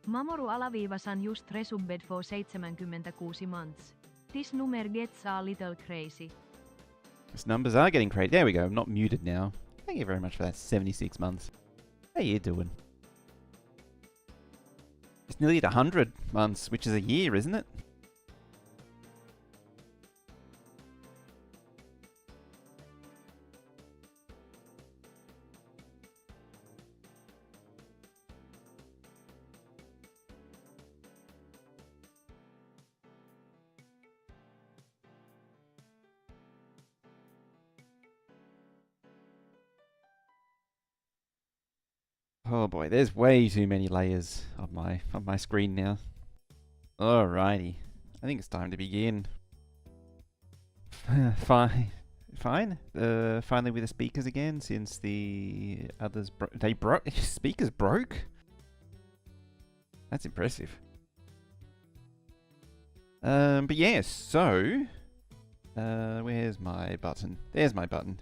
Mamoru-alaviivasan just resubbed for 76 months. This number gets a little crazy. These numbers are getting crazy. There we go. I'm not muted now. Thank you very much for that. 76 months. How you doing? It's nearly at 100 months, which is a year, isn't it? Oh boy, there's way too many layers on my screen now. Alrighty, I think it's time to begin. Fine. Finally with the speakers again, since the others speakers broke? That's impressive. But yes, so where's my button? There's my button.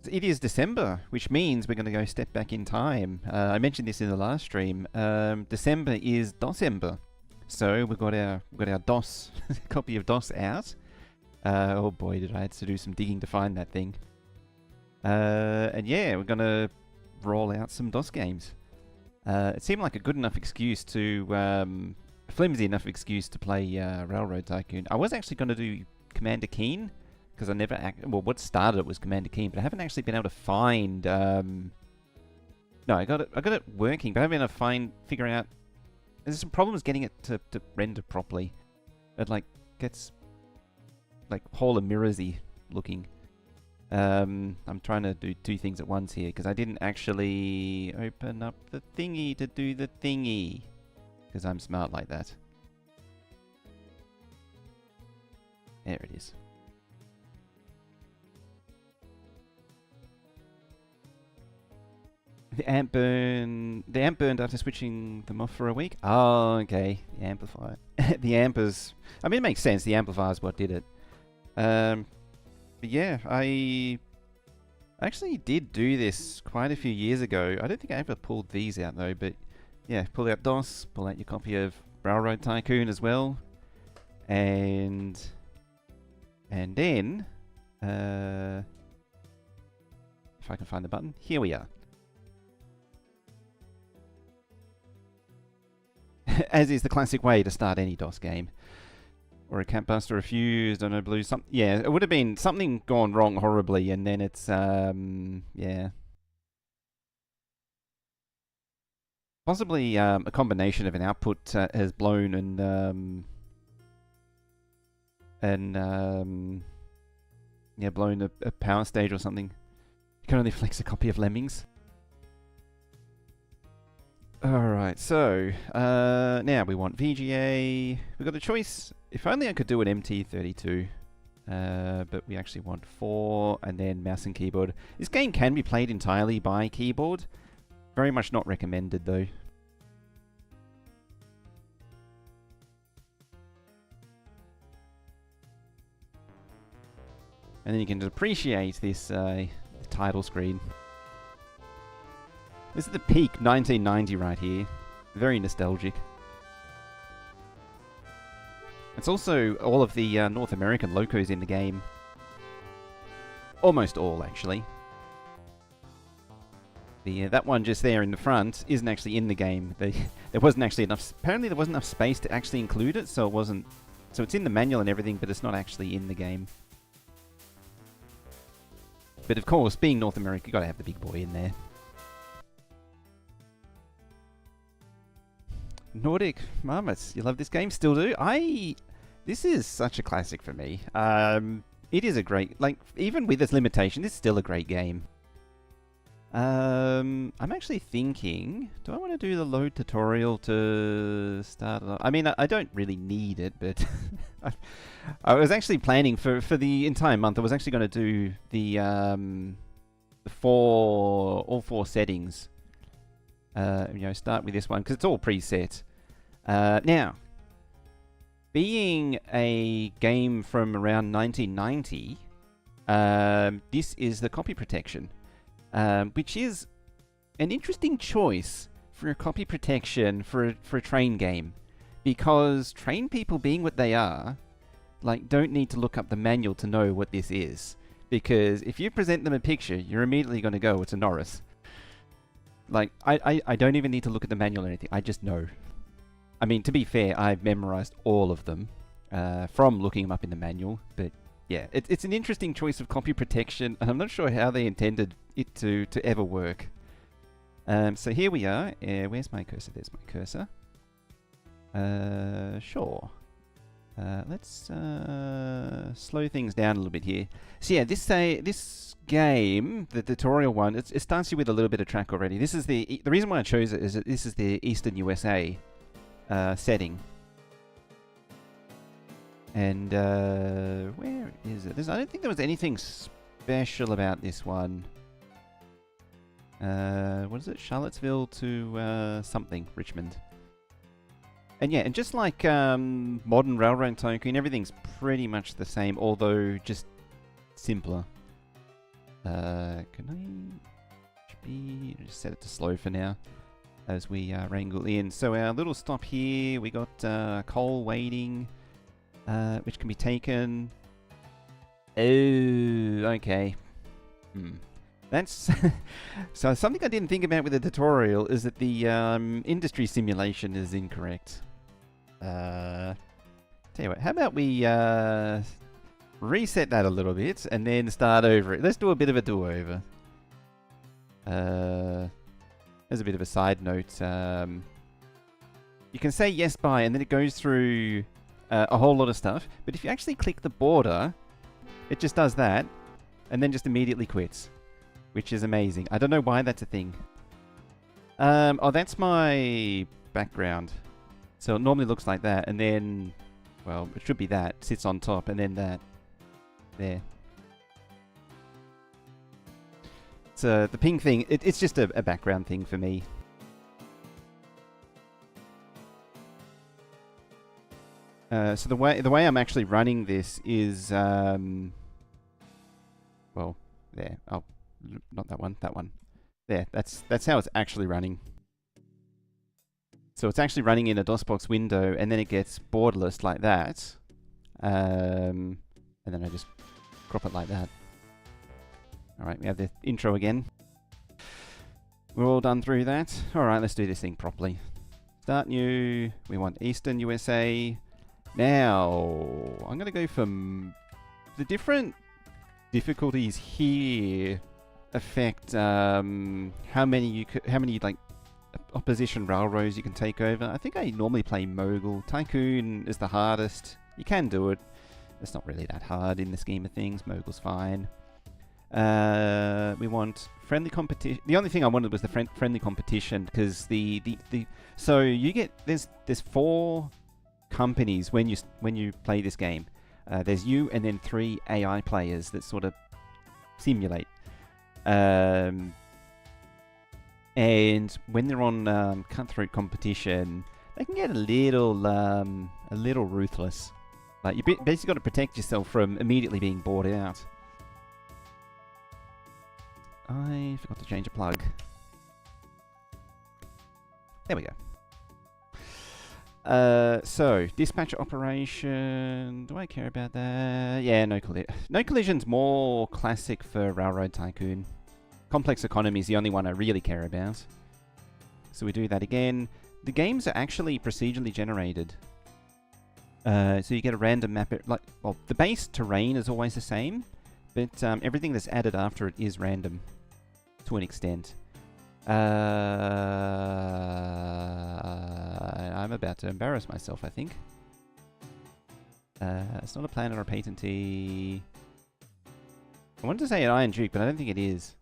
It is December, which means we're going to go step back in time. I mentioned this in the last stream. December is DOSember, so we've got our DOS copy of DOS out. Oh boy, did I have to do some digging to find that thing. And yeah, we're going to roll out some DOS games. It seemed like a good enough excuse to, flimsy enough excuse to play Railroad Tycoon. I was actually going to do Commander Keen, because I never well, what started it was Commander Keen, but I haven't actually been able to find. No, I got it working, but I haven't been able to figure out. There's some problems getting it to render properly. It like gets like Hall of Mirrors-y looking. I'm trying to do two things at once here because I didn't actually open up the thingy to do the thingy because I'm smart like that. There it is. The amp burned after switching them off for a week. Oh, okay. The amplifier. The ampers. I mean, it makes sense. The amplifier is what did it. But yeah, I actually did do this quite a few years ago. I don't think I ever pulled these out though, but yeah, pull out DOS, pull out your copy of Railroad Tycoon as well. And then, if I can find the button, here we are. As is the classic way to start any DOS game. Or a Catbuster, a Fuse, don't know, Blue, something. Yeah, it would have been something gone wrong horribly, and then it's, yeah. Possibly a combination of an output has blown and yeah, blown a power stage or something. You can only flex a copy of Lemmings. Alright, so now we want VGA. We've got a choice. If only I could do an MT32. But we actually want 4 and then mouse and keyboard. This game can be played entirely by keyboard. Very much not recommended though. And then you can appreciate this title screen. This is the peak 1990 right here. Very nostalgic. It's also all of the North American locos in the game. Almost all, actually. That one just there in the front isn't actually in the game. There wasn't actually enough. Apparently, there wasn't enough space to actually include it, so it wasn't. So it's in the manual and everything, but it's not actually in the game. But of course, being North America, you got to have the big boy in there. Nordic Marmots, you love this game? Still do? This is such a classic for me. It is a great, like, even with its limitation, it's still a great game. I'm actually thinking, do I want to do the load tutorial to start it off? I mean, I don't really need it, but I was actually planning for the entire month. I was actually going to do the all four settings. You know, start with this one because it's all preset. Now, being a game from around 1990, this is the copy protection, which is an interesting choice for a copy protection for a train game, because train people, being what they are, like, don't need to look up the manual to know what this is. Because if you present them a picture, you're immediately going to go, it's a Norris. Like, I don't even need to look at the manual or anything. I just know. I mean, to be fair, I've memorized all of them from looking them up in the manual. But yeah, it's an interesting choice of copy protection, and I'm not sure how they intended it to ever work. So here we are. Where's my cursor? There's my cursor. Sure. Let's slow things down a little bit here. So yeah, this game, the tutorial one, it starts you with a little bit of track already. This is the reason why I chose it is that this is the Eastern USA setting. And where is it? I don't think there was anything special about this one. What is it? Charlottesville to something, Richmond. And yeah, and just like modern Railroad Tycoon, everything's pretty much the same, although just simpler. Can I just set it to slow for now as we wrangle in. So our little stop here, we got coal waiting, which can be taken. Oh, okay. That's so something I didn't think about with the tutorial is that the industry simulation is incorrect. Tell you what, how about we reset that a little bit and then start over it. Let's do a bit of a do-over. As a bit of a side note, you can say yes by and then it goes through a whole lot of stuff, but if you actually click the border, it just does that and then just immediately quits. Which is amazing. I don't know why that's a thing. Oh, that's my background. So it normally looks like that, and then, well, it should be that. Sits on top, and then that. There. So the ping thing, it's just a background thing for me. So the way I'm actually running this is, well, there. Oh. Not that one, that one. There, that's how it's actually running. So it's actually running in a DOSBox window, and then it gets borderless like that. And then I just crop it like that. Alright, we have the intro again. We're all done through that. Alright, let's do this thing properly. Start new. We want Eastern USA. Now, I'm going to go for the different difficulties here. Affect how many like opposition railroads you can take over. I think I normally play Mogul. Tycoon is the hardest. You can do it. It's not really that hard in the scheme of things. Mogul's fine. We want friendly competition. The only thing I wanted was the friendly competition because so you get there's 4 companies when you play this game. There's you and then 3 AI players that sort of simulate. And when they're on cutthroat competition, they can get a little ruthless. Like you basically got to protect yourself from immediately being bought out. I forgot to change a plug. There we go. So dispatch operation. Do I care about that? Yeah, no collision's more classic for Railroad Tycoon. Complex economy is the only one I really care about. So we do that again. The games are actually procedurally generated. So you get a random map. Well, the base terrain is always the same, but everything that's added after it is random to an extent. I'm about to embarrass myself, I think. It's not a planet or a patentee. I wanted to say an Iron Duke, but I don't think it is.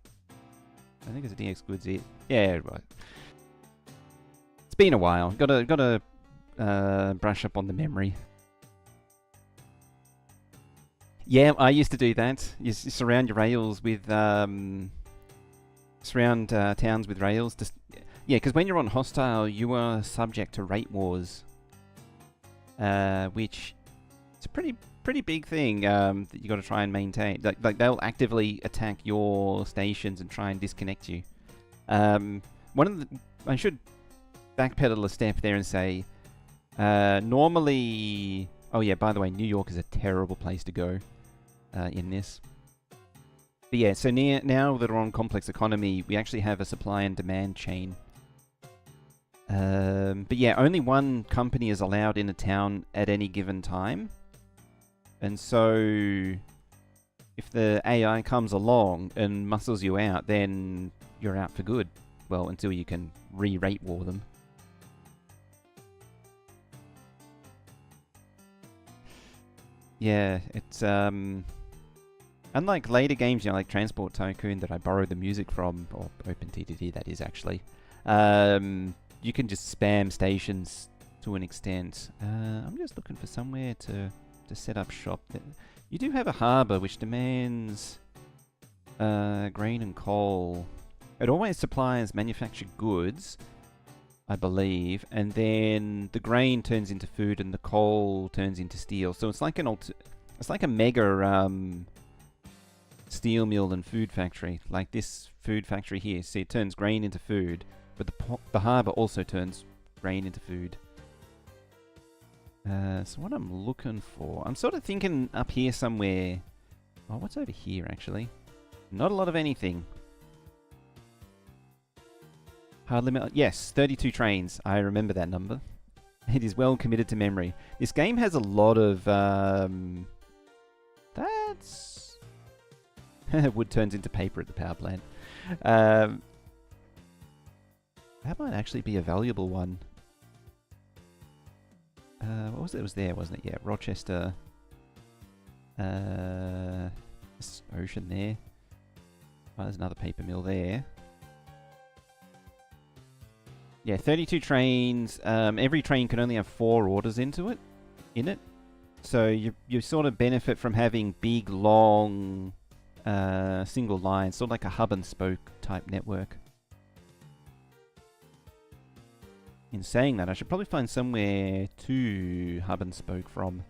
I think it's a DX Goods. Yeah, right. It's been a while. Gotta brush up on the memory. Yeah, I used to do that. You surround your rails with surround towns with rails. Yeah, because when you're on hostile, you are subject to rate wars, which it's a pretty big thing that you got to try and maintain. Like they'll actively attack your stations and try and disconnect you. I should backpedal a step there and say, normally... Oh yeah, by the way, New York is a terrible place to go in this. But yeah, so now that we're on complex economy, we actually have a supply and demand chain. But yeah, only one company is allowed in a town at any given time. And so if the AI comes along and muscles you out, then you're out for good. Well, until you can re-rate war them. Yeah, it's unlike later games, you know, like Transport Tycoon that I borrowed the music from, or OpenTTT that is actually. You can just spam stations to an extent. I'm just looking for somewhere to set up shop. You do have a harbour which demands grain and coal. It always supplies manufactured goods, I believe, and then the grain turns into food and the coal turns into steel. So it's like it's like a mega steel mill and food factory, like this food factory here. See, it turns grain into food, but the harbour also turns grain into food. So what I'm looking for, I'm sort of thinking up here somewhere. Oh, what's over here actually? Not a lot of anything. Hard limit, yes, 32 trains. I remember that number. It is well committed to memory. This game has a lot of, that's... wood turns into paper at the power plant. That might actually be a valuable one. What was it? It was there, wasn't it? Yeah, Rochester. This ocean there. Oh, there's another paper mill there. Yeah, 32 trains. Every train can only have 4 orders in it. So you sort of benefit from having big, long, single lines, sort of like a hub and spoke type network. In saying that, I should probably find somewhere to hub and spoke from.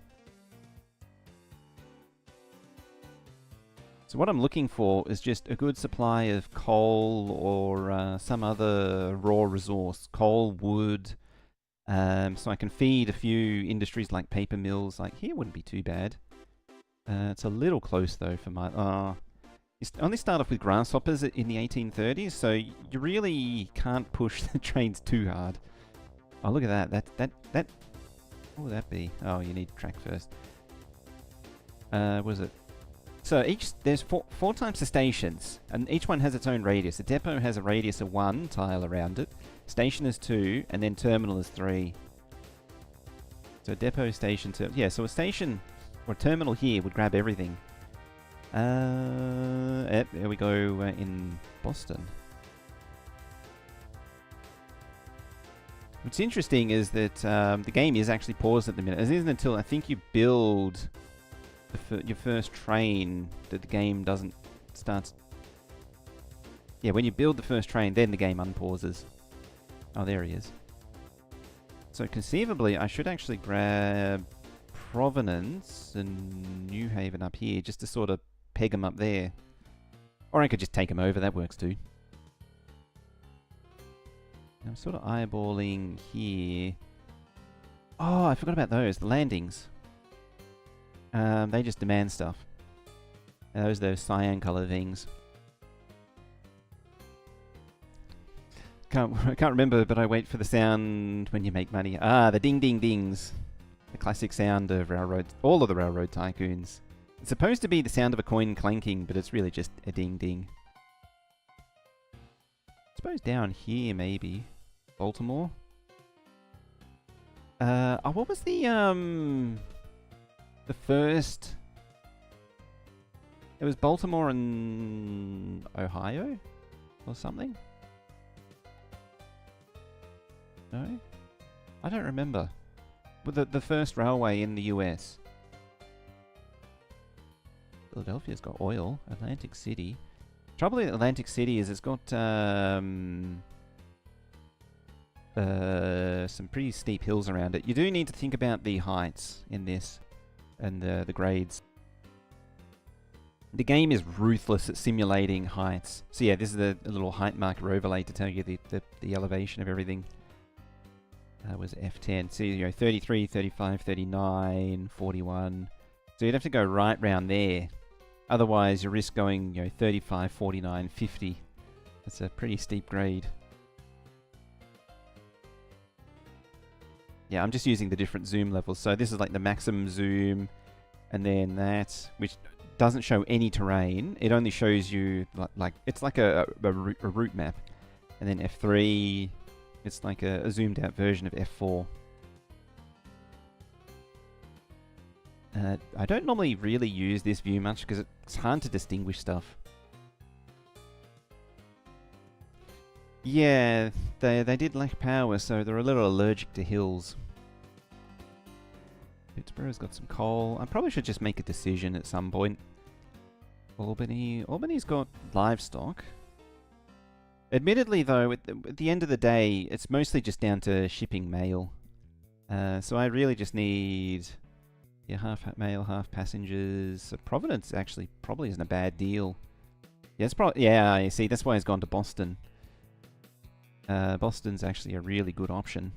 So what I'm looking for is just a good supply of coal or some other raw resource. Coal, wood, so I can feed a few industries like paper mills. Like here wouldn't be too bad. It's a little close though for my... you only start off with grasshoppers in the 1830s, so you really can't push the trains too hard. Oh, look at that. What would that be? Oh, you need track first. What is it? So there's four types of stations, and each one has its own radius. The depot has a radius of 1 tile around it. Station is 2, and then terminal is 3. So depot, station, yeah. So a station or a terminal here would grab everything. There we go in Boston. What's interesting is that the game is actually paused at the minute. It isn't until I think you build your first train that the game doesn't start. Yeah, when you build the first train, then the game unpauses. Oh, there he is. So conceivably, I should actually grab Provenance and New Haven up here just to sort of peg them up there. Or I could just take them over, that works too. I'm sort of eyeballing here. Oh, I forgot about those, the landings. They just demand stuff. Those cyan color things. I can't remember, but I wait for the sound when you make money. Ah, the ding ding dings. The classic sound of all of the Railroad Tycoons. It's supposed to be the sound of a coin clanking, but it's really just a ding ding. I suppose down here maybe. Baltimore. Oh, what was the first... It was Baltimore and Ohio? Or something? No? I don't remember. Well, the first railway in the US. Philadelphia's got oil. Atlantic City. Trouble with Atlantic City is it's got some pretty steep hills around it. You do need to think about the heights in this and the grades. The game is ruthless at simulating heights. So yeah, this is a little height marker overlay to tell you the elevation of everything. was F10. So, 33, 35, 39, 41. So you'd have to go right round there. Otherwise, you risk going, 35, 49, 50. That's a pretty steep grade. Yeah, I'm just using the different zoom levels. So this is like the maximum zoom, and then that, which doesn't show any terrain. It only shows you, like it's like a route map. And then F3, it's like a zoomed out version of F4. I don't normally really use this view much because it's hard to distinguish stuff. Yeah, they did lack power, so they're a little allergic to hills. Pittsburgh's got some coal. I probably should just make a decision at some point. Albany's got livestock. Admittedly, though, at the end of the day, it's mostly just down to shipping mail. So I really just need half mail, half passengers. So Providence actually probably isn't a bad deal. Yeah, you see, that's why he's gone to Boston. Boston's actually a really good option.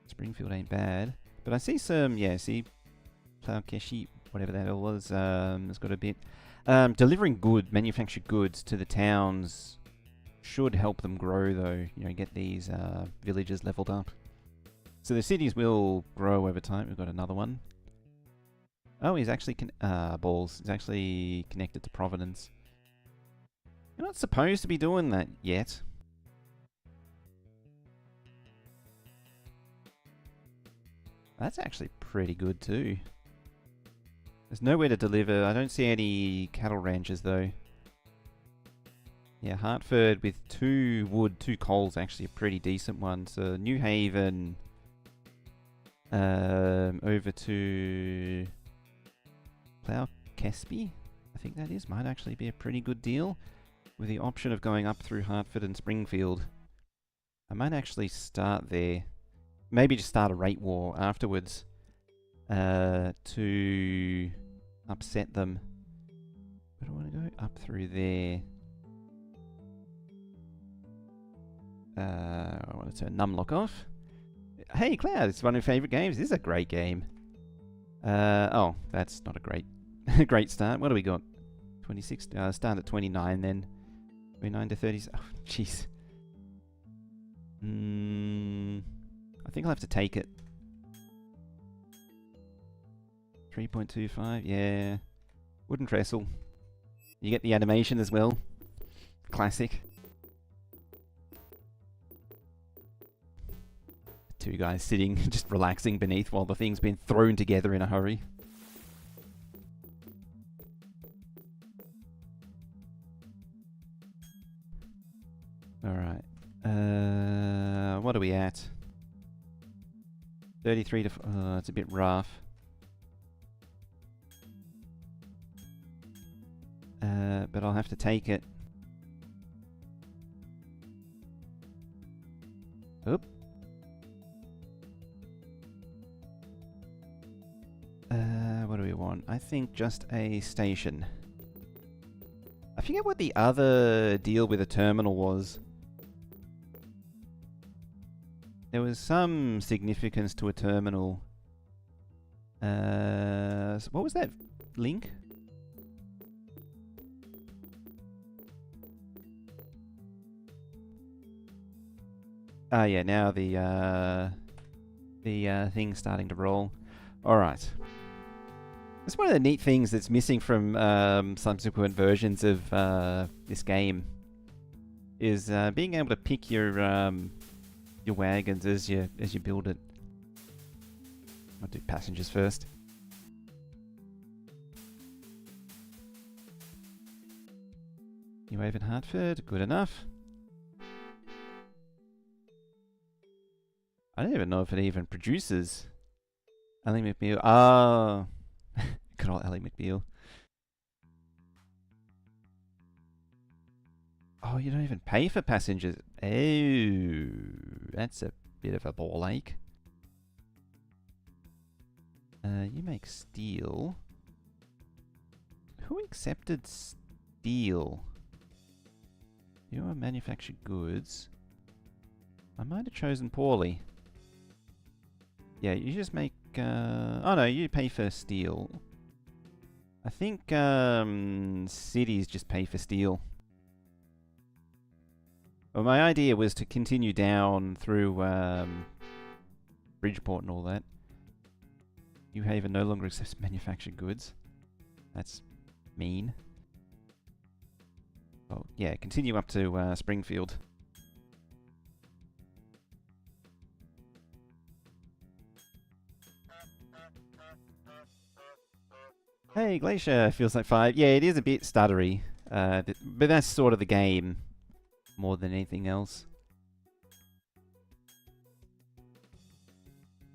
Springfield ain't bad. But I see some, see, Plowkeshi, whatever that all was, has got a bit. Delivering manufactured goods to the towns should help them grow, though. Get these villages leveled up. So the cities will grow over time. We've got another one. Oh, he's actually, balls. He's actually connected to Providence. You're not supposed to be doing that yet. That's actually pretty good too. There's nowhere to deliver. I don't see any cattle ranches though. Yeah, Hartford with 2 wood, 2 coal's actually a pretty decent one. So New Haven over to Plowkesby, I think that is, might actually be a pretty good deal with the option of going up through Hartford and Springfield. I might actually start there. Maybe just start a rate war afterwards to upset them. But I want to go up through there. I want to turn Numlock off. Hey, Cloud, it's one of your favourite games. This is a great game. Oh, that's not a great start. What do we got? 26. Start at 29 then. 29 to 30. Oh, jeez. I think I'll have to take it. 3.25, yeah. Wooden trestle. You get the animation as well. Classic. 2 guys sitting, just relaxing beneath while the thing's been thrown together in a hurry. Alright. What are we at? 33 to... it's a bit rough. But I'll have to take it. Oop. What do we want? I think just a station. I forget what the other deal with a terminal was. There was some significance to a terminal. So what was that link? Ah, yeah. Now the thing's starting to roll. All right. That's one of the neat things that's missing from subsequent versions of this game. Is being able to pick your wagons as you build it. I'll do passengers first. New Haven, Hartford, good enough. I don't even know if it even produces. Ally McBeal. Oh, good old Ally McBeal. Oh, you don't even pay for passengers. Oh, that's a bit of a ball ache. You make steel. Who accepted steel? You are manufactured goods. I might have chosen poorly. Yeah, you just make... oh no, you pay for steel. I think cities just pay for steel. Well, my idea was to continue down through Bridgeport and all that. New Haven no longer accepts manufactured goods. That's mean. Oh, yeah, continue up to Springfield. Hey, Glacier feels like 5. Yeah, it is a bit stuttery, but that's sort of the game more than anything else.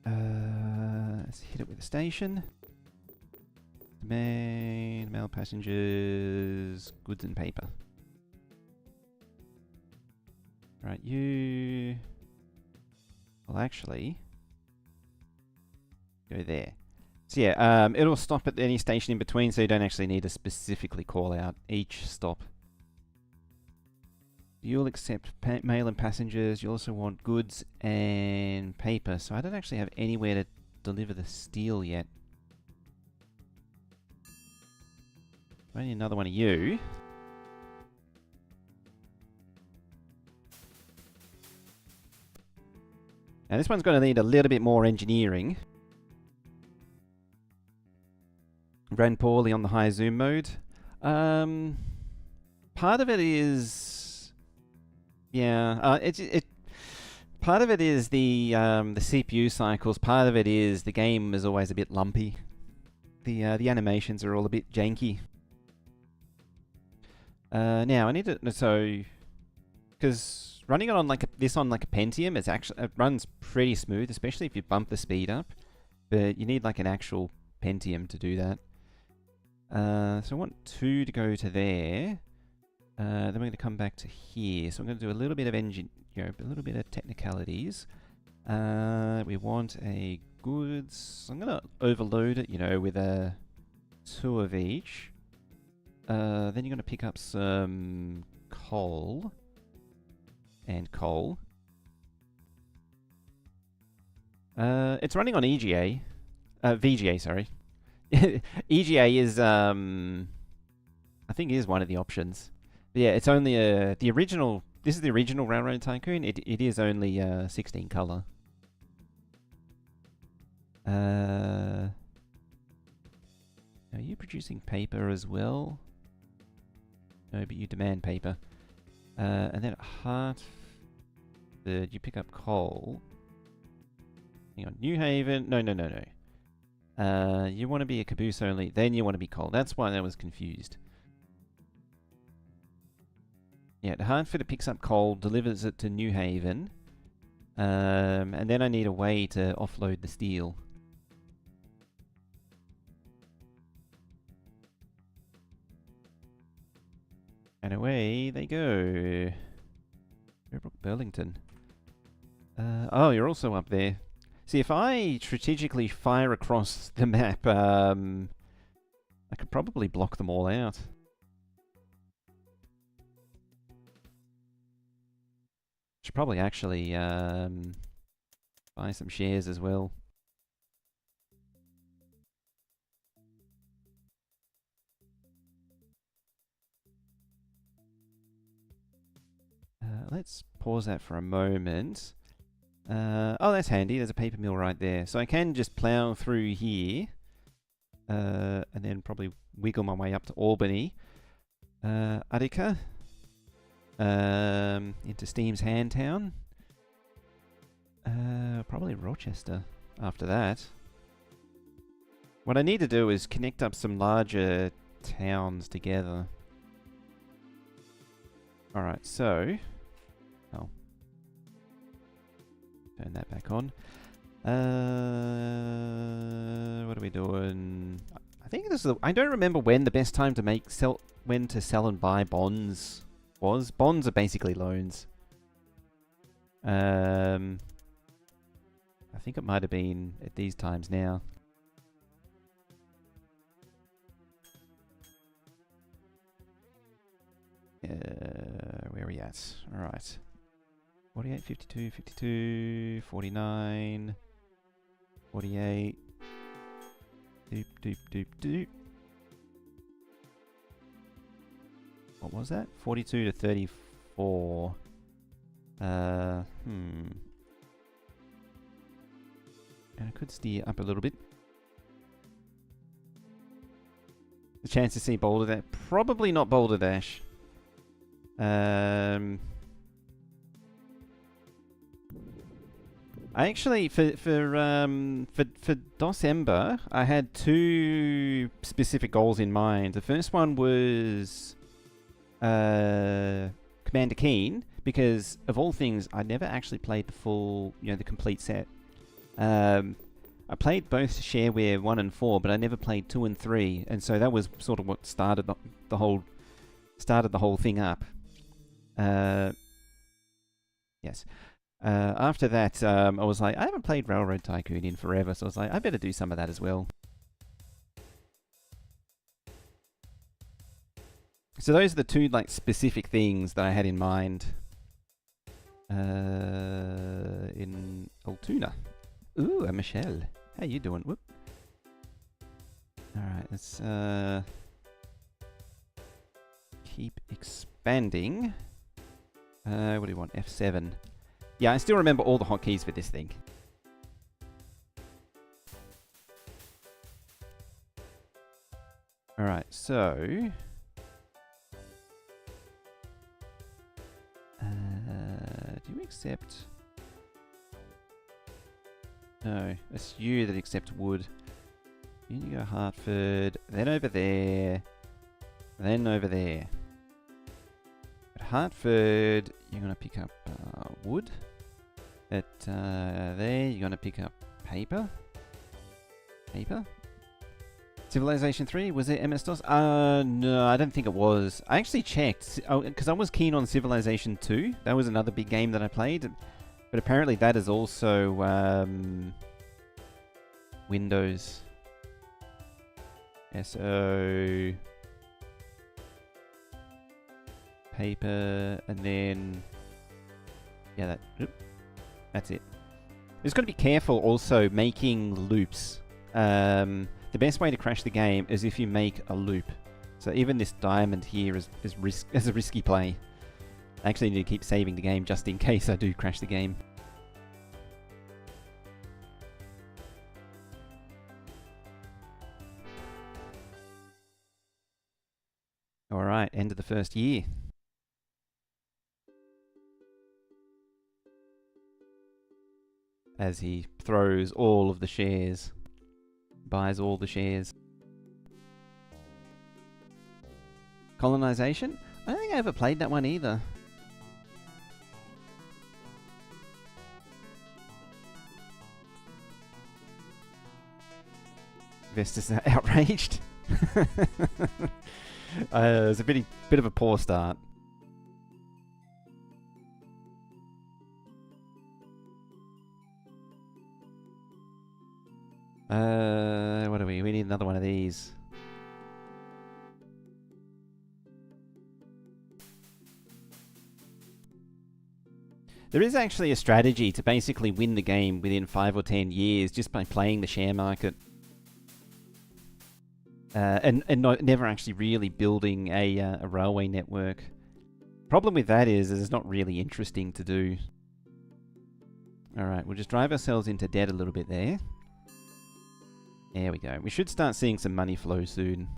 Let's hit it with a station. Mail, passengers, goods and paper. Right, you... Well, actually... Go there. So yeah, it'll stop at any station in between, so you don't actually need to specifically call out each stop. You'll accept mail and passengers. You also want goods and paper. So I don't actually have anywhere to deliver the steel yet. I need another one of you. Now this one's going to need a little bit more engineering. Ran poorly on the high zoom mode. Part of it is, yeah, part of it is the CPU cycles. Part of it is the game is always a bit lumpy. The animations are all a bit janky. Now I need to because running it on like this on like a Pentium, it runs pretty smooth, especially if you bump the speed up. But you need like an actual Pentium to do that. So I want 2 to go to there. Then we're going to come back to here. So I'm going to do a little bit of a little bit of technicalities. We want a goods. I'm going to overload it, with a 2 of each. Then you're going to pick up some coal and coal. It's running on EGA, VGA, sorry. EGA is, I think, is one of the options. But yeah, it's only the original. This is the original Railroad Tycoon. It is only 16 color. Are you producing paper as well? No, but you demand paper. And then at Hartford, you pick up coal. Hang on, New Haven. No. You want to be a caboose only, then you want to be coal. That's why I was confused. Yeah, at Hartford it picks up coal, delivers it to New Haven. And then I need a way to offload the steel. And away they go. Burlington. Oh, you're also up there. See, if I strategically fire across the map, I could probably block them all out. Should probably actually buy some shares as well. Let's pause that for a moment. Oh, that's handy. There's a paper mill right there. So I can just plow through here. And then probably wiggle my way up to Albany. Utica. Into Steam's Handtown. Probably Rochester after that. What I need to do is connect up some larger towns together. Alright, so... Oh. Turn that back on. What are we doing? I think this is... I don't remember when the best time to when to sell and buy bonds was. Bonds are basically loans. I think it might have been at these times now. Where are we at? Alright. 48, 52, 52, 49, 48. Doop, doop, doop, doop. What was that? 42 to 34. And I could steer up a little bit. The chance to see Boulder Dash. Probably not Boulder Dash. I actually, for DOSember, I had two specific goals in mind. The first one was Commander Keen, because of all things, I never actually played the full, the complete set. I played both Shareware 1 and 4, but I never played 2 and 3, and so that was sort of what started the whole thing up. Yes. After that, I was like, I haven't played Railroad Tycoon in forever, so I was like, I better do some of that as well. So those are the two specific things that I had in mind in Altoona. Ooh, a Michelle. How you doing? Whoop. All right, let's keep expanding. What do you want? F7. Yeah, I still remember all the hotkeys for this thing. All right, so do you accept? No, it's you that accepts wood. You go Hartford, then over there, then over there. At Hartford, you're going to pick up wood. At there, you're going to pick up paper. Paper. Civilization 3, was it MS-DOS? No, I don't think it was. I actually checked, because I was keen on Civilization 2. That was another big game that I played. But apparently that is also Windows. SO. Paper, and then yeah, that's it. Just got to be careful also making loops. The best way to crash the game is if you make a loop. So even this diamond here is a risky play. I actually need to keep saving the game just in case I do crash the game. Alright, end of the first year. As he throws all of the shares. Buys all the shares. Colonization? I don't think I ever played that one either. Investors are outraged. It was a bit of a poor start. What do we? We need another one of these. There is actually a strategy to basically win the game within 5 or 10 years just by playing the share market. And never actually really building a railway network. Problem with that is it's not really interesting to do. Alright, we'll just drive ourselves into debt a little bit there. There we go. We should start seeing some money flow soon.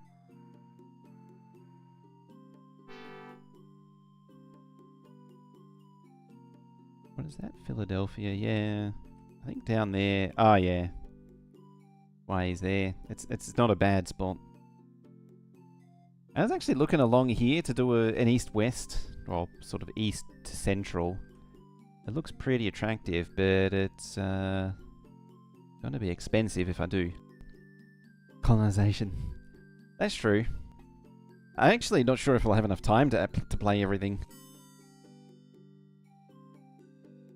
What is that? Philadelphia, yeah. I think down there. Oh, yeah. Why he's there. It's not a bad spot. I was actually looking along here to do an east-west, or sort of east to central. It looks pretty attractive, but it's going to be expensive if I do. Colonization. That's true. I'm actually not sure if I'll have enough time to play everything.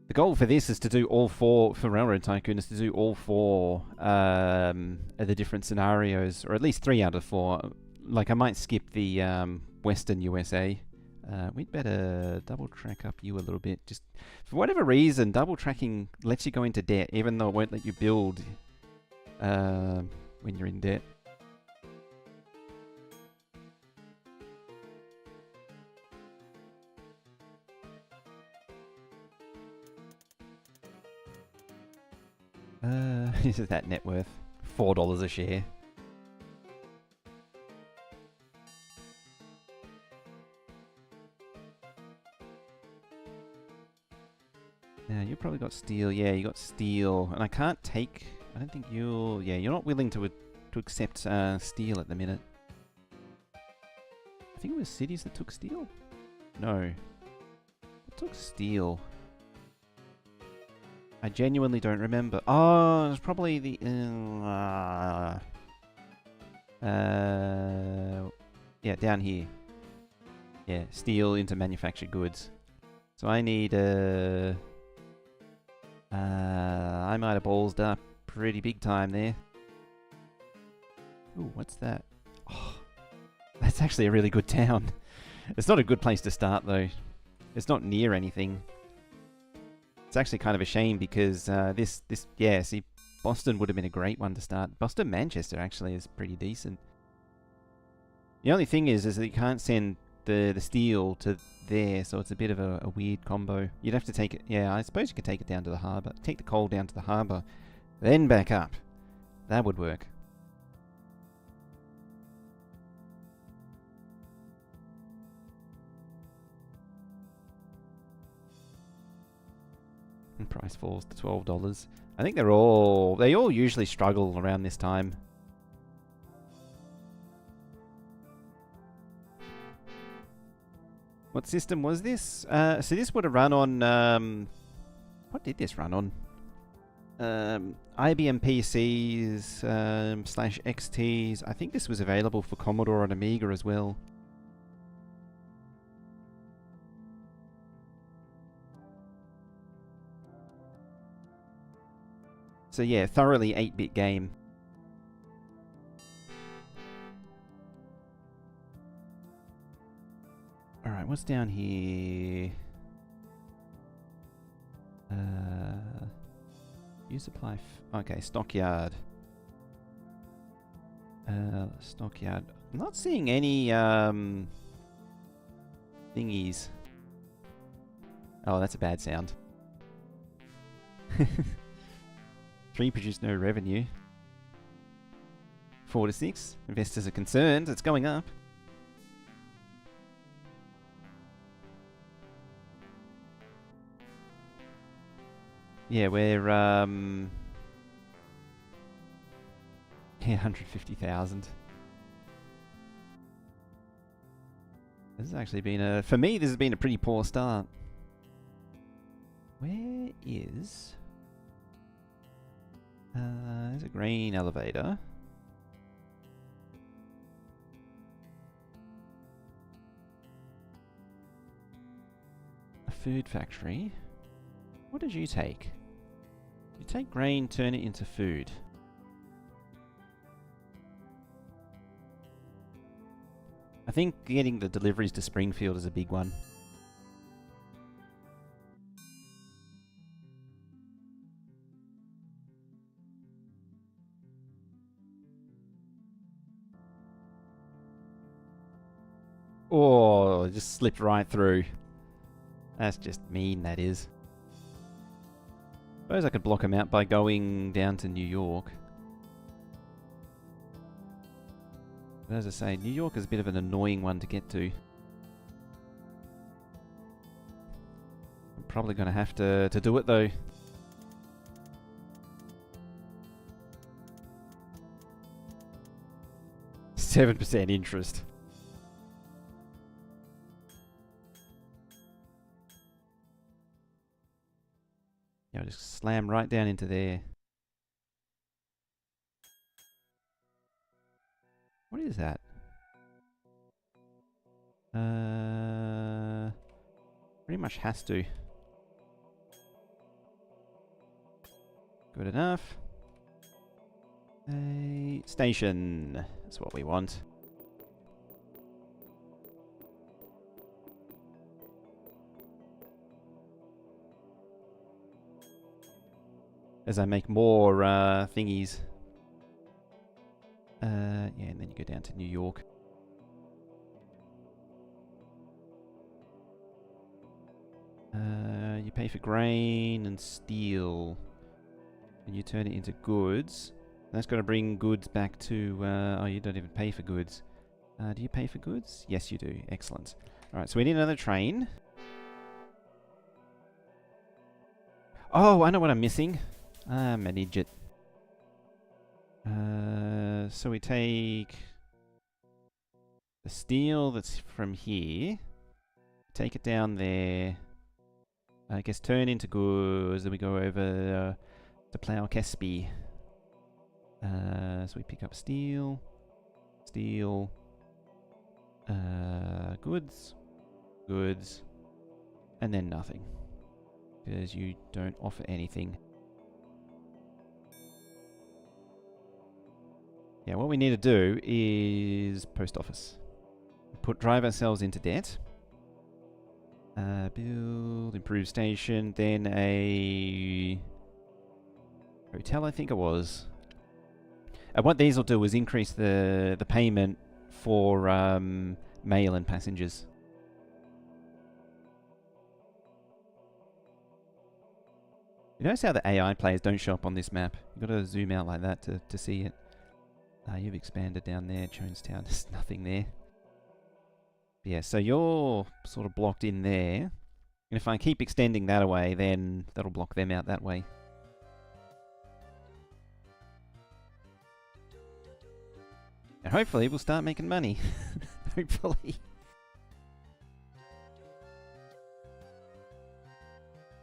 The goal for this is to do all four, for Railroad Tycoon, is to do all four of the different scenarios, or at least 3 out of 4. Like, I might skip the Western USA, We'd better double track up you a little bit. Just for whatever reason, double tracking lets you go into debt, even though it won't let you build when you're in debt. Is that net worth? $4 a share. Now, you probably got steel. Yeah, you got steel. And I can't take... I don't think you'll... Yeah, you're not willing to accept steel at the minute. I think it was cities that took steel? No. What took steel? I genuinely don't remember. Oh, it was probably the... yeah, down here. Yeah, steel into manufactured goods. So I need I might have ballsed up pretty big time there. Ooh, what's that? Oh, that's actually a really good town. It's not a good place to start though. It's not near anything. It's actually kind of a shame because yeah, see, Boston would have been a great one to start. Boston, Manchester actually is pretty decent. The only thing is that you can't send the steel to there, so it's a bit of a weird combo. You'd have to take it, yeah, I suppose you could take it down to the harbour. Take the coal down to the harbour, then back up. That would work. And price falls to $12. I think they all usually struggle around this time. What system was this? So this would have run on... what did this run on? IBM PCs / XTs. I think this was available for Commodore and Amiga as well. So yeah, thoroughly 8-bit game. Alright, what's down here? You supply... okay, stockyard. Stockyard. I'm not seeing any thingies. Oh, that's a bad sound. 3 produce no revenue. 4 to 6. Investors are concerned. It's going up. Yeah, we're yeah, 150,000. This has actually been for me, this has been a pretty poor start. Where is... there's a grain elevator. A food factory. What did you take? You take grain, turn it into food. I think getting the deliveries to Springfield is a big one. Oh, just slipped right through. That's just mean, that is. Suppose I could block him out by going down to New York. But as I say, New York is a bit of an annoying one to get to. I'm probably going to have to do it though. %7 interest. Yeah, I'll just slam right down into there. What is that? Pretty much has to. Good enough. A station. That's what we want. as I make more thingies. Yeah, and then you go down to New York. You pay for grain and steel, and you turn it into goods. That's got to bring goods back to... oh, you don't even pay for goods. Do you pay for goods? Yes, you do. Excellent. Alright, so we need another train. Oh, I know what I'm missing. I'm an idiot. So we take the steel that's from here, take it down there, I guess turn into goods, then we go over to Plough Kesby. So we pick up steel, goods, and then nothing. Because you don't offer anything. Yeah, what we need to do is post office. Drive ourselves into debt. Build, improve station, then a hotel, I think it was. And what these will do is increase the payment for mail and passengers. You notice how the AI players don't show up on this map? You've got to zoom out like that to see it. You've expanded down there, Jonestown, there's nothing there. Yeah, so you're sort of blocked in there. And if I keep extending that away, then that'll block them out that way. And hopefully we'll start making money. Hopefully.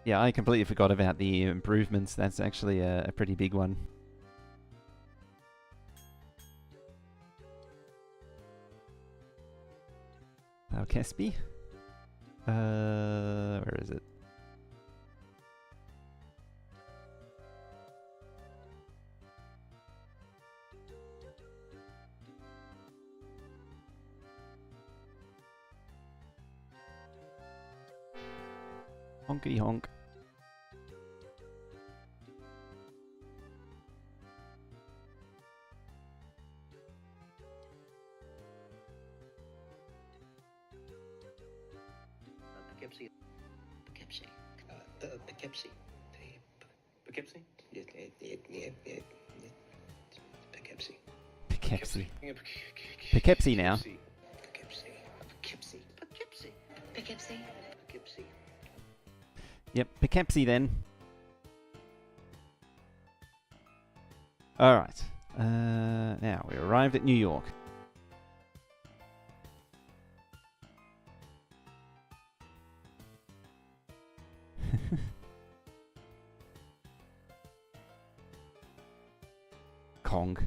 Yeah, I completely forgot about the improvements. That's actually a pretty big one. Kesby? Where is it? Honkity honk. Poughkeepsie. Poughkeepsie. Poughkeepsie? Poughkeepsie. Poughkeepsie. Poughkeepsie now. Poughkeepsie. Yep, Poughkeepsie then. Alright. Now, we arrived at New York. Kong.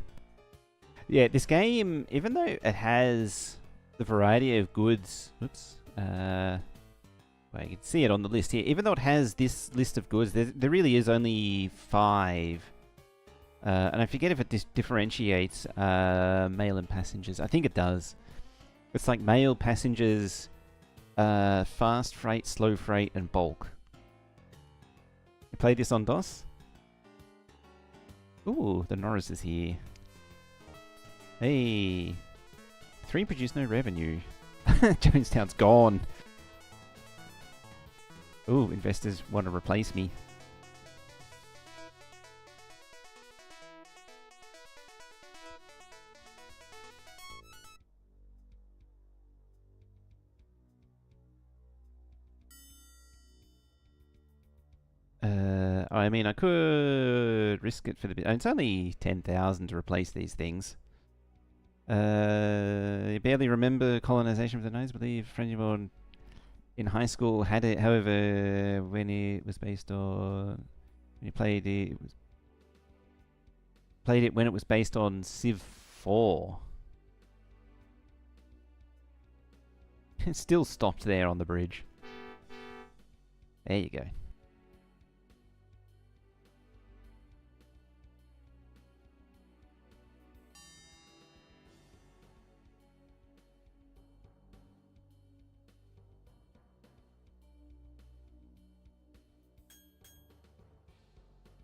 Yeah, this game, even though it has the variety of goods... Oops. Well, you can see it on the list here. Even though it has this list of goods, there really is only 5. And I forget if it differentiates mail and passengers. I think it does. It's like mail, passengers, fast freight, slow freight, and bulk. You play this on DOS? Ooh, the Norris is here. Hey. 3 produce no revenue. Jonestown's gone. Ooh, investors want to replace me. I mean, I could risk it for the bit. It's only 10,000 to replace these things. You barely remember colonization of the nose, believe French-born in high school had it. However, when it was based on, when you played it, played it when it was based on Civ 4. It still stopped there on the bridge. There you go.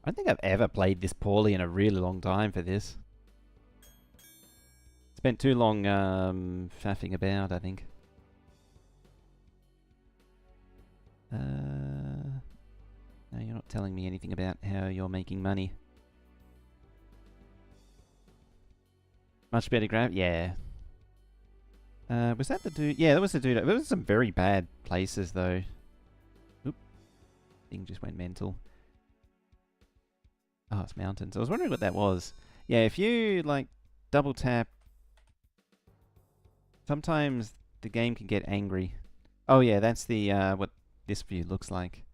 I don't think I've ever played this poorly in a really long time for this. Spent too long faffing about, I think. No, you're not telling me anything about how you're making money. Much better grab? Yeah. Was that the dude? Yeah, that was the dude. There was some very bad places, though. Oop. Thing just went mental. Oh, it's mountains. I was wondering what that was. Yeah, if you, like, double tap... Sometimes the game can get angry. Oh, yeah, that's the, what this view looks like.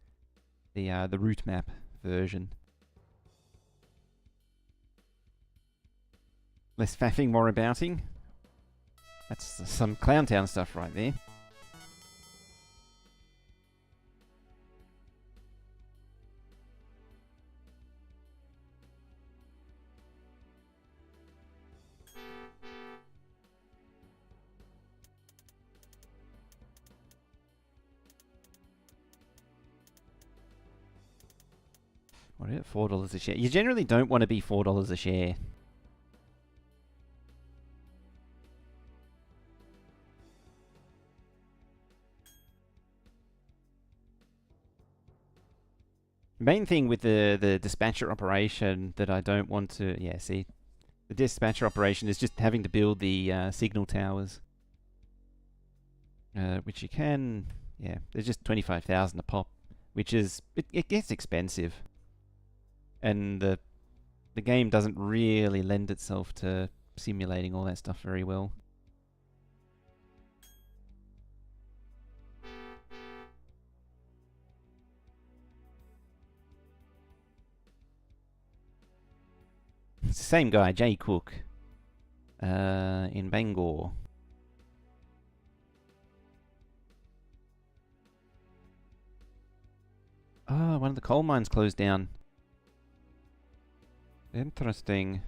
The route map version. Less faffing, more abouting. That's some Clowntown stuff right there. What is it? $4 a share. You generally don't want to be $4 a share. Main thing with the dispatcher operation that I don't want to... Yeah, see? The dispatcher operation is just having to build the signal towers. Which you can... Yeah, they're just 25,000 a pop. Which is... It gets expensive. And the game doesn't really lend itself to simulating all that stuff very well. It's the same guy, Jay Cook, in Bangor. Oh, one of the coal mines closed down. Interesting.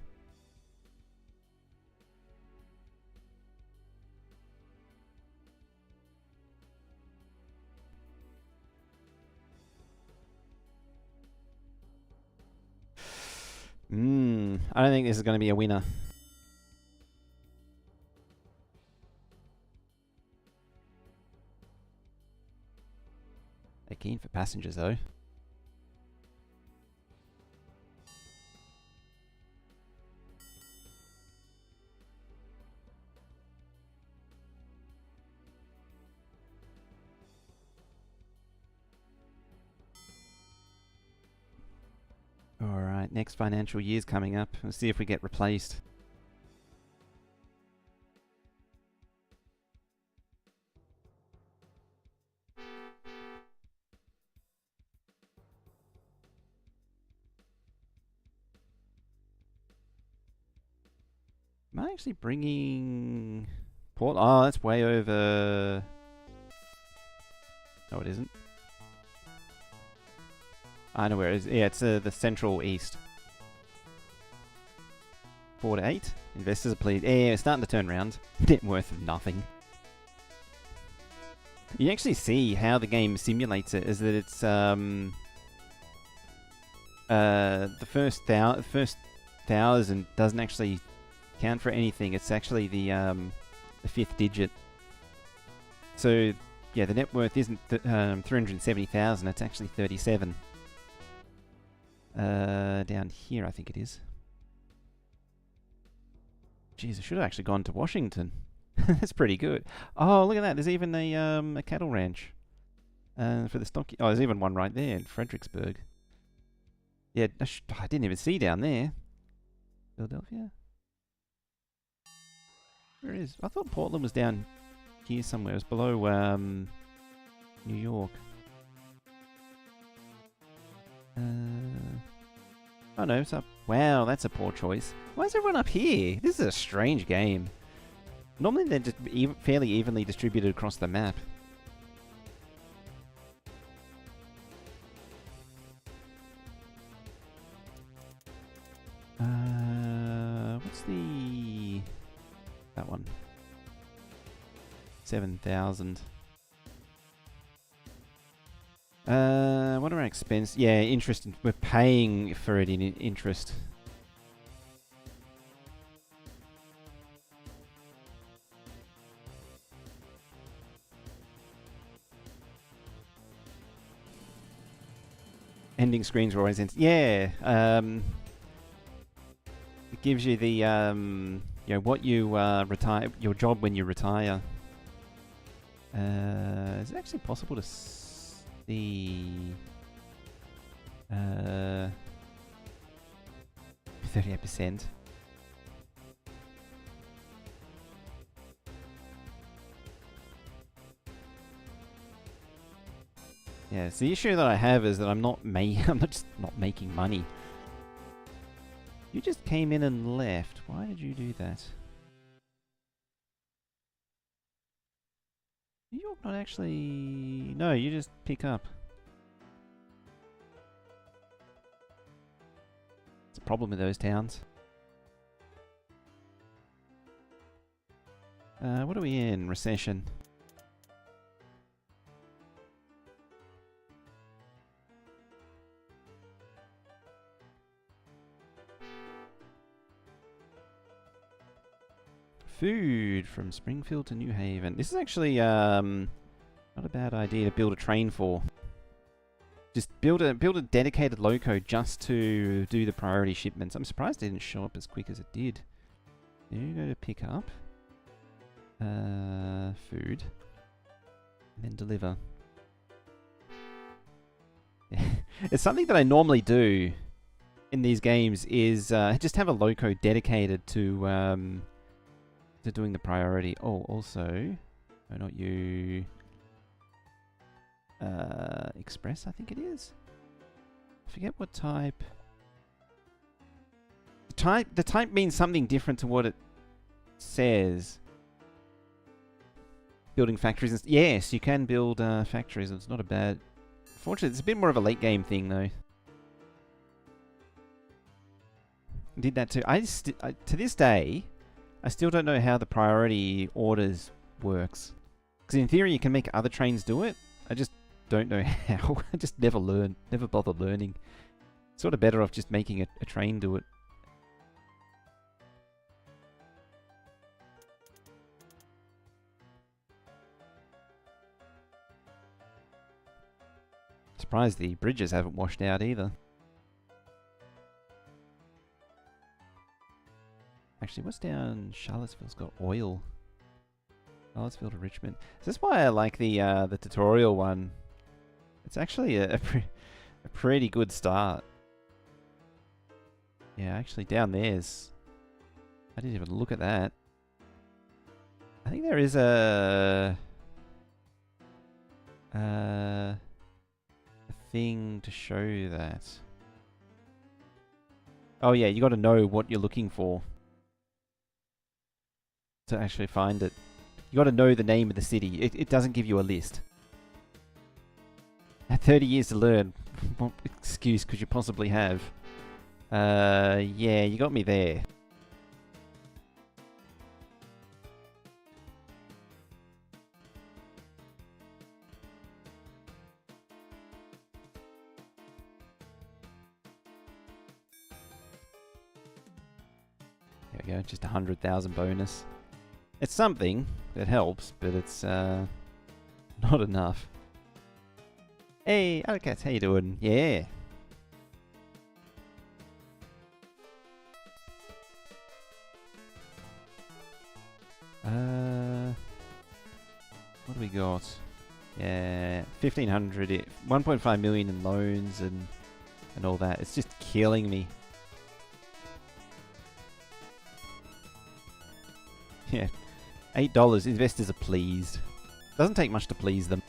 I don't think this is going to be a winner. They're keen for passengers, though. Alright, next financial year's coming up. Let's see if we get replaced. Am I actually bringing... Port? Oh, that's way over... No, it isn't. I know where it is. Yeah, it's the central east. 4 to 8. Investors are pleased. Yeah, it's starting to turn around. Net worth of nothing. You actually see how the game simulates it. Is that it's the first 1,000 doesn't actually count for anything. It's actually the fifth digit. So yeah, the net worth isn't 370,000. It's actually 37. Down here, I think it is. Jeez, I should have actually gone to Washington. That's pretty good. Oh, look at that. There's even a cattle ranch for the stock. Oh, there's even one right there in Fredericksburg. Yeah, I didn't even see down there. Philadelphia? Where is? I thought Portland was down here somewhere. It was below New York. Oh no, it's up. Wow, that's a poor choice. Why is everyone up here? This is a strange game. Normally they're just fairly evenly distributed across the map. What's that one? 7,000. What are our expenses? Yeah, interest. We're paying for it in interest. Ending screens are always yeah. It gives you the you know what you retire, your job when you retire. Is it actually possible to see 38%? Yeah, so the issue that I have is that I'm not just not making money. You just came in and left. Why did you do that? New York not actually... No, you just pick up. It's a problem with those towns. What are we in? Recession. Food from Springfield to New Haven. This is actually not a bad idea to build a train for. Just build a dedicated loco just to do the priority shipments. I'm surprised it didn't show up as quick as it did. You go to pick up food and then deliver. It's something that I normally do in these games is just have a loco dedicated to doing the priority. Oh, also, oh, not you. Express, I think it is. I forget what type. The type means something different to what it says. Building factories. Yes, you can build factories. It's not a bad. Fortunately, it's a bit more of a late game thing, though. Did that too. To this day, I still don't know how the priority orders works. Because in theory, you can make other trains do it. I just don't know how. I just never bother learning. Sort of better off just making a train do it. Surprised the bridges haven't washed out either. Actually, what's down Charlottesville's got oil. Charlottesville to Richmond. Is this why I like the tutorial one? It's actually a pretty good start. Yeah, actually down there's... I didn't even look at that. I think there is a thing to show that. Oh yeah, you got to know what you're looking for to actually find it. You got to know the name of the city. It doesn't give you a list. At 30 years to learn, what excuse could you possibly have? Yeah, you got me there. There we go, just 100,000 bonus. It's something that helps, but it's not enough. Hey, Alcats, how you doing? Yeah. What do we got? Yeah, 1,500, 1.5 million in loans and all that. It's just killing me. Yeah, $8. Investors are pleased. Doesn't take much to please them.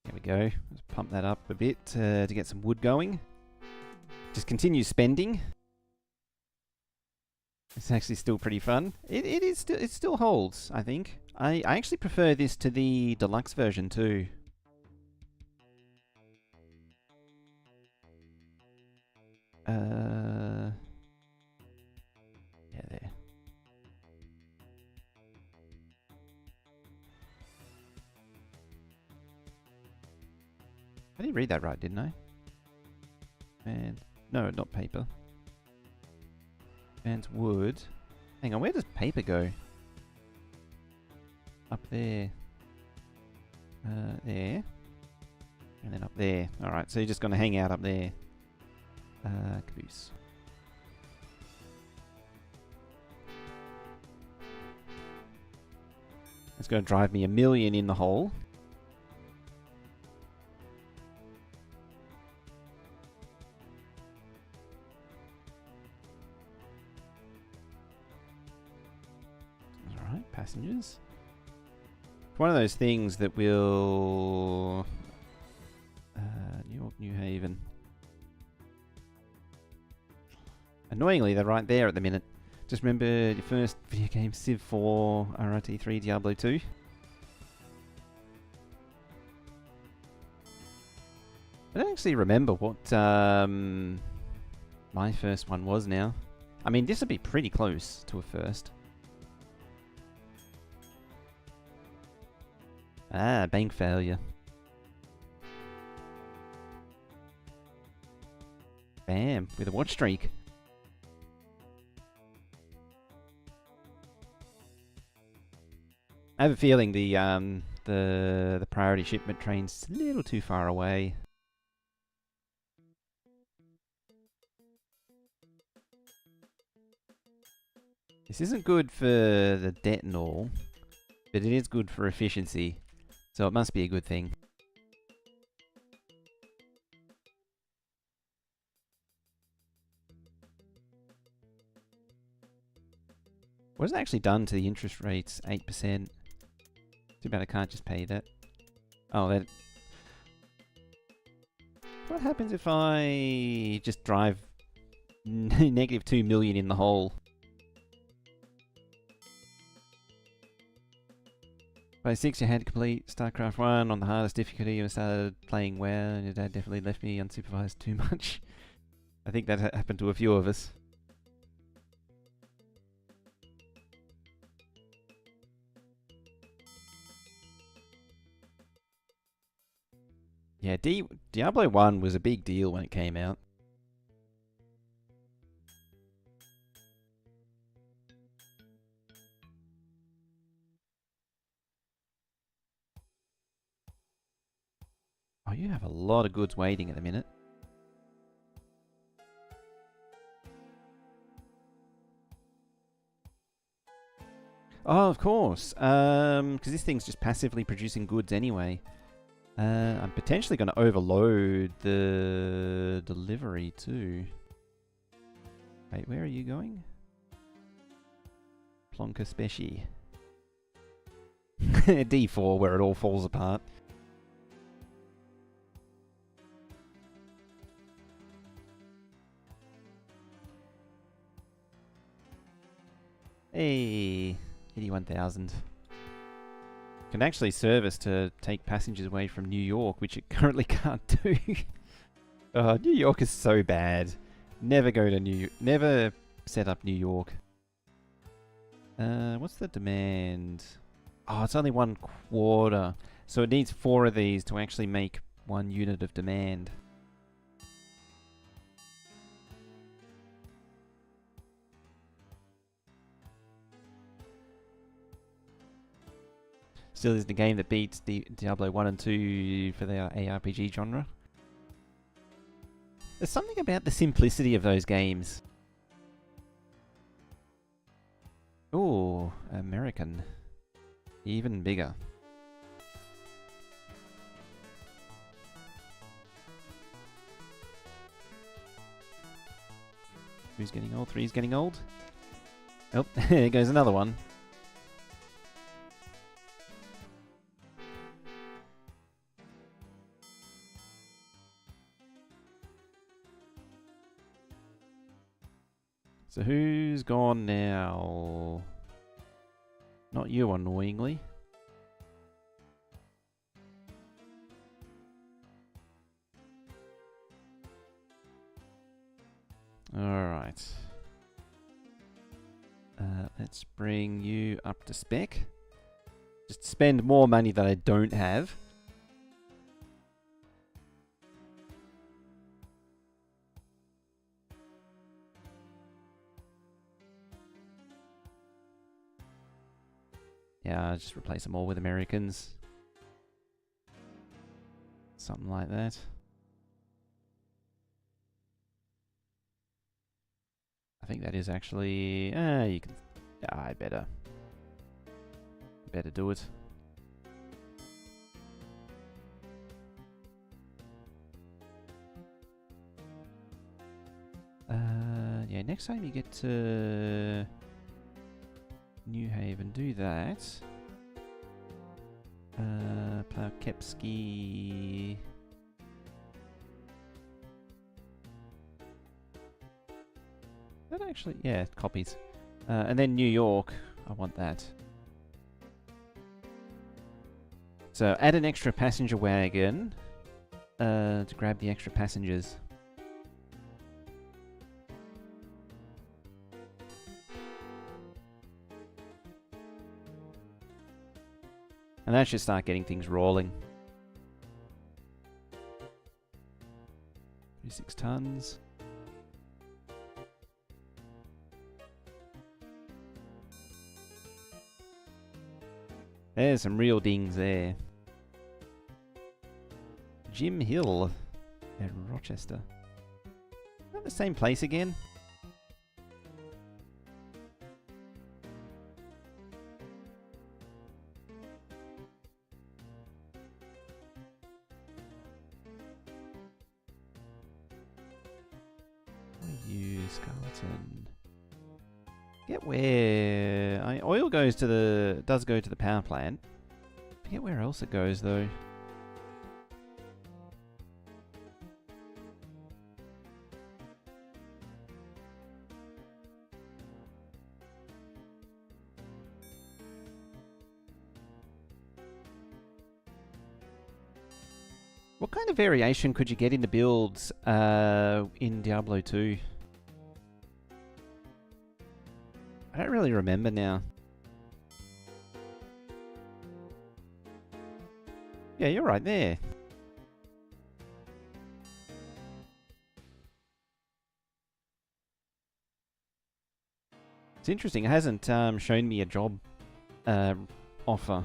There we go. Let's pump that up a bit to get some wood going. Just continue spending. It's actually still pretty fun. It still holds, I think. I actually prefer this to the deluxe version too. Yeah, there. I did read that right, didn't I? And no, not paper. And wood. Hang on, where does paper go? Up there. There. And then up there. Alright, so you're just going to hang out up there. Caboose. It's going to drive me 1,000,000 in the hole. Alright, passengers. It's one of those things that will... New York, New Haven. Annoyingly, they're right there at the minute. Just remember your first video game, Civ 4, RRT3, Diablo 2. I don't actually remember what my first one was now. I mean, this would be pretty close to a first. Ah, bank failure. Bam, with a watch streak. I have a feeling the priority shipment train's a little too far away. This isn't good for the debt and all, but it is good for efficiency, so it must be a good thing. What has it actually done to the interest rates? 8%. Too bad I can't just pay that. Oh, that... What happens if I just drive negative 2,000,000 in the hole? By 6, you had to complete StarCraft 1 on the hardest difficulty and started playing WoW, and your dad definitely left me unsupervised too much. I think that happened to a few of us. Yeah, Diablo 1 was a big deal when it came out. Oh, you have a lot of goods waiting at the minute. Oh, of course. Because this thing's just passively producing goods anyway. I'm potentially going to overload the delivery too. Wait, where are you going? Plonka Specie. D4, where it all falls apart. Hey, 81,000. Can actually service to take passengers away from New York, which it currently can't do. New York is so bad. Never go to never set up New York. What's the demand? Oh, it's only 1/4. So it needs 4 of these to actually make 1 unit of demand. Still is the game that beats Diablo 1 and 2 for the ARPG genre. There's something about the simplicity of those games. Ooh, American. Even bigger. Who's getting old? 3's getting old. Oh, there goes another one. So who's gone now? Not you, annoyingly. Alright. Let's bring you up to spec. Just spend more money that I don't have. Yeah, I'll just replace them all with Americans. Something like that. I think that is actually... you can... I better do it. Yeah, next time you get to New Haven, do that. Plowkepski. That actually, yeah, copies. And then New York, I want that. So add an extra passenger wagon to grab the extra passengers. And that should start getting things rolling. 36 tons. There's some real dings there. Jim Hill at Rochester. Is that the same place again? Skeleton. Forget where oil goes to the does go to the power plant. Forget where else it goes though. What kind of variation could you get into builds in Diablo 2? I don't really remember now. Yeah, you're right there. It's interesting. It hasn't shown me a job offer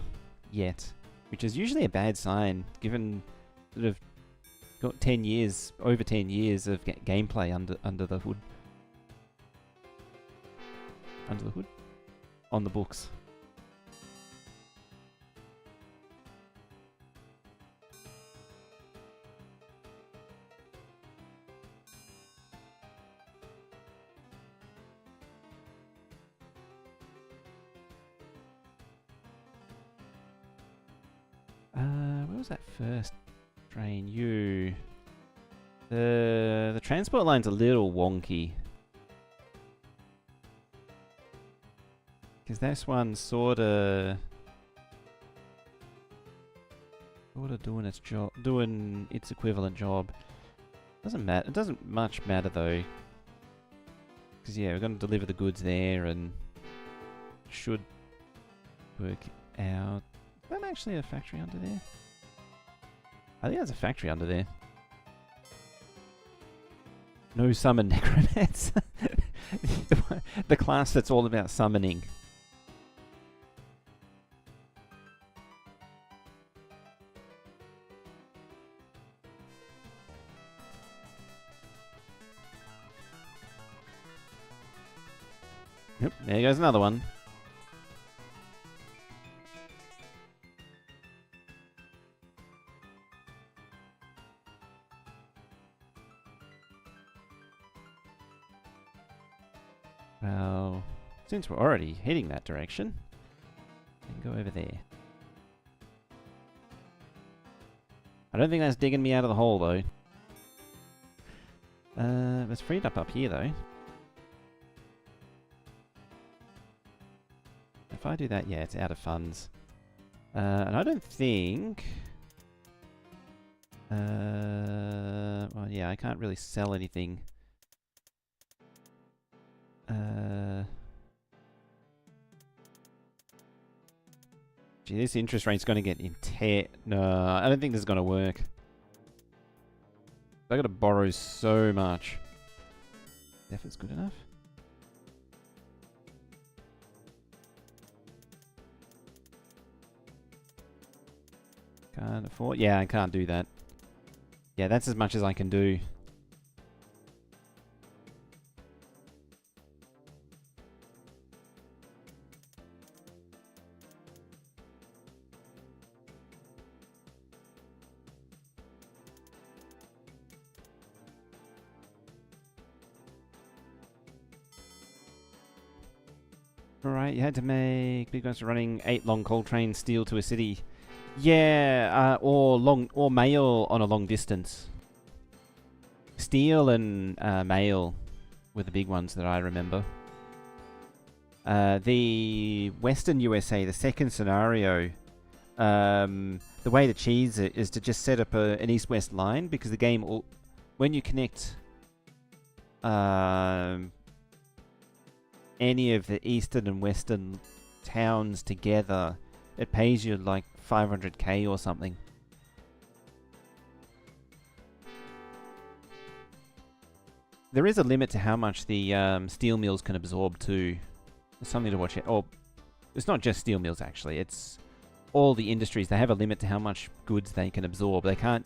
yet, which is usually a bad sign, given sort of got 10 years, over 10 years of gameplay under the hood. Under the hood? On the books. Where was that first train? The transport line's a little wonky. Because this one's sorta doing its job, doing its equivalent job. Doesn't matter. It doesn't much matter though. Because yeah, we're going to deliver the goods there and should work out. Is that actually a factory under there? I think there's a factory under there. No summon necromancer. The class that's all about summoning. Yep, there goes another one. Well, since we're already heading that direction, we can go over there. I don't think that's digging me out of the hole though. It's freed up here though. If I do that, yeah, it's out of funds. And I don't think... well, yeah, I can't really sell anything Gee, this interest rate's going to get intense. No, I don't think this is going to work. I got to borrow so much. Effort's good enough. Can't afford. Yeah, I can't do that. Yeah, that's as much as I can do. Alright, you had to make big guys running 8 long coal trains steel to a city. Yeah, or mail on a long distance. Steel and mail were the big ones that I remember. The Western USA, the second scenario, the way to cheese it is to just set up an east-west line, because the game, when you connect any of the eastern and western towns together, it pays you like 500k or something. There is a limit to how much the steel mills can absorb too. There's something to watch it. Or it's not just steel mills actually. It's all the industries. They have a limit to how much goods they can absorb. They can't,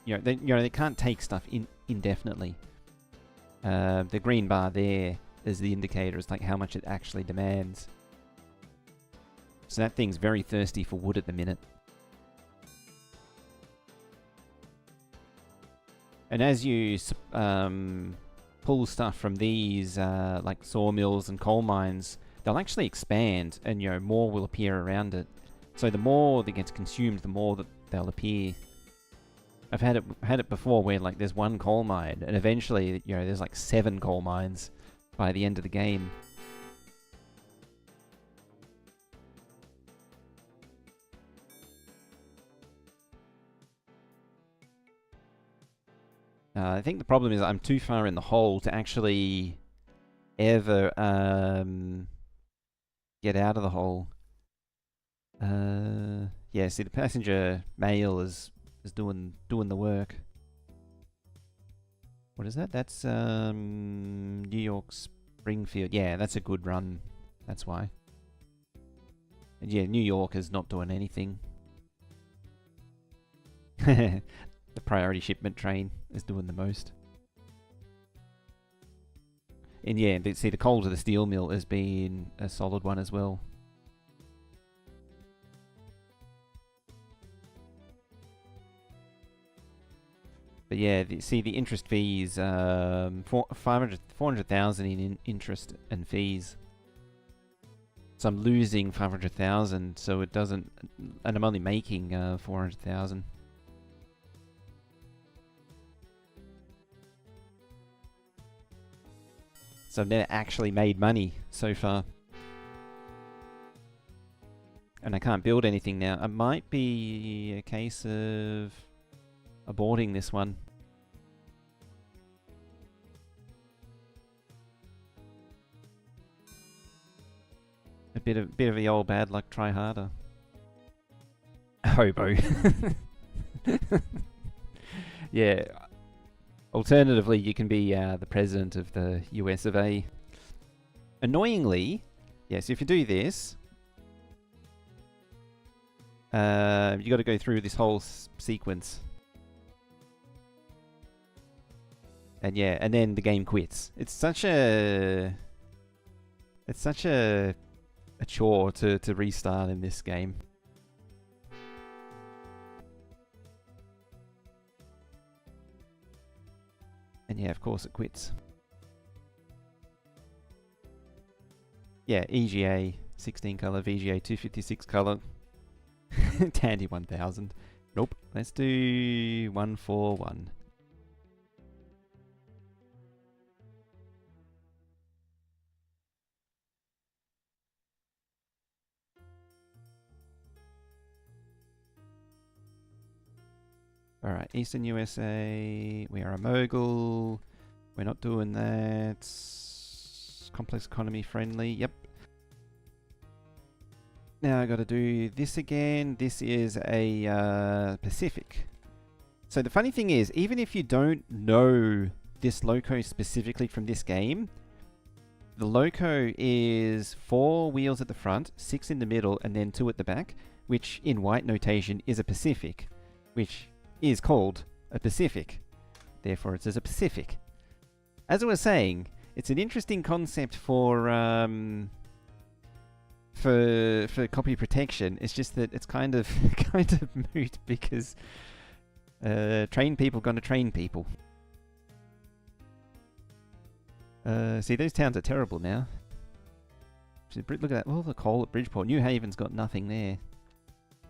they can't take stuff indefinitely. The green bar there is the indicator. It's like how much it actually demands. So that thing's very thirsty for wood at the minute. And as you pull stuff from these, like sawmills and coal mines, they'll actually expand, and more will appear around it. So the more that gets consumed, the more that they'll appear. I've had it before where like there's one coal mine, and eventually there's like 7 coal mines by the end of the game. I think the problem is I'm too far in the hole to actually ever get out of the hole. Yeah, see, the passenger mail is doing the work. What is that? That's New York Springfield. Yeah, that's a good run. That's why. And yeah, New York is not doing anything. The priority shipment train is doing the most. And yeah, see, the coal to the steel mill has been a solid one as well. But yeah, see, the interest fees, 400,000 in interest and fees. So I'm losing 500,000, so it doesn't, and I'm only making 400,000. So I've never actually made money so far. And I can't build anything now. It might be a case of aborting this one. A bit of the old bad luck, try harder. Hobo. Yeah. Alternatively, you can be the president of the US of A. Annoyingly, yes, if you do this, you got to go through this whole sequence. And yeah, and then the game quits. It's such a chore to restart in this game. And yeah, of course it quits. Yeah, EGA 16 color, VGA 256 color, Tandy 1000. Nope, let's do 141. Alright, Eastern USA, we are a mogul. We're not doing that. Complex economy friendly, yep. Now I got to do this again. This is a Pacific. So the funny thing is, even if you don't know this loco specifically from this game, the loco is 4 wheels at the front, 6 in the middle, and then 2 at the back, which in white notation is a Pacific, which is called a Pacific. Therefore, it's as a Pacific. As I was saying, it's an interesting concept for copy protection. It's just that it's kind of moot because train people gonna train people. See, those towns are terrible now. Look at that, all the coal at Bridgeport. New Haven's got nothing there.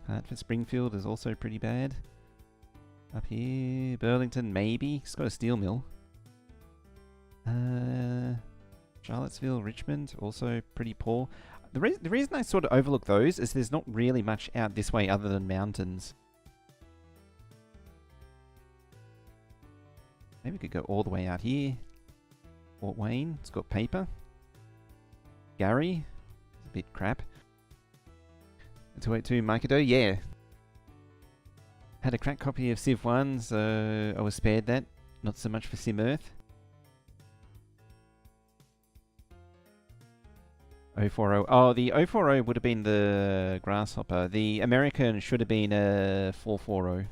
Hartford Springfield is also pretty bad. Up here, Burlington, maybe. It's got a steel mill. Charlottesville, Richmond, also pretty poor. The reason I sort of overlook those is there's not really much out this way other than mountains. Maybe we could go all the way out here. Fort Wayne, it's got paper. Gary, it's a bit crap. 282 Makedo, yeah. Had a cracked copy of Civ 1, so I was spared that. Not so much for Sim Earth. 040. Oh, the 040 would have been the Grasshopper. The American should have been a 440.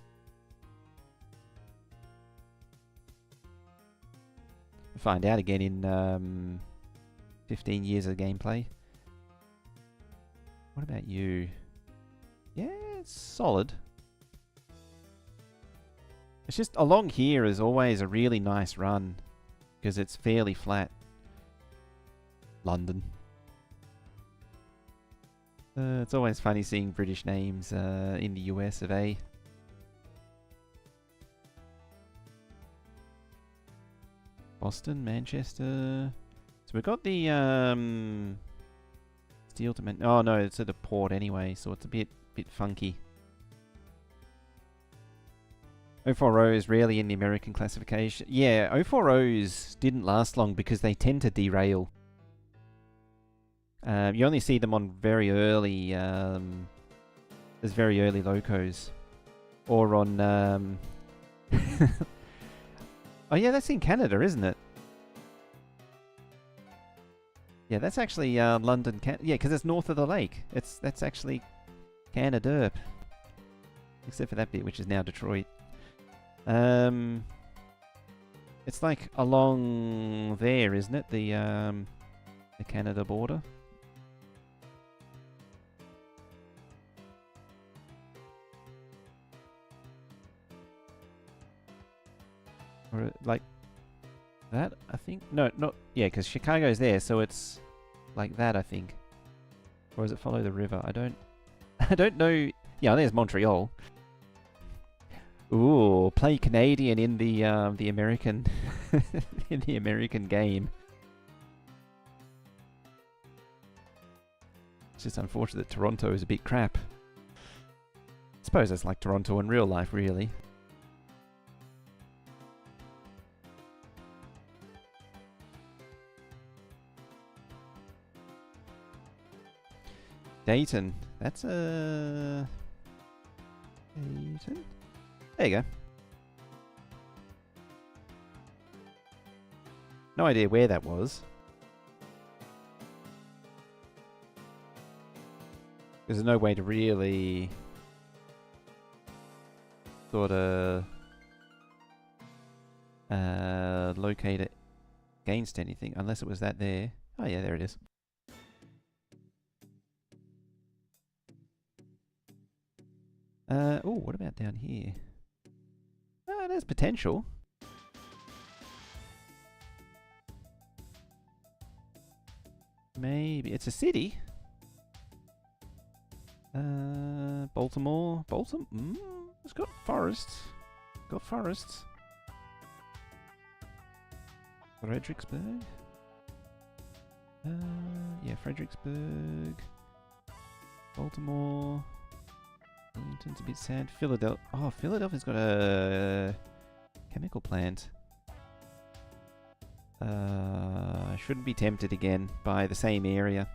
Find out again in 15 years of gameplay. What about you? Yeah, it's solid. It's just along here is always a really nice run because it's fairly flat. London. It's always funny seeing British names in the US of A. Boston, Manchester. So we've got the steel to oh no, it's at a port anyway, so it's a bit funky. 040 is rarely in the American classification. Yeah, 040s didn't last long because they tend to derail. You only see them on very early, as very early locos, or on. Oh yeah, that's in Canada, isn't it? Yeah, that's actually London, yeah, because it's north of the lake. That's actually Canada, except for that bit, which is now Detroit. It's like along there, isn't it? The Canada border. Or like that, I think. No, not yeah, because Chicago's there, so it's like that, I think. Or does it follow the river? I don't know. Yeah, there's Montreal. Ooh, play Canadian in the American in the American game. It's just unfortunate that Toronto is a bit crap. I suppose it's like Toronto in real life, really. Dayton. That's a... Dayton? There you go. No idea where that was. There's no way to really... sort of... locate it against anything, unless it was that there. Oh yeah, there it is. Oh, what about down here? Oh, there's potential. Maybe it's a city. Baltimore. Baltimore. It's got forests. Got forests. Fredericksburg. Yeah, Fredericksburg. Baltimore. Wellington's a bit sad. Philadelphia. Oh, Philadelphia's got a chemical plant. I shouldn't be tempted again by the same area.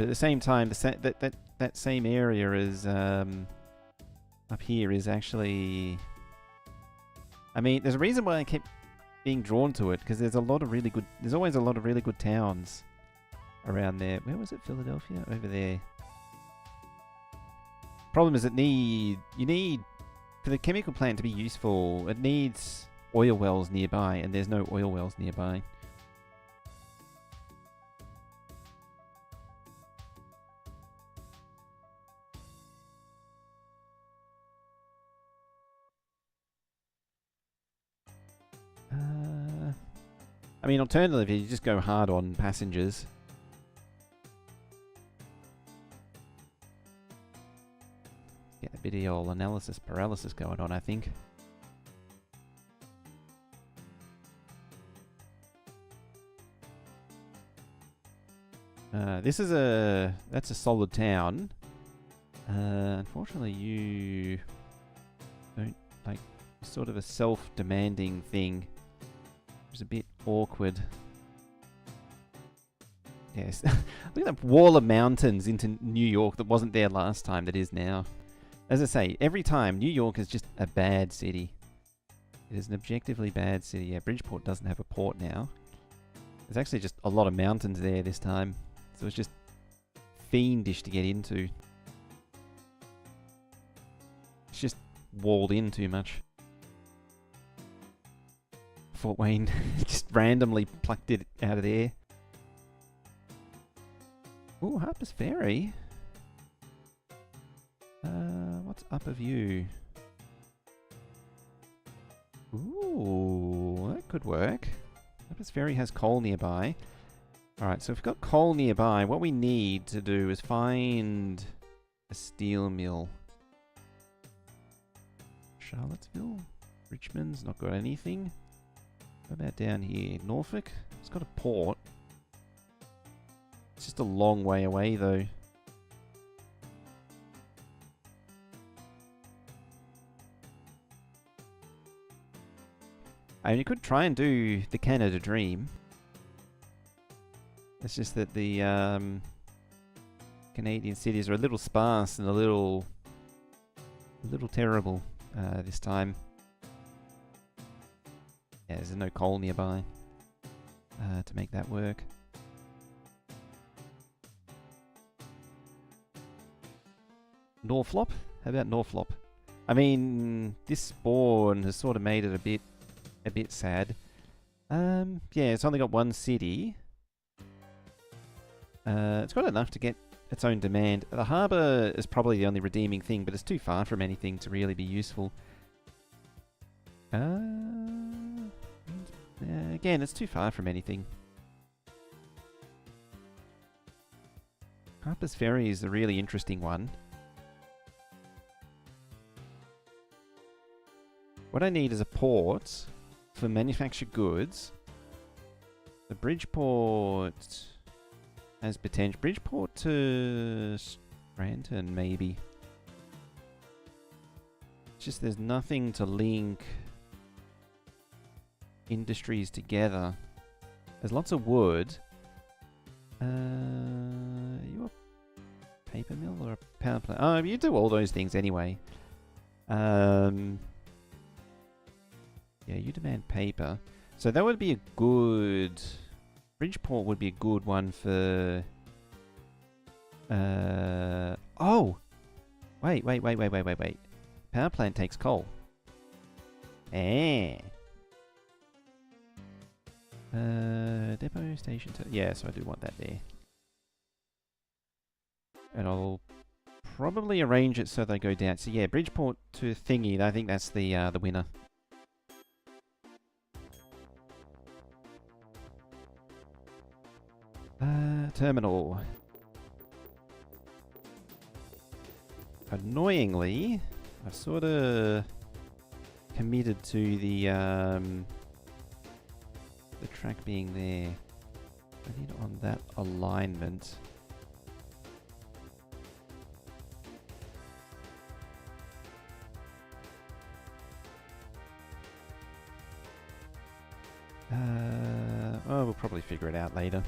But at the same time, that same area is up here is actually. I mean, there's a reason why I kept being drawn to it, because there's always a lot of really good towns around there. Where was it? Philadelphia? Over there. Problem is, for the chemical plant to be useful, it needs oil wells nearby, and there's no oil wells nearby. I mean, alternatively, you just go hard on passengers. Get a bit of the old analysis paralysis going on, I think. That's a solid town. Unfortunately, you don't like sort of a self-demanding thing. It's a bit awkward. Yes, look at that wall of mountains into New York that wasn't there last time. That is now. As I say, every time New York is just a bad city. It is an objectively bad city. Yeah, Bridgeport doesn't have a port now. There's actually just a lot of mountains there this time. So it's just fiendish to get into. It's just walled in too much. Fort Wayne just randomly plucked it out of there. Ooh, Harper's Ferry. What's up of you? Ooh, that could work. Harper's Ferry has coal nearby. Alright, so if we've got coal nearby, what we need to do is find a steel mill. Charlottesville? Richmond's not got anything. What about down here? Norfolk? It's got a port. It's just a long way away though. I mean, you could try and do the Canada Dream. It's just that the Canadian cities are a little sparse and a little terrible this time. Yeah, there's no coal nearby to make that work. Norflop? How about Norflop? I mean, this spawn has sort of made it a bit sad. Yeah, it's only got one city. It's got enough to get its own demand. The harbour is probably the only redeeming thing, but it's too far from anything to really be useful. Again, it's too far from anything. Harper's Ferry is the really interesting one. What I need is a port for manufactured goods. The Bridgeport has potential. Bridgeport to Scranton, maybe. It's just there's nothing to link industries together. There's lots of wood. Are you a paper mill or a power plant? Oh, you do all those things anyway. Yeah, you demand paper. So that would be a good... Bridgeport would be a good one for... Oh! Wait. Power plant takes coal. Depot station... Yeah, so I do want that there. And I'll probably arrange it so they go down. So yeah, Bridgeport to Thingy, I think that's the winner. Terminal. Annoyingly, I've sort of committed to the track being there. I need it on that alignment. Oh, we'll probably figure it out later.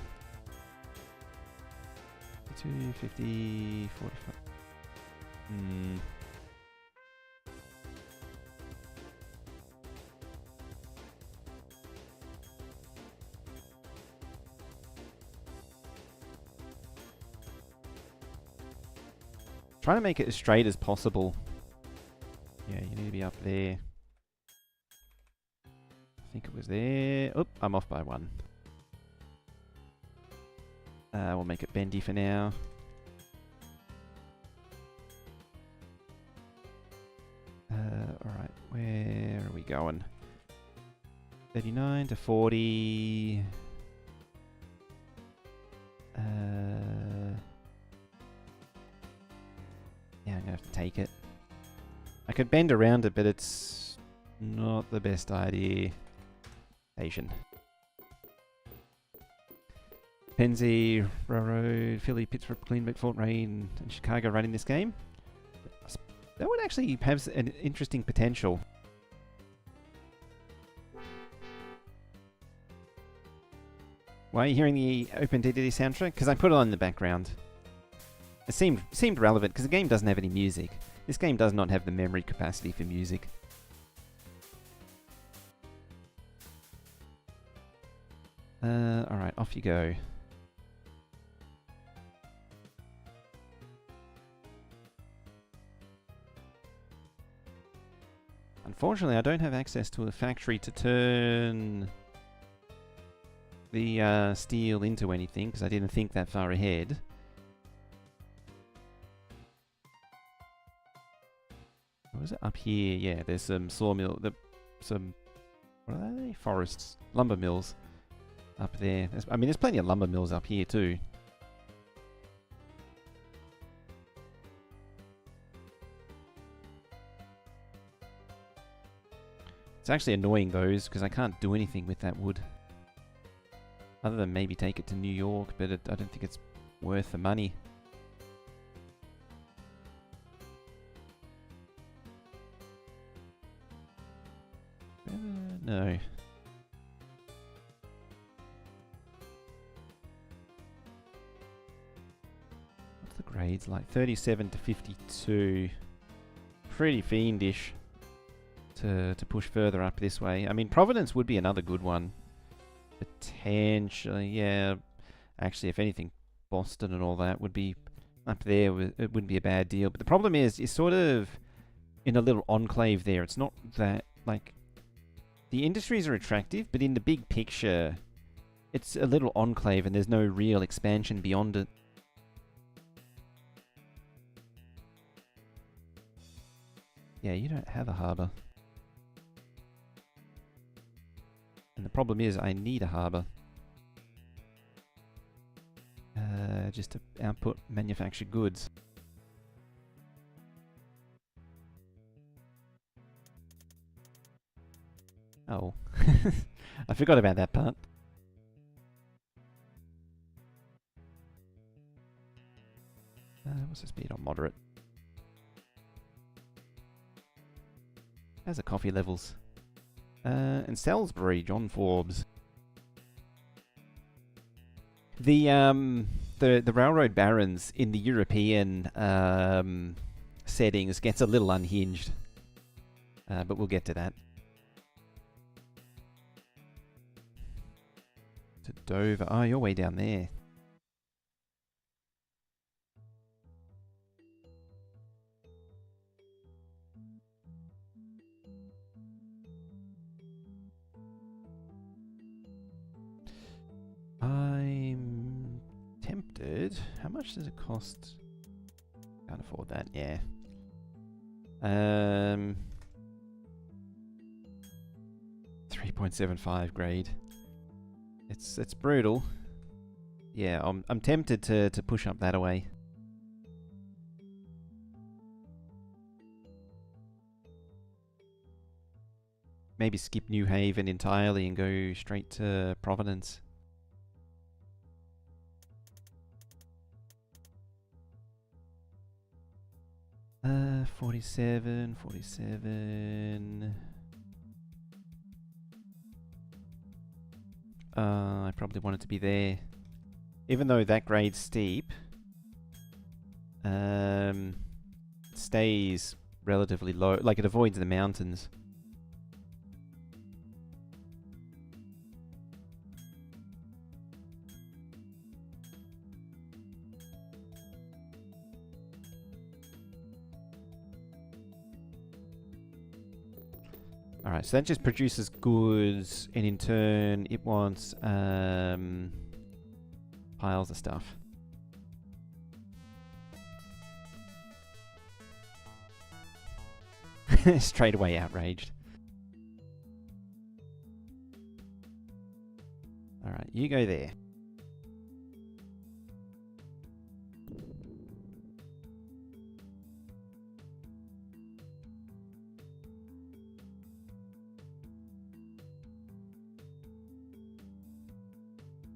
42, 50, 45. Trying to make it as straight as possible. Yeah, you need to be up there. I think it was there. Oh, I'm off by one. We'll make it bendy for now. Alright, where are we going? 39 to 40. Yeah, I'm gonna have to take it. I could bend around it, but it's not the best idea. Station. Penzi, Railroad, Philly, Pittsburgh, Cleanbeck, Fort Wayne, and Chicago running this game. That would actually have an interesting potential. Why are you hearing the Open DDD soundtrack? Because I put it on in the background. It seemed relevant because the game doesn't have any music. This game does not have the memory capacity for music. Alright, off you go. Unfortunately, I don't have access to a factory to turn the steel into anything because I didn't think that far ahead. What is it? Up here, yeah, there's some sawmill, some, what are they? Forests, lumber mills up there. I mean, there's plenty of lumber mills up here too. It's actually annoying those because I can't do anything with that wood. Other than maybe take it to New York, but I don't think it's worth the money. No. What's the grades like? 37 to 52. Pretty fiendish to push further up this way. I mean, Providence would be another good one. Potentially, yeah. Actually, if anything, Boston and all that would be up there. It wouldn't be a bad deal. But the problem is, you're sort of in a little enclave there. It's not that, like... The industries are attractive, but in the big picture, it's a little enclave and there's no real expansion beyond it. Yeah, you don't have a harbour. And the problem is, I need a harbour. Just to output manufactured goods. Oh, I forgot about that part. What's the speed on moderate? How's the coffee levels? And Salisbury, John Forbes. The railroad barons in the European settings gets a little unhinged, but we'll get to that. To Dover. Oh, you're way down there. I'm tempted. How much does it cost? Can't afford that, yeah. 3.75 grade. It's brutal. Yeah, I'm tempted to push up that away. Maybe skip New Haven entirely and go straight to Providence. Uh, 47. I probably want it to be there. Even though that grade's steep, stays relatively low. Like, it avoids the mountains. Alright, so that just produces goods, and in turn, it wants piles of stuff. Straight away outraged. Alright, you go there.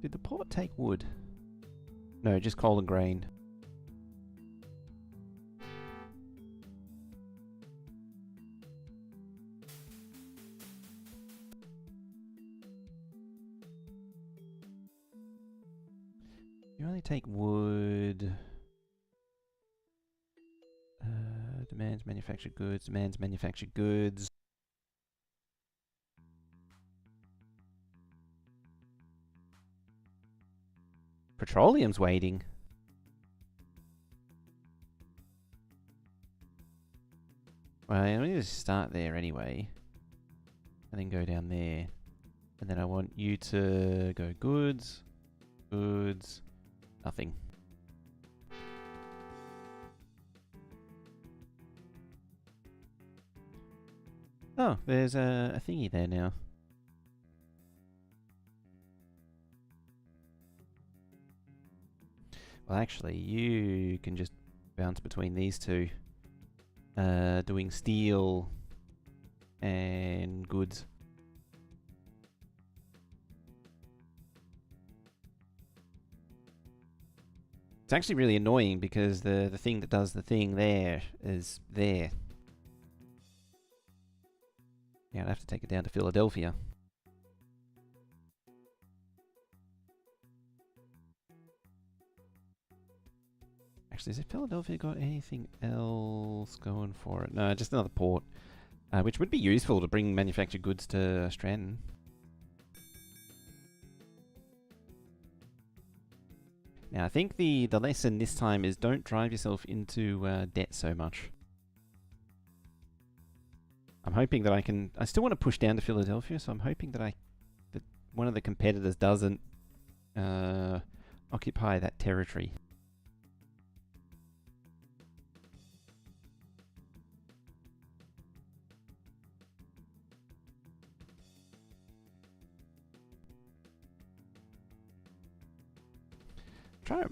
Did the port take wood? No, just coal and grain. You only take wood. Demands manufactured goods. Demands manufactured goods. Petroleum's waiting. Well, I need to start there anyway. And then go down there. And then I want you to go goods. Goods. Nothing. Oh, there's a thingy there now. Well, actually, you can just bounce between these two. Doing steel and goods. It's actually really annoying because the thing that does the thing there is there. Yeah, I'd have to take it down to Philadelphia. Actually, has Philadelphia got anything else going for it? No, just another port. Which would be useful to bring manufactured goods to Stratton. Now, I think the lesson this time is don't drive yourself into debt so much. I'm hoping that I still want to push down to Philadelphia, so I'm hoping that that one of the competitors doesn't occupy that territory.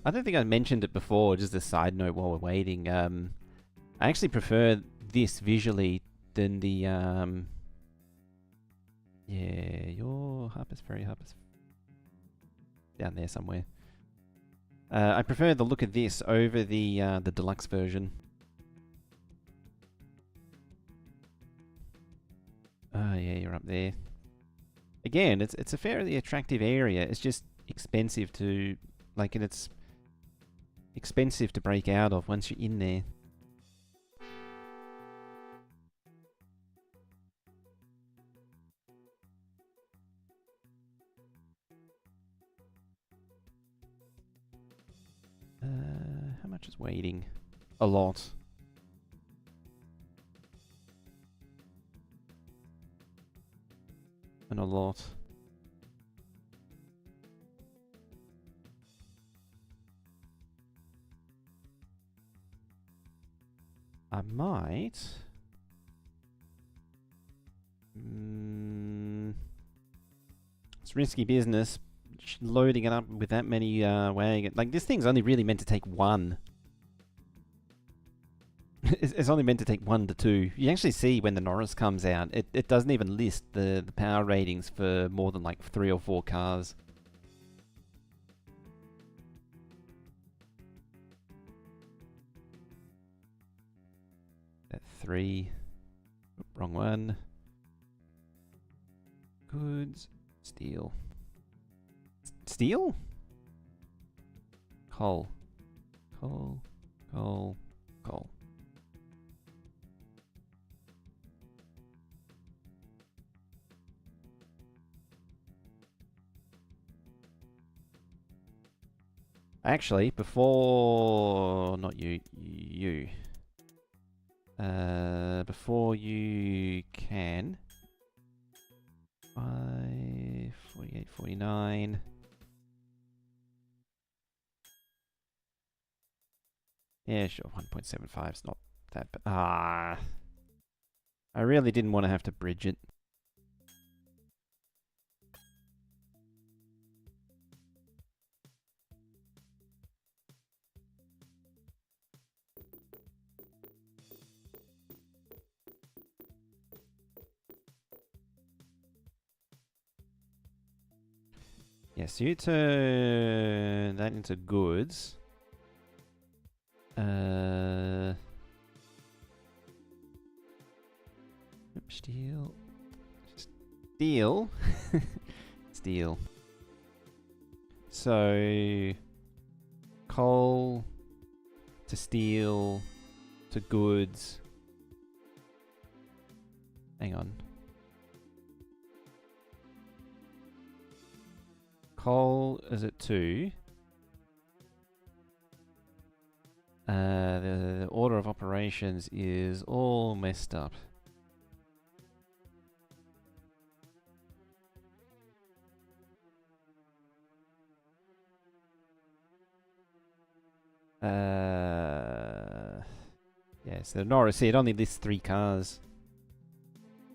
I don't think I mentioned it before, just a side note while we're waiting. I actually prefer this visually than the... yeah, your Harper's Ferry, down there somewhere. I prefer the look of this over the deluxe version. Oh yeah, you're up there. Again, it's a fairly attractive area. It's just expensive to... Like, and it's expensive to break out of once you're in there. How much is waiting? A lot. And a lot. I might... it's risky business, loading it up with that many wagons. Like, this thing's only really meant to take one. It's only meant to take 1 to 2. You actually see when the Norris comes out, it doesn't even list the power ratings for more than like 3 or 4 cars. That 3. Wrong one. Goods. Steel. Steel? Coal. Coal. Coal. Coal. Actually, before... Not you. You. Before you can... 5, 48, 49... Yeah, sure, 1.75 is not that bad. Ah, I really didn't want to have to bridge it. Yeah, so you turn that into goods. Steel. Steel. Steel. So, coal to steel to goods. Hang on. Coal is at 2. The order of operations is all messed up. Yeah, so Norris, it only lists 3 cars.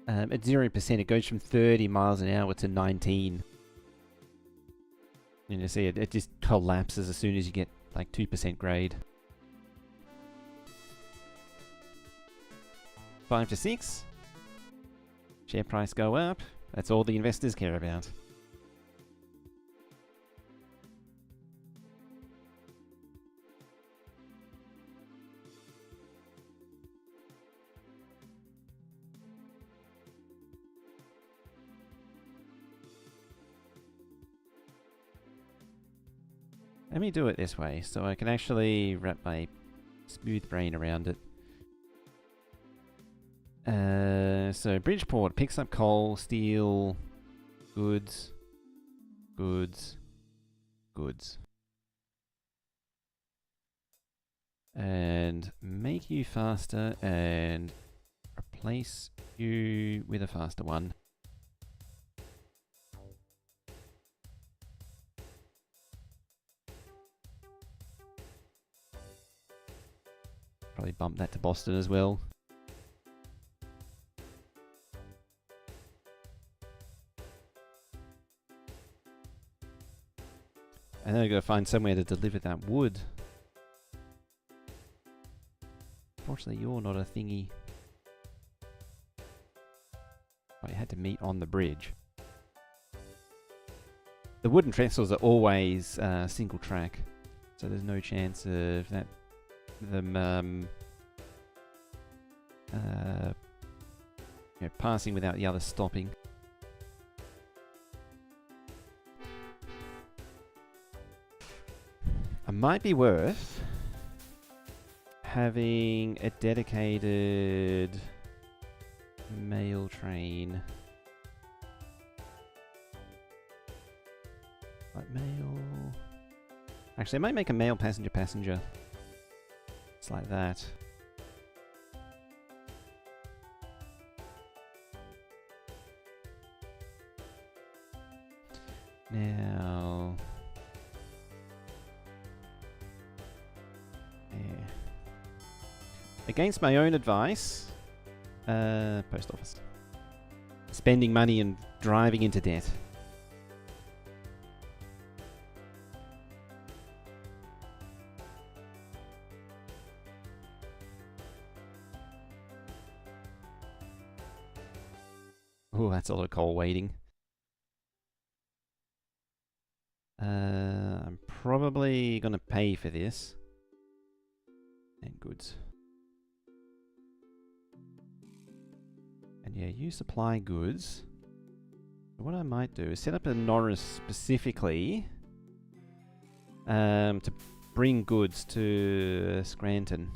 At 0%, it goes from 30 miles an hour to 19. And you see, it just collapses as soon as you get like 2% grade. 5 to 6. Share price go up. That's all the investors care about. Let me do it this way, so I can actually wrap my smooth brain around it. So Bridgeport picks up coal, steel, goods, goods, goods. And make you faster and replace you with a faster one. Probably bump that to Boston as well. And then I've got to find somewhere to deliver that wood. Fortunately, you're not a thingy. Oh, you had to meet on the bridge. The wooden trestles are always single track, so there's no chance of that them passing without the other stopping. It might be worth having a dedicated mail train. Like mail... Actually, I might make a mail passenger. It's like that. Now... Yeah. Against my own advice, post office. Spending money and driving into debt. Oh, that's a lot of coal waiting. I'm probably gonna pay for this. And goods. And yeah, you supply goods. What I might do is set up a Norris specifically to bring goods to Scranton.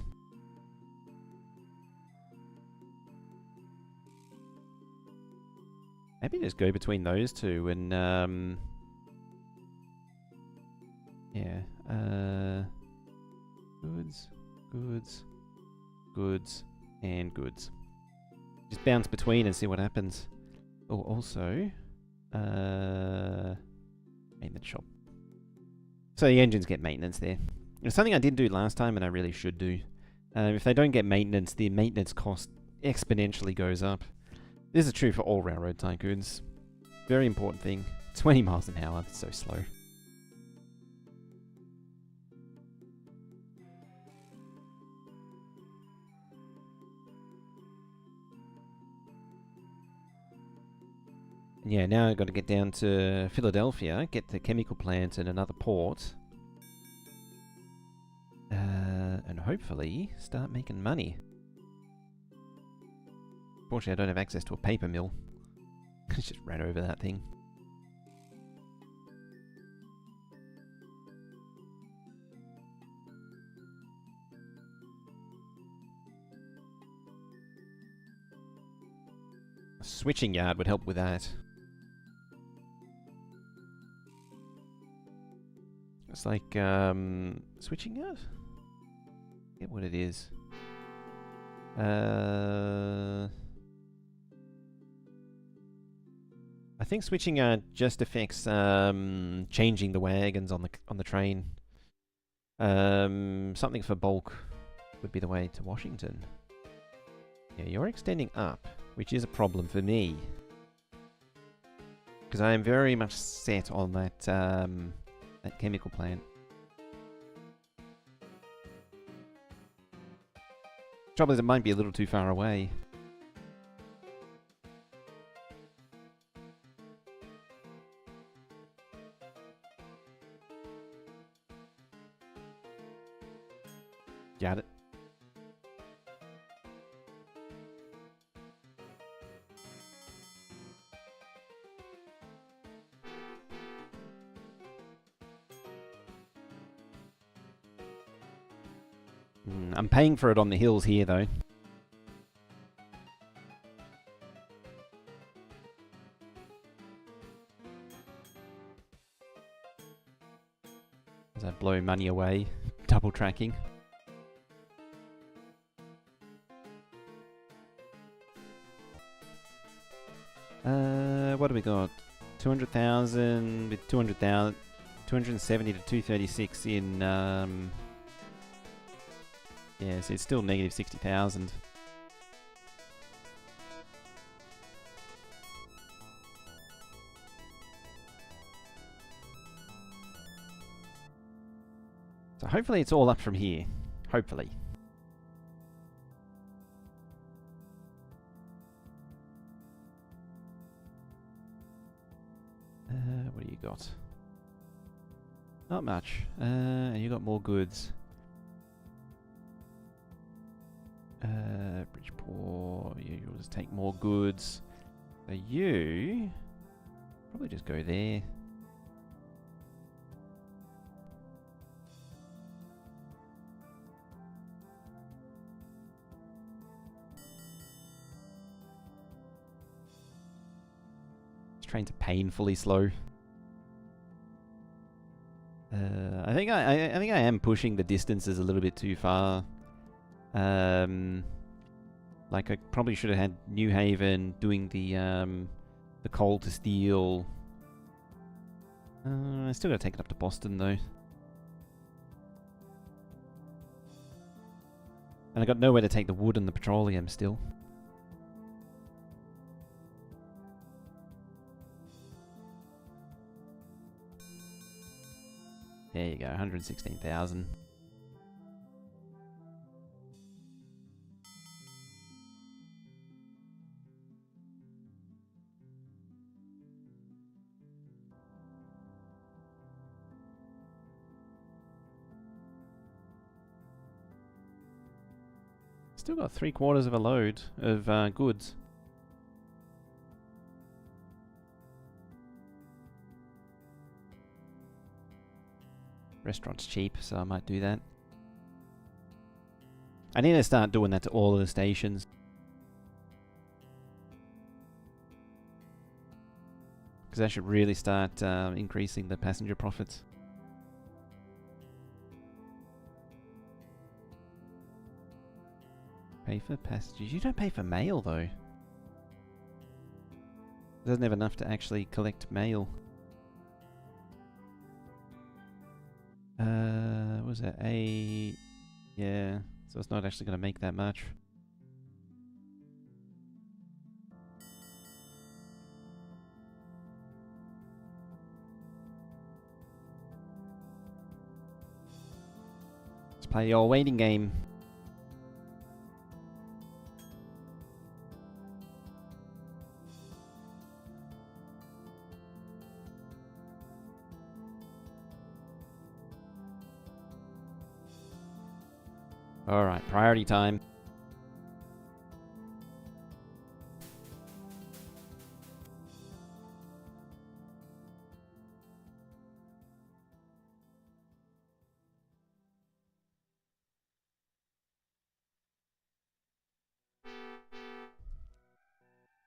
Maybe just go between those two and, yeah, goods, goods, goods, and goods. Just bounce between and see what happens. Oh, also, maintenance shop. So the engines get maintenance there. It's something I didn't do last time and I really should do. If they don't get maintenance, the maintenance cost exponentially goes up. This is true for all Railroad Tycoons. Very important thing. 20 miles an hour, it's so slow. Yeah, now I've got to get down to Philadelphia, get the chemical plant and another port. And hopefully start making money. Fortunately, I don't have access to a paper mill. Just ran over that thing. A switching yard would help with that. It's like, switching yard? I forget what it is. I think switching just affects changing the wagons on the train. Something for bulk would be the way to Washington. Yeah, you're extending up, which is a problem for me, because I am very much set on that that chemical plant. Trouble is, it might be a little too far away. Got it. I'm paying for it on the hills here, though. As I blow money away, double tracking. What do we got? 200,000 with 200,000, 270 to 236 in, yeah, so it's still negative 60,000. So hopefully it's all up from here. Hopefully. What do you got? Not much. And you got more goods. Bridgeport, you'll just take more goods. So you probably just go there. This trains are painfully slow. I think I am pushing the distances a little bit too far. Like I probably should have had New Haven doing the coal to steel. I still gotta take it up to Boston though. And I got nowhere to take the wood and the petroleum still. There you go, 116,000. Still got 3/4 of a load of goods. Restaurant's cheap, so I might do that. I need to start doing that to all of the stations. Because that should really start increasing the passenger profits. Pay for passengers. You don't pay for mail, though. It doesn't have enough to actually collect mail. What was that? Yeah, so it's not actually going to make that much. Let's play the old waiting game. Alright, priority time.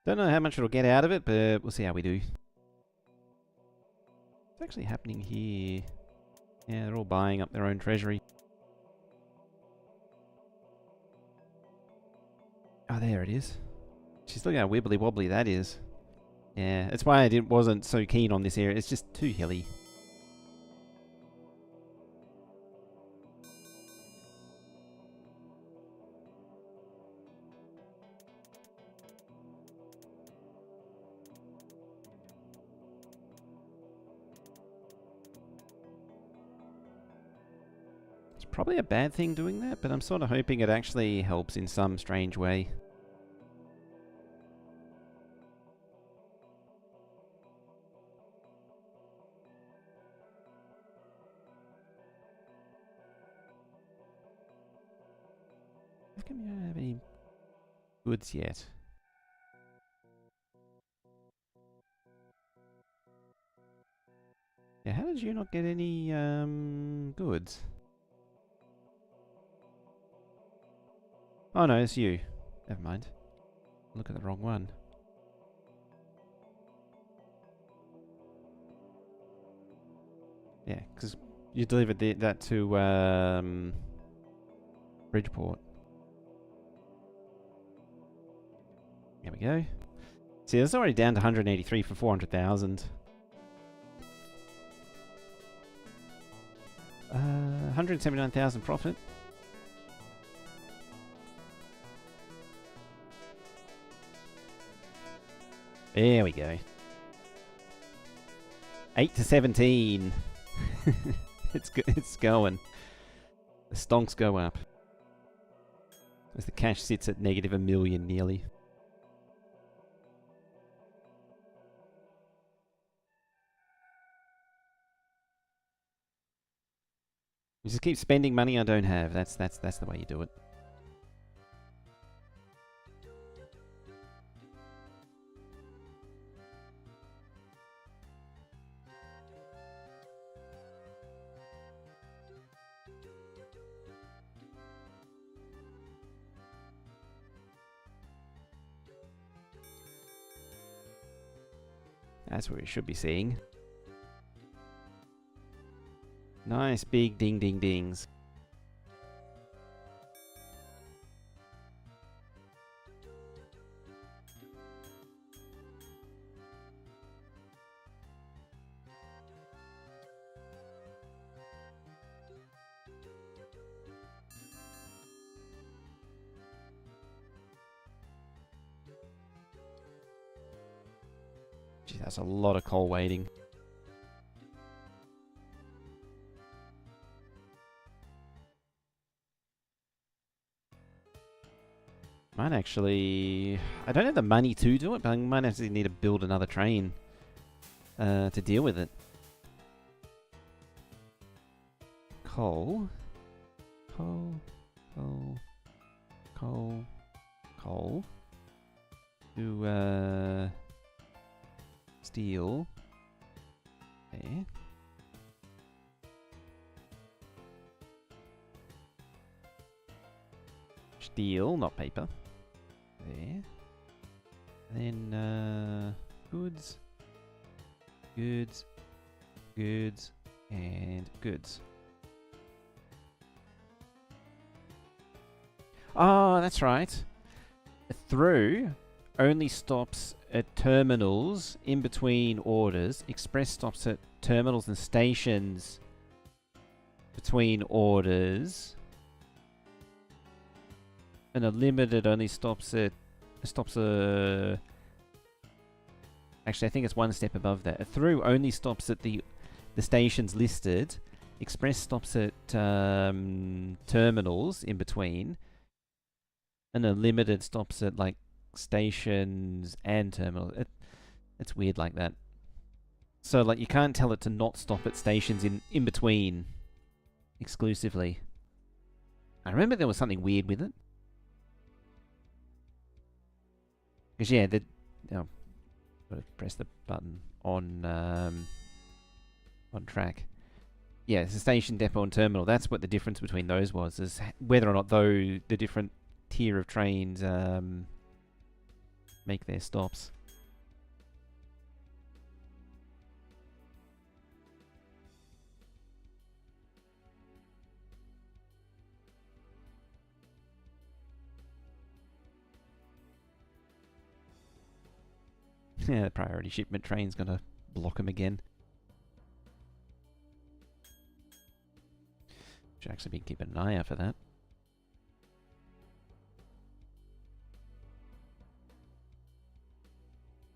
Don't know how much it'll get out of it, but we'll see how we do. What's actually happening here? Yeah, they're all buying up their own treasury. Oh, there it is. She's looking how wibbly wobbly that is. Yeah, that's why I wasn't so keen on this area. It's just too hilly. It's probably a bad thing doing that, but I'm sort of hoping it actually helps in some strange way. How come you don't have any goods yet? Yeah, how did you not get any goods? Oh no, it's you. Never mind. Look at the wrong one. Yeah, because you delivered that to Bridgeport. There we go. See, it's already down to 183 for 400,000. 179,000 profit. There we go. 8 to 17. It's going. The stonks go up. As the cash sits at negative $1 million nearly. You just keep spending money I don't have. That's the way you do it. That's what we should be seeing. Nice big ding ding dings. Gee, that's a lot of coal waiting. Might actually... I don't have the money to do it, but I might actually need to build another train to deal with it. Coal. Coal. Coal. Coal. Coal. To, steel. Okay. steel, not paper. There. And then goods, goods, goods, and goods. Oh, that's right. Through only stops at terminals in between orders. Express stops at terminals and stations between orders. And a limited only stops at... Actually, I think it's one step above that. A through only stops at the stations listed. Express stops at terminals in between. And a limited stops at, like, stations and terminals. It's weird like that. So, like, you can't tell it to not stop at stations in between exclusively. I remember there was something weird with it. Because, yeah, gotta press the button on track. Yeah, it's a station, depot, and terminal. That's what the difference between those was, is whether or not the different tier of trains make their stops. Yeah, the priority shipment train's gonna block them again. Should actually be keeping an eye out for that.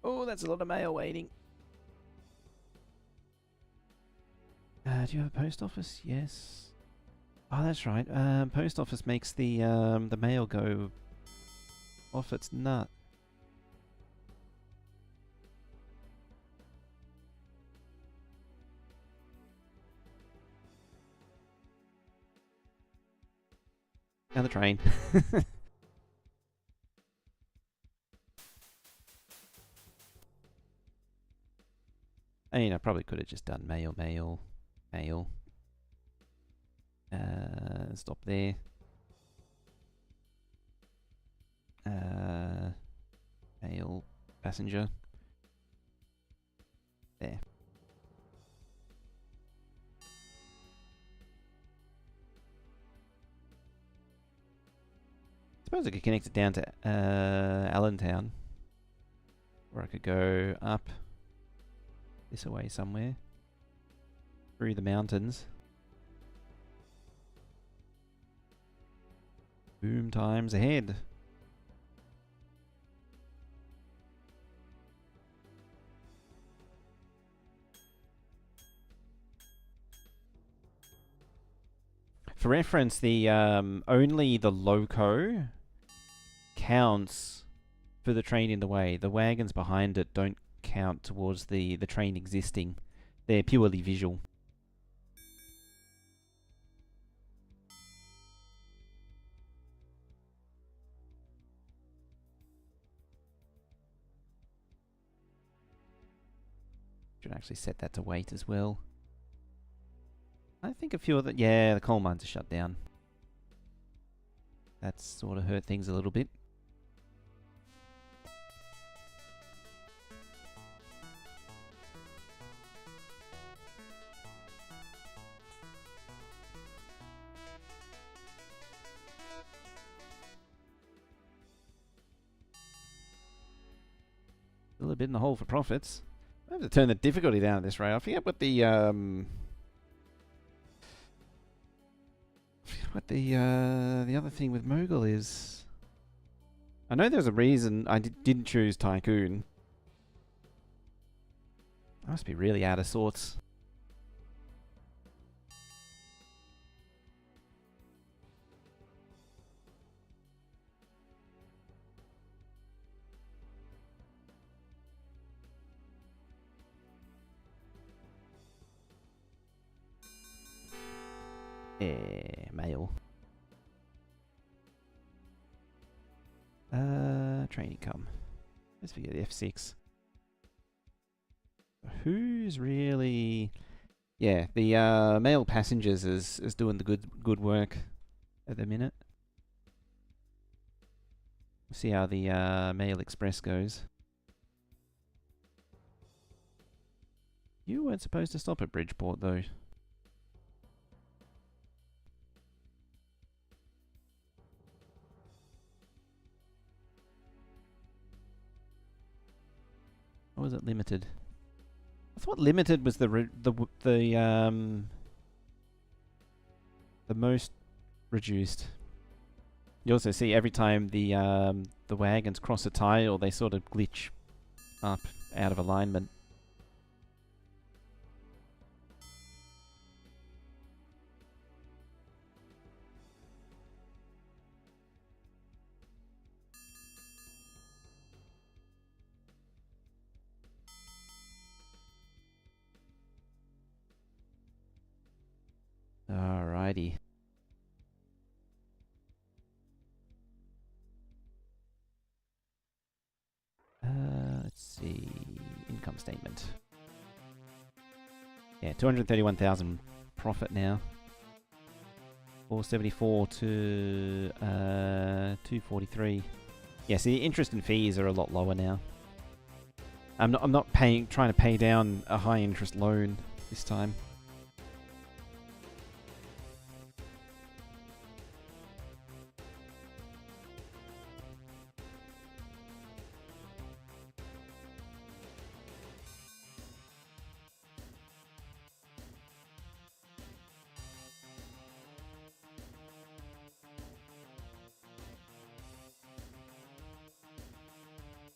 Oh, that's a lot of mail waiting. Do you have a post office? Yes. Oh, that's right. Post office makes the mail go off its nut. Now the train. I mean, I probably could have just done mail. Stop there. Mail, passenger. There. I suppose I could connect it down to Allentown. Or I could go up this away somewhere. Through the mountains. Boom times ahead. For reference, the only the loco counts for the train in the way. The wagons behind it don't count towards the train existing. They're purely visual. Should actually set that to wait as well. I think a few of the... Yeah, the coal mines are shut down. That's sort of hurt things a little bit. A little bit in the hole for profits. I have to turn the difficulty down at this rate. I forget what the other thing with Mogul is. I know there's a reason I didn't choose Tycoon. I must be really out of sorts. Mail. Training come. Let's forget F6. Who's really... Yeah, the male passengers is doing the good work at the minute. See how the Mail Express goes. You weren't supposed to stop at Bridgeport, though. Or was it limited? I thought limited was the most reduced. You also see every time the wagons cross a tile, they sort of glitch up out of alignment. Alrighty. Let's see. Income statement. Yeah, 231,000 profit now. 474 to 243. Yeah, see, interest and fees are a lot lower now. I'm not trying to pay down a high interest loan this time.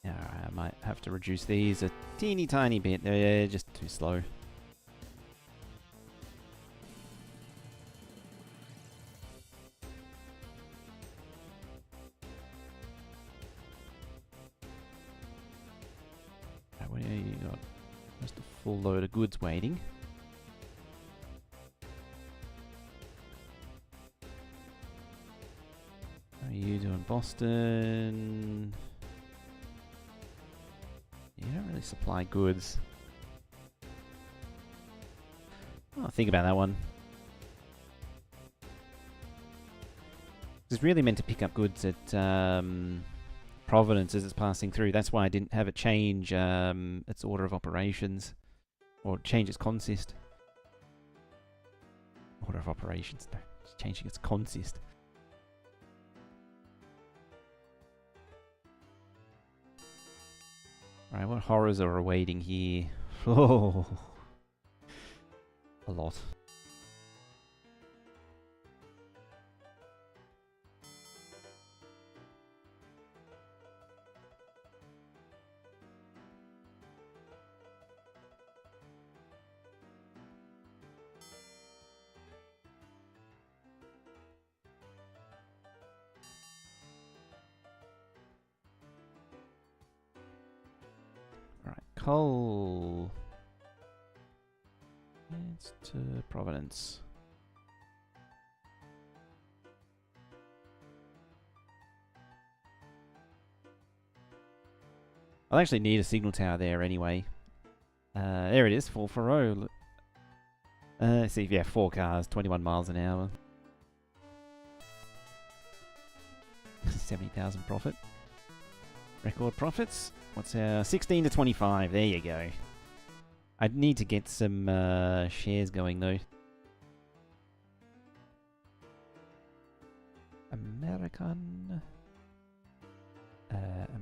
I might have to reduce these a teeny tiny bit. They're just too slow. What do you got? Just a full load of goods waiting. How are you doing, Boston? You don't really supply goods. Oh, think about that one. It's really meant to pick up goods at Providence as it's passing through. That's why I didn't have it change its order of operations. Or change its consist. Order of operations. No, it's changing its consist. Alright, what horrors are awaiting here? Oh, a lot. Alright, coal. It's to Providence. I'll actually need a signal tower there anyway. There it is, 440. Let's see, yeah, 4 cars, 21 miles an hour. 70,000 profit. Record profits. What's our 16 to 25? There you go. I'd need to get some shares going though. American.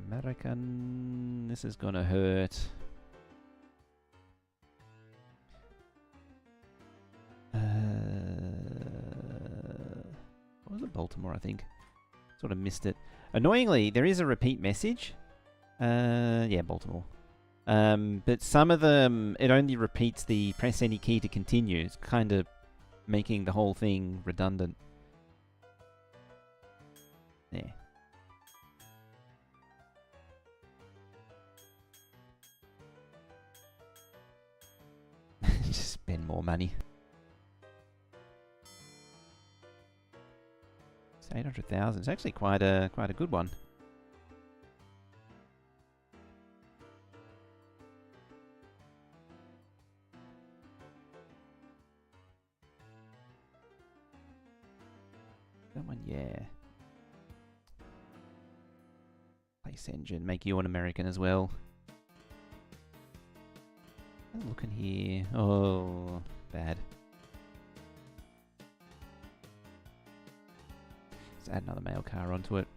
American. This is gonna hurt. What was it? Baltimore, I think. Sort of missed it. Annoyingly, there is a repeat message. Yeah, Baltimore. But some of them, it only repeats the press any key to continue. It's kind of making the whole thing redundant. There. Just spend more money. It's 800,000. It's actually quite a good one. That one, yeah. Race engine. Make you an American as well. Look in here. Oh, bad. Let's add another mail car onto it.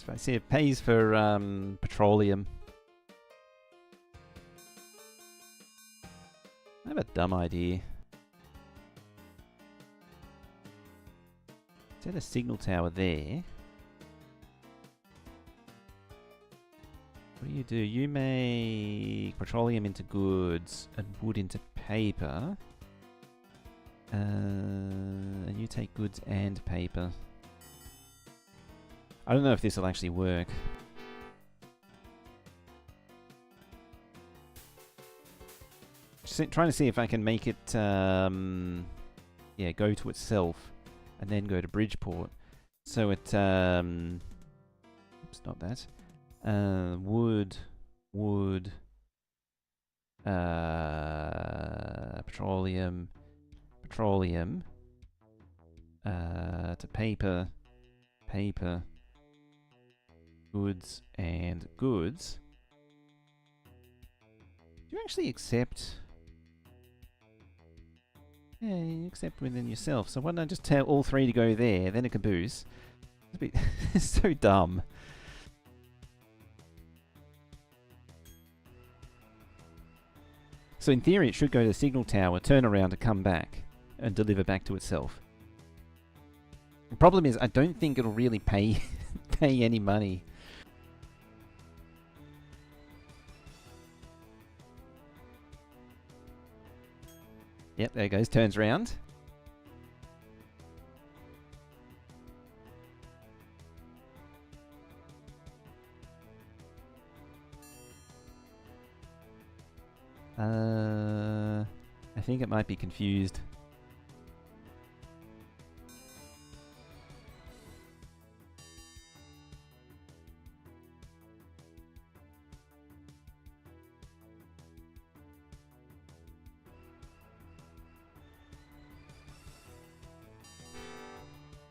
I see it pays for petroleum. I have a dumb idea. Set a signal tower there. What do? You make petroleum into goods and wood into paper. And you take goods and paper. I don't know if this will actually work. Just trying to see if I can make it, yeah, go to itself and then go to Bridgeport. So it, oops, not that. Wood, petroleum, to paper, goods and goods. Do you actually accept? Yeah, you accept within yourself. So why don't I just tell all three to go there, then a caboose? It's a bit it's so dumb. So in theory it should go to the signal tower, turn around to come back and deliver back to itself. The problem is I don't think it'll really pay any money. Yep, there it goes, turns around. I think it might be confused.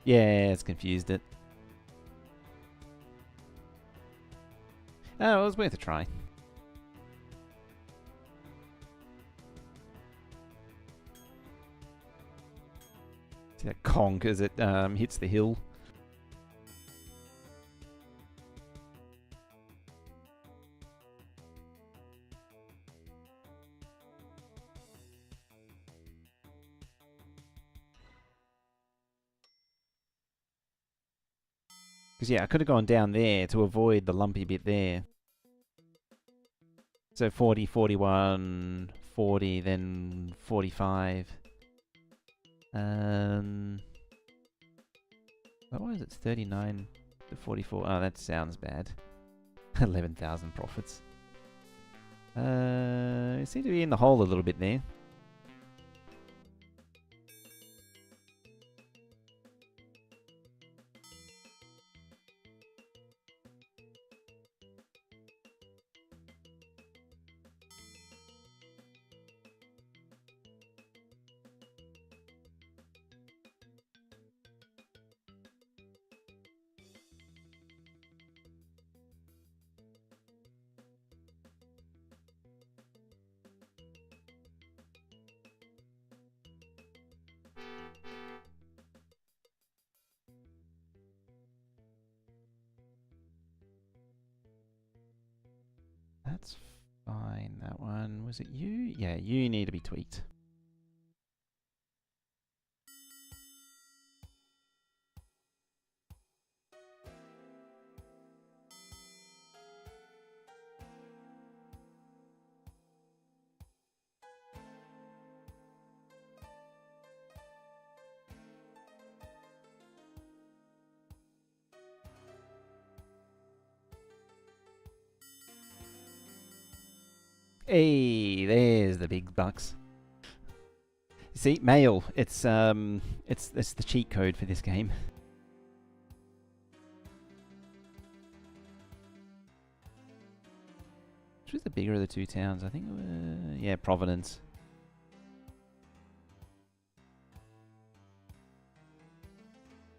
Yeah, it's confused it. Oh, it was worth a try. See that conk as it hits the hill. Because yeah, I could have gone down there to avoid the lumpy bit there. So 40, 41, 40, then 45. Otherwise it's 39 to 44. Oh, that sounds bad. 11,000 profits. It seemed to be in the hole a little bit there. That's fine, that one. Was it you? Yeah, you need to be tweaked. Hey, there's the big bucks. See, mail. It's the cheat code for this game. Which was the bigger of the two towns? I think it was, yeah, Providence.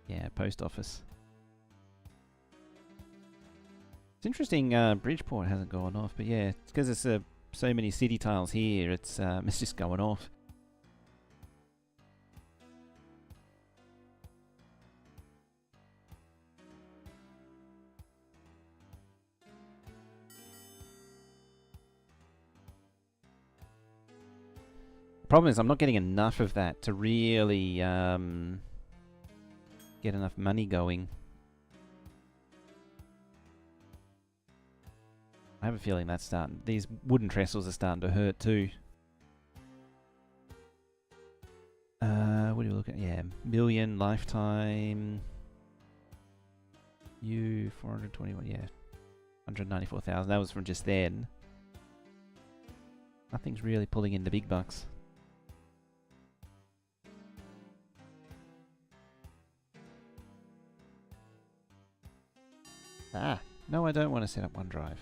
Yeah, post office. It's interesting Bridgeport hasn't gone off, but yeah, it's because there's so many city tiles here, it's just going off. Problem is I'm not getting enough of that to really get enough money going. I have a feeling that's starting. These wooden trestles are starting to hurt too. What do you look at? Yeah, million lifetime. You 421. Yeah, 194,000. That was from just then. Nothing's really pulling in the big bucks. Ah, no, I don't want to set up OneDrive.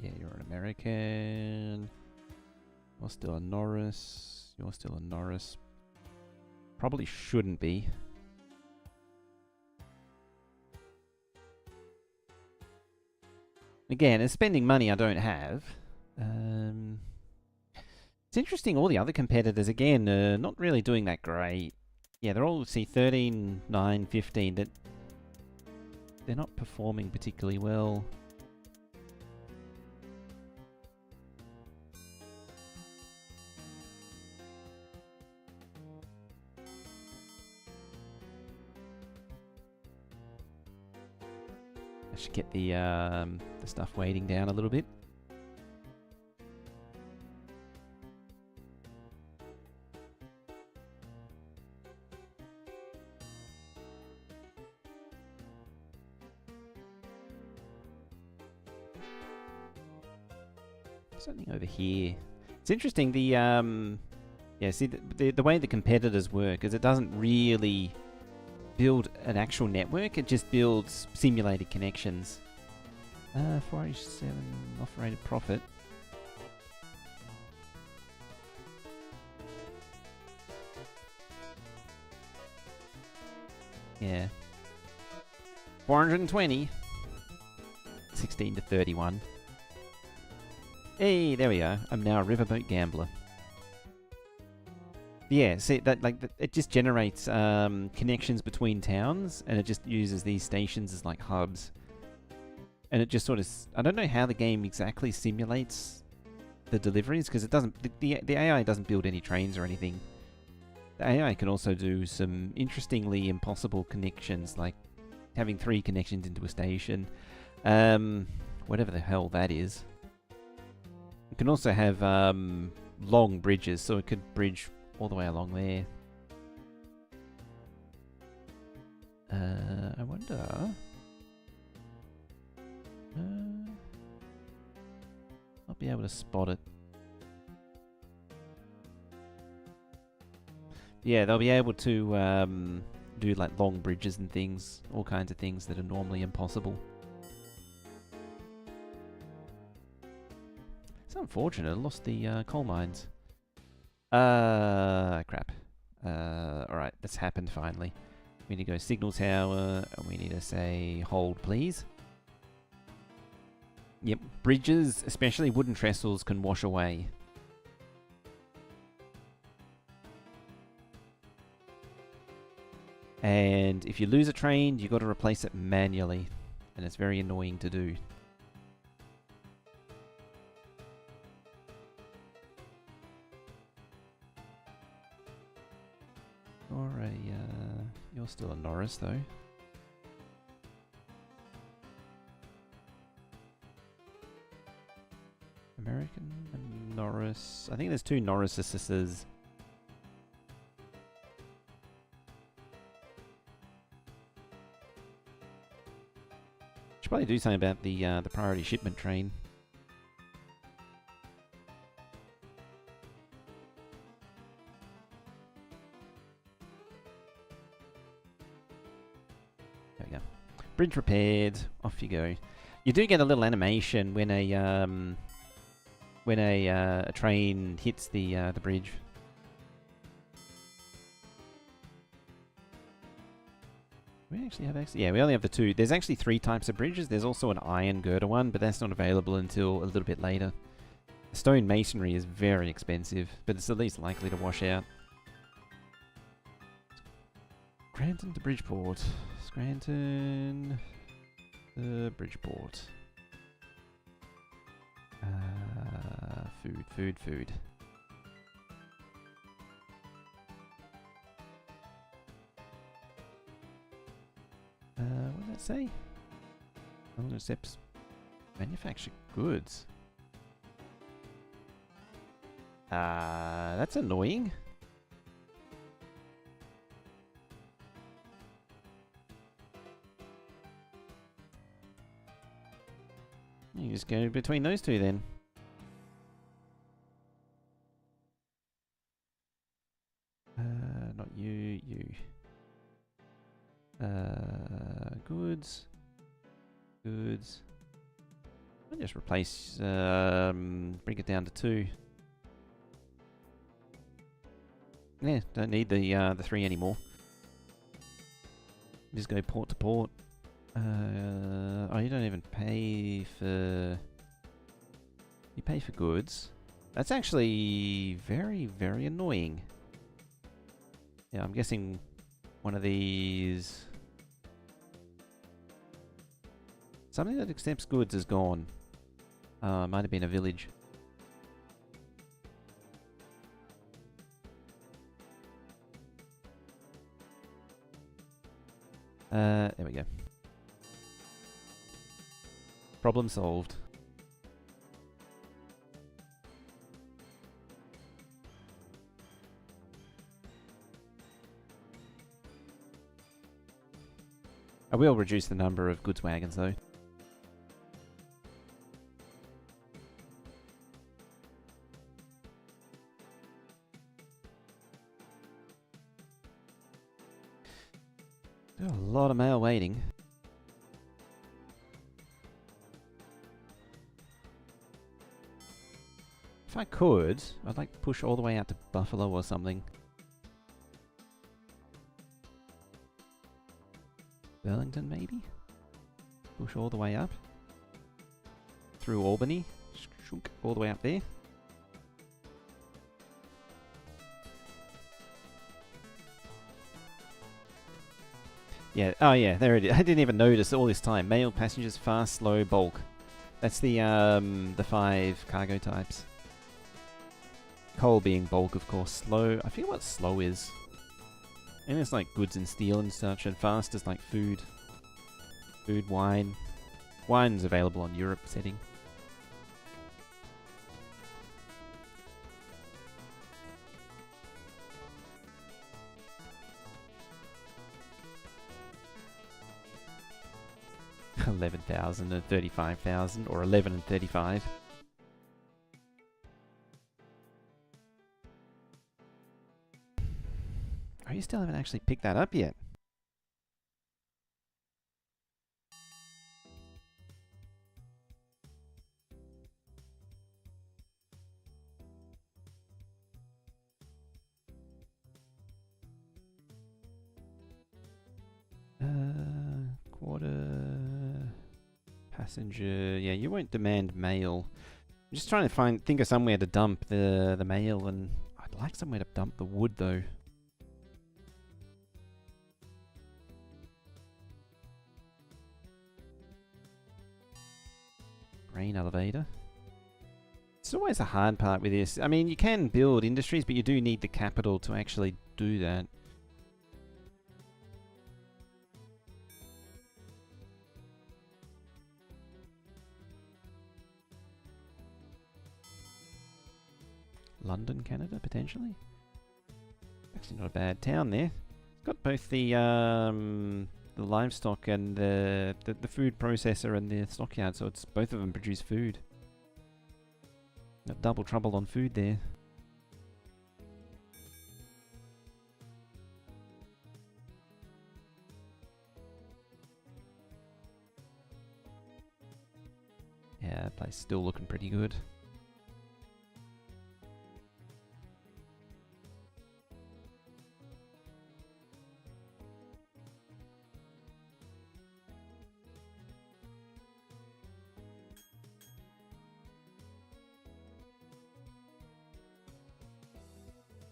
Yeah, you're an American. You're still a Norris. You're still a Norris. Probably shouldn't be. Again, it's spending money I don't have. It's interesting, all the other competitors, again, not really doing that great. Yeah, they're all, see, 13, 9, 15. They're not performing particularly well. I should get the stuff weighting down a little bit. Something over here. It's interesting. The yeah, see the way the competitors work is it doesn't really build an actual network. It just builds simulated connections. 487 operated profit. Yeah. 420. 16 to 31. Hey, there we go. I'm now a riverboat gambler. Yeah, see that it just generates connections between towns, and it just uses these stations as like hubs. And it just sort of, I don't know how the game exactly simulates the deliveries, because it doesn't, the AI doesn't build any trains or anything. The AI can also do some interestingly impossible connections, like having 3 connections into a station, whatever the hell that is. It can also have long bridges, so it could bridge all the way along there. I wonder. I'll be able to spot it. Yeah, they'll be able to do like long bridges and things, all kinds of things that are normally impossible. It's unfortunate, I lost the coal mines. Crap. Alright, that's happened finally. We need to go signal tower, and we need to say hold please. Yep, bridges, especially wooden trestles, can wash away. And if you lose a train, you got to replace it manually, and it's very annoying to do. You're a, you're still a Norris though. American and Norris. I think there's two Norris sisters. Should probably do something about the priority shipment train. There we go. Bridge repaired. Off you go. You do get a little animation when a train hits the bridge. We actually have yeah, we only have the two. There's actually 3 types of bridges. There's also an iron girder one, but that's not available until a little bit later. The stone masonry is very expensive, but it's at least likely to wash out. Scranton to Bridgeport. Scranton to Bridgeport. Food. What did that say? Accepts manufactured goods. That's annoying. You just go between those two then. Not you, you. Goods. I'll just replace, bring it down to 2. Yeah, don't need the 3 anymore. Just go port to port. Oh, you don't even pay for... You pay for goods. That's actually very, very annoying. Yeah, I'm guessing one of these... Something that accepts goods is gone. Might have been a village. There we go. Problem solved. I will reduce the number of goods wagons though. Got a lot of mail waiting. If I could, I'd like to push all the way out to Buffalo or something. Burlington, maybe? Push all the way up. Through Albany. Shunk, all the way up there. Yeah, oh yeah, there it is. I didn't even notice all this time. Mail, passengers, fast, slow, bulk. That's the 5 cargo types. Coal being bulk, of course. Slow, I forget what slow is. And it's like goods and steel and such, and fast is like food. Food, wine. Wine's available on Europe setting. $11,000 and $35,000, or 11 and 35. Oh, you still haven't actually picked that up yet. Quarter passenger. Yeah, you won't demand mail. I'm just trying to think of somewhere to dump the mail, and I'd like somewhere to dump the wood though. Grain elevator. It's always the hard part with this. I mean, you can build industries, but you do need the capital to actually do that. London, Canada, potentially. Actually, not a bad town there. It's got both the livestock and the food processor and the stockyard, so it's both of them produce food. Got double trouble on food there. Yeah, that place is still looking pretty good.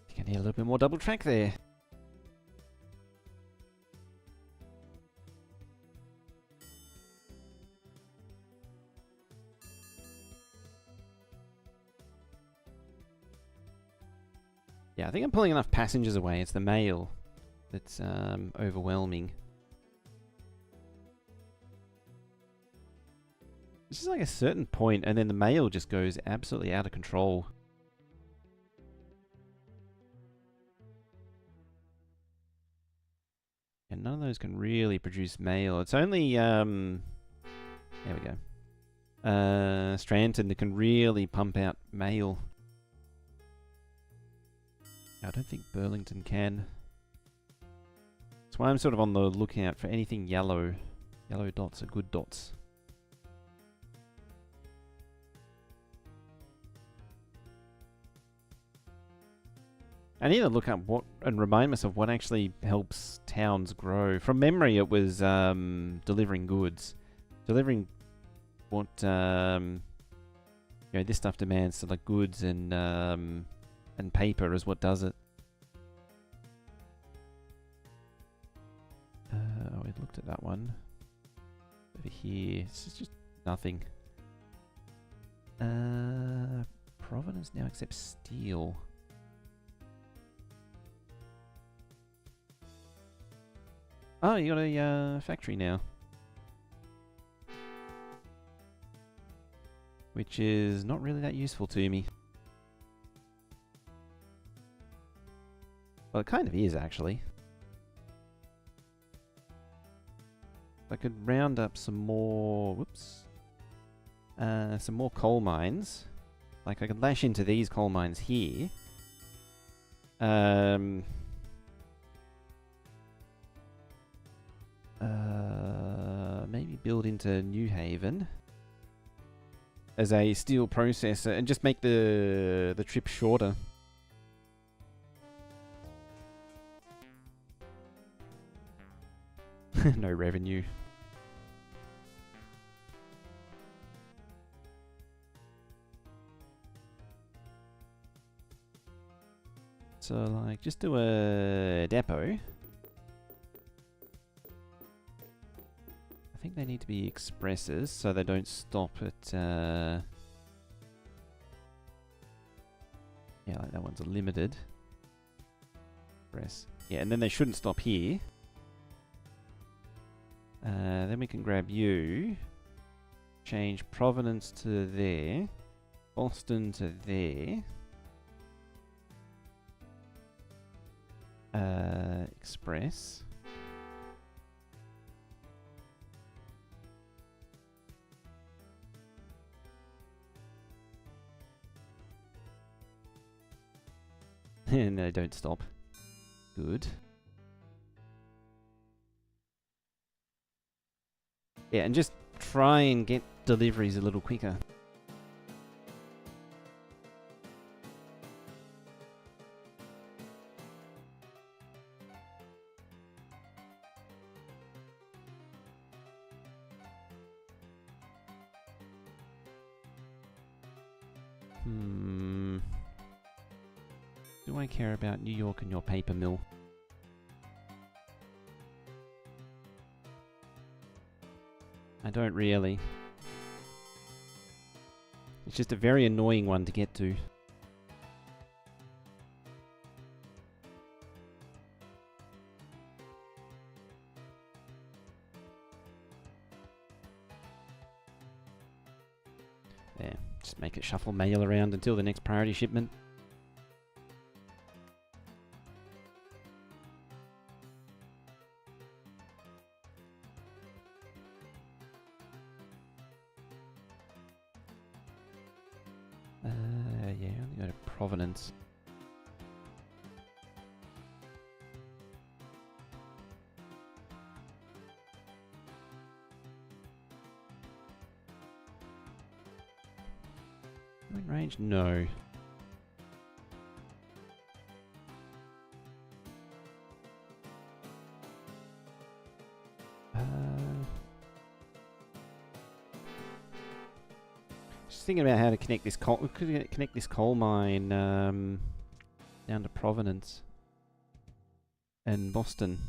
You can hear a little bit more double track there. Yeah, I think I'm pulling enough passengers away. It's the mail that's overwhelming. This is like a certain point, and then the mail just goes absolutely out of control. And none of those can really produce mail. It's only, there we go. Stranton that can really pump out mail. I don't think Burlington can. That's why I'm sort of on the lookout for anything yellow. Yellow dots are good dots. I need to look up what and remind myself what actually helps towns grow. From memory, it was delivering goods, delivering what you know, this stuff demands, so like goods and paper is what does it. We looked at that one. Over here, this is just nothing. Providence now accepts steel. Oh, you got a factory now. Which is not really that useful to me. Well, it kind of is, actually. I could round up some more... Whoops. Some more coal mines. Like, I could lash into these coal mines here. Maybe build into New Haven as a steel processor and just make the trip shorter. No revenue. So, like, just do a depot. I think they need to be expresses so they don't stop at... yeah, like that one's a limited. Express. Yeah, and then they shouldn't stop here. Then we can grab you. Change Providence to there. Boston to there. Express. No, don't stop. Good. Yeah, and just try and get deliveries a little quicker. Do I care about New York and your paper mill? I don't really. It's just a very annoying one to get to. There, just make it shuffle mail around until the next priority shipment. Yeah, only go to Providence. In range? No. Just thinking about how to connect this coal mine down to Providence and Boston.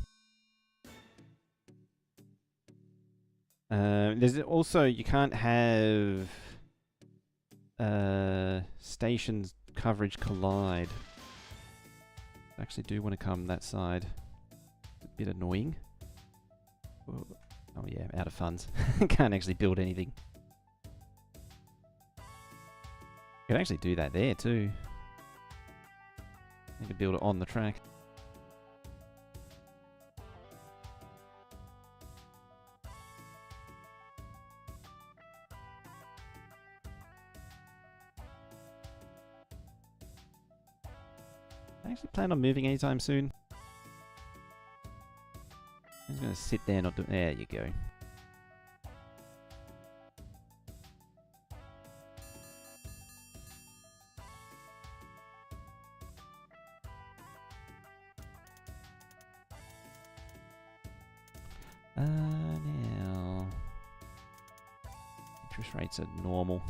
There's also, you can't have stations coverage collide. I actually do want to come that side. It's a bit annoying. Oh yeah, out of funds. Can't actually build anything. Could actually do that there too. You could build it on the track. I actually plan on moving anytime soon. I'm just gonna sit there, not do. There you go. Now interest rates are normal.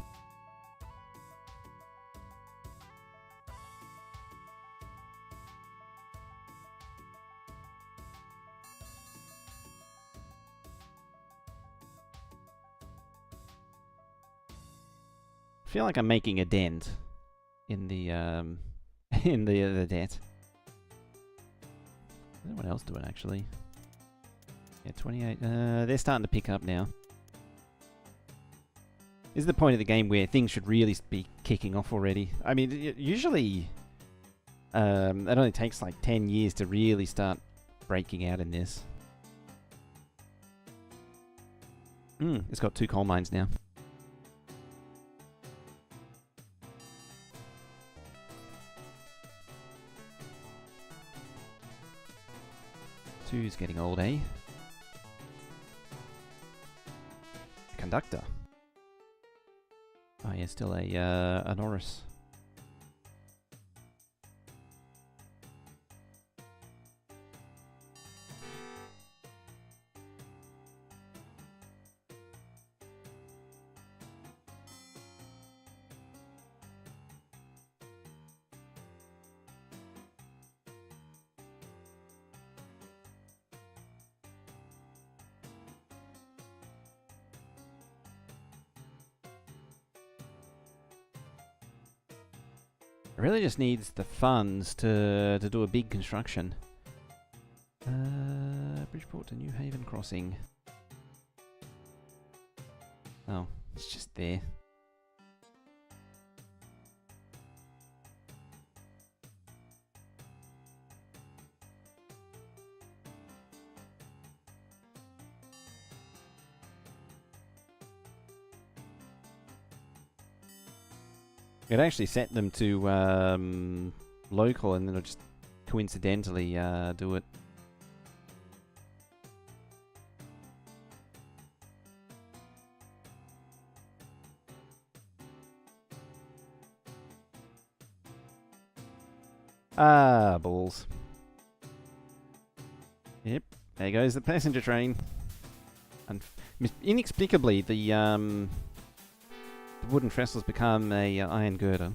I feel like I'm making a dent in the in the debt. Is anyone else doing actually? Yeah, 28. They're starting to pick up now. This is the point of the game where things should really be kicking off already. I mean, usually it only takes like 10 years to really start breaking out in this. It's got 2 coal mines now. Two's getting old, eh? Conductor. Oh yeah, still a Norris. It really just needs the funds to do a big construction. Bridgeport to New Haven crossing. Oh, it's just there. It actually set them to local, and then it'll just coincidentally do it. Ah, balls. Yep, there goes the passenger train. And inexplicably, the wooden trestles become a iron girder.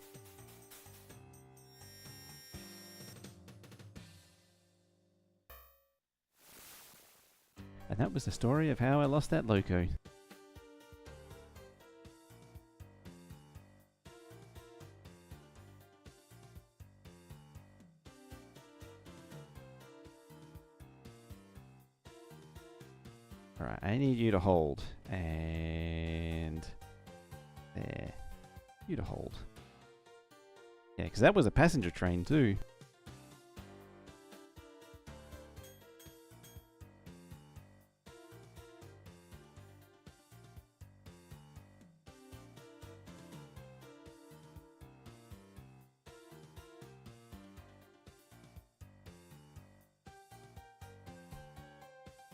And that was the story of how I lost that loco. Alright, I need you to hold. And there. You to hold. Yeah, because that was a passenger train too.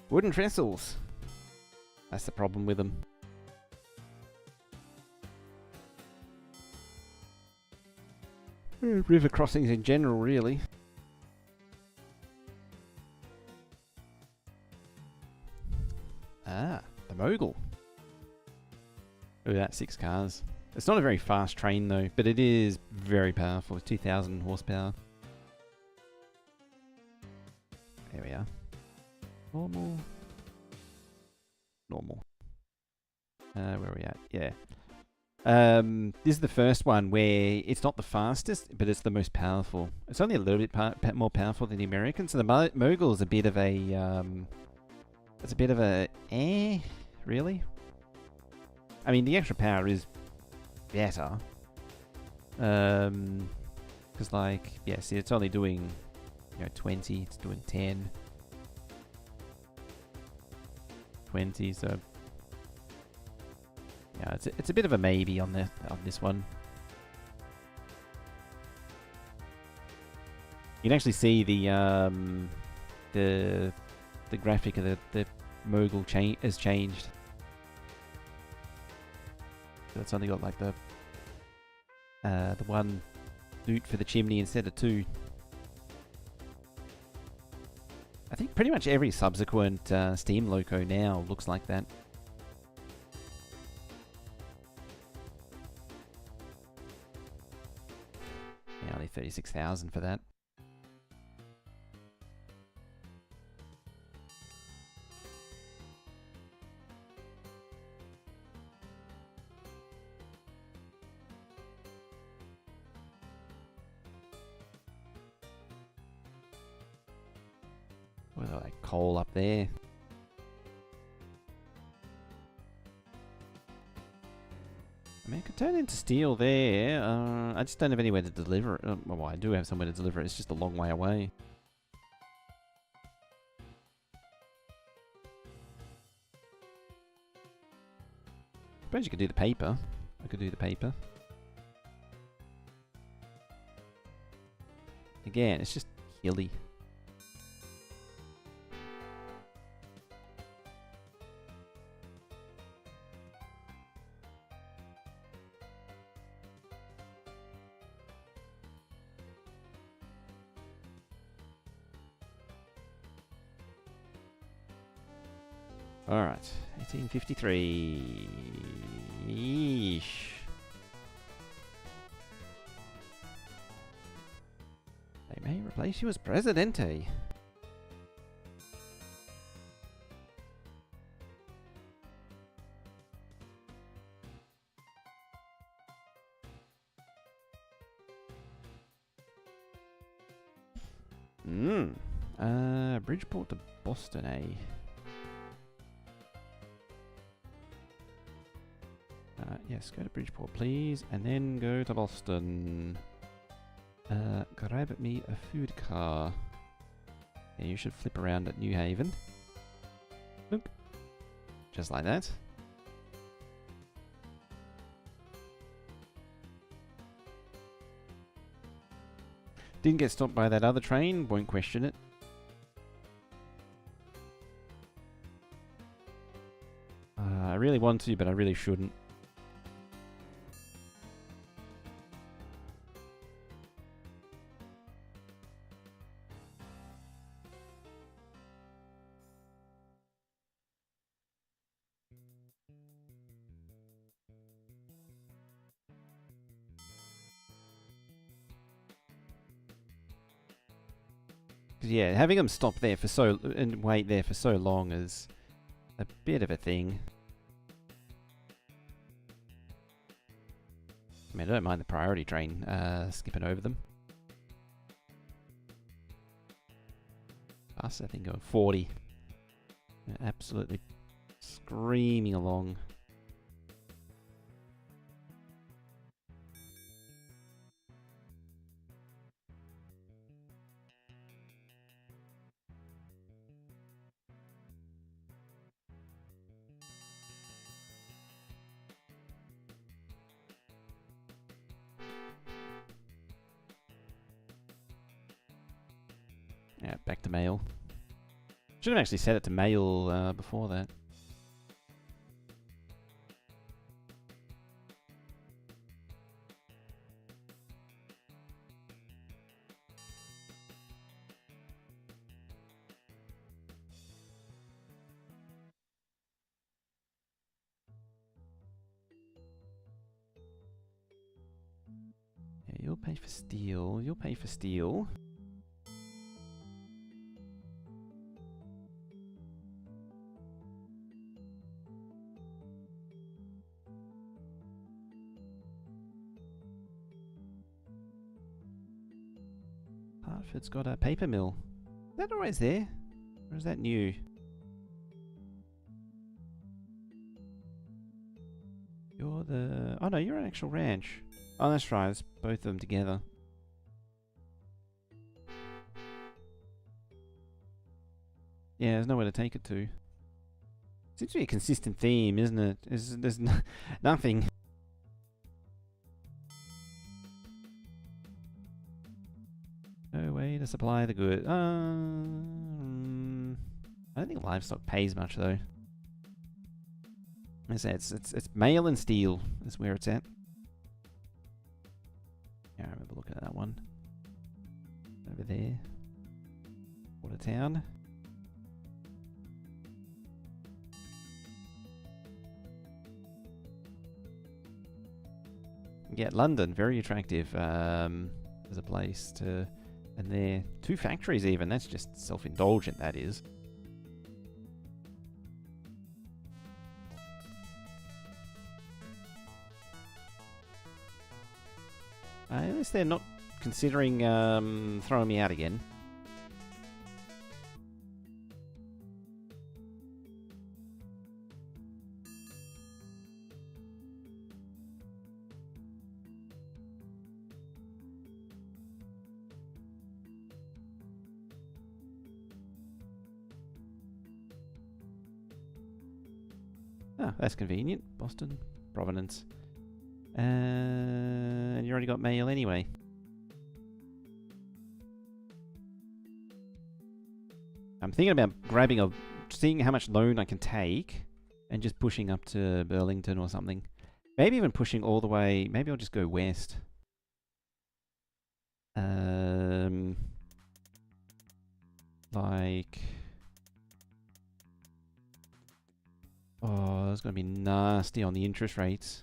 Wooden trestles. That's the problem with them. River crossings in general, really. Ah, the Mogul. Look at that, 6 cars. It's not a very fast train though, but it is very powerful. It's 2,000 horsepower. There we are. Normal. Normal. Where are we at? Yeah. This is the first one where it's not the fastest, but it's the most powerful. It's only a little bit more powerful than the American. So the Mogul is a bit of a... it's a bit of a... really? I mean, the extra power is better. Because like, yeah, see, it's only doing, 20. It's doing 10. 20, so... yeah, it's a bit of a maybe on this one. You can actually see the graphic of the Mogul has changed. So it's only got like the one loot for the chimney instead of 2. I think pretty much every subsequent Steam Loco now looks like that. Yeah, only 36,000 for that. Look at that coal up there. I mean, it could turn into steel there. I just don't have anywhere to deliver it. Well, I do have somewhere to deliver it. It's just a long way away. Suppose you could do the paper. I could do the paper. Again, it's just hilly. Alright, 1853. Yeesh. They may replace you as Presidente. Bridgeport to Boston, eh? Yes, go to Bridgeport, please, and then go to Boston. Grab me a food car. Yeah, you should flip around at New Haven. Look. Just like that. Didn't get stopped by that other train, won't question it. I really want to, but I really shouldn't. Yeah, having them stop there for and wait there for so long is a bit of a thing. I mean, I don't mind the priority train skipping over them. Us, I think, going 40. Absolutely screaming along. Yeah, back to mail. Should have actually set it to mail before that. Yeah, you'll pay for steel. You'll pay for steel. Hartford's got a paper mill. Is that always there? Or is that new? You're the... Oh no, you're an actual ranch. Oh, that's right. It's both of them together. Yeah, there's nowhere to take it to. Seems to be a consistent theme, isn't it? There's nothing. No way to supply the good. I don't think livestock pays much though. I say it's mail and steel is where it's at. Yeah, I remember looking at that one. Over there. Watertown. Yeah, London, very attractive as a place to... And there, 2 factories even, that's just self-indulgent, that is. At least they're not considering throwing me out again. Ah, that's convenient. Boston, Providence. And you already got mail anyway. I'm thinking about seeing how much loan I can take and just pushing up to Burlington or something. Maybe even pushing all the way. Maybe I'll just go west. Like... Oh, it's going to be nasty on the interest rates.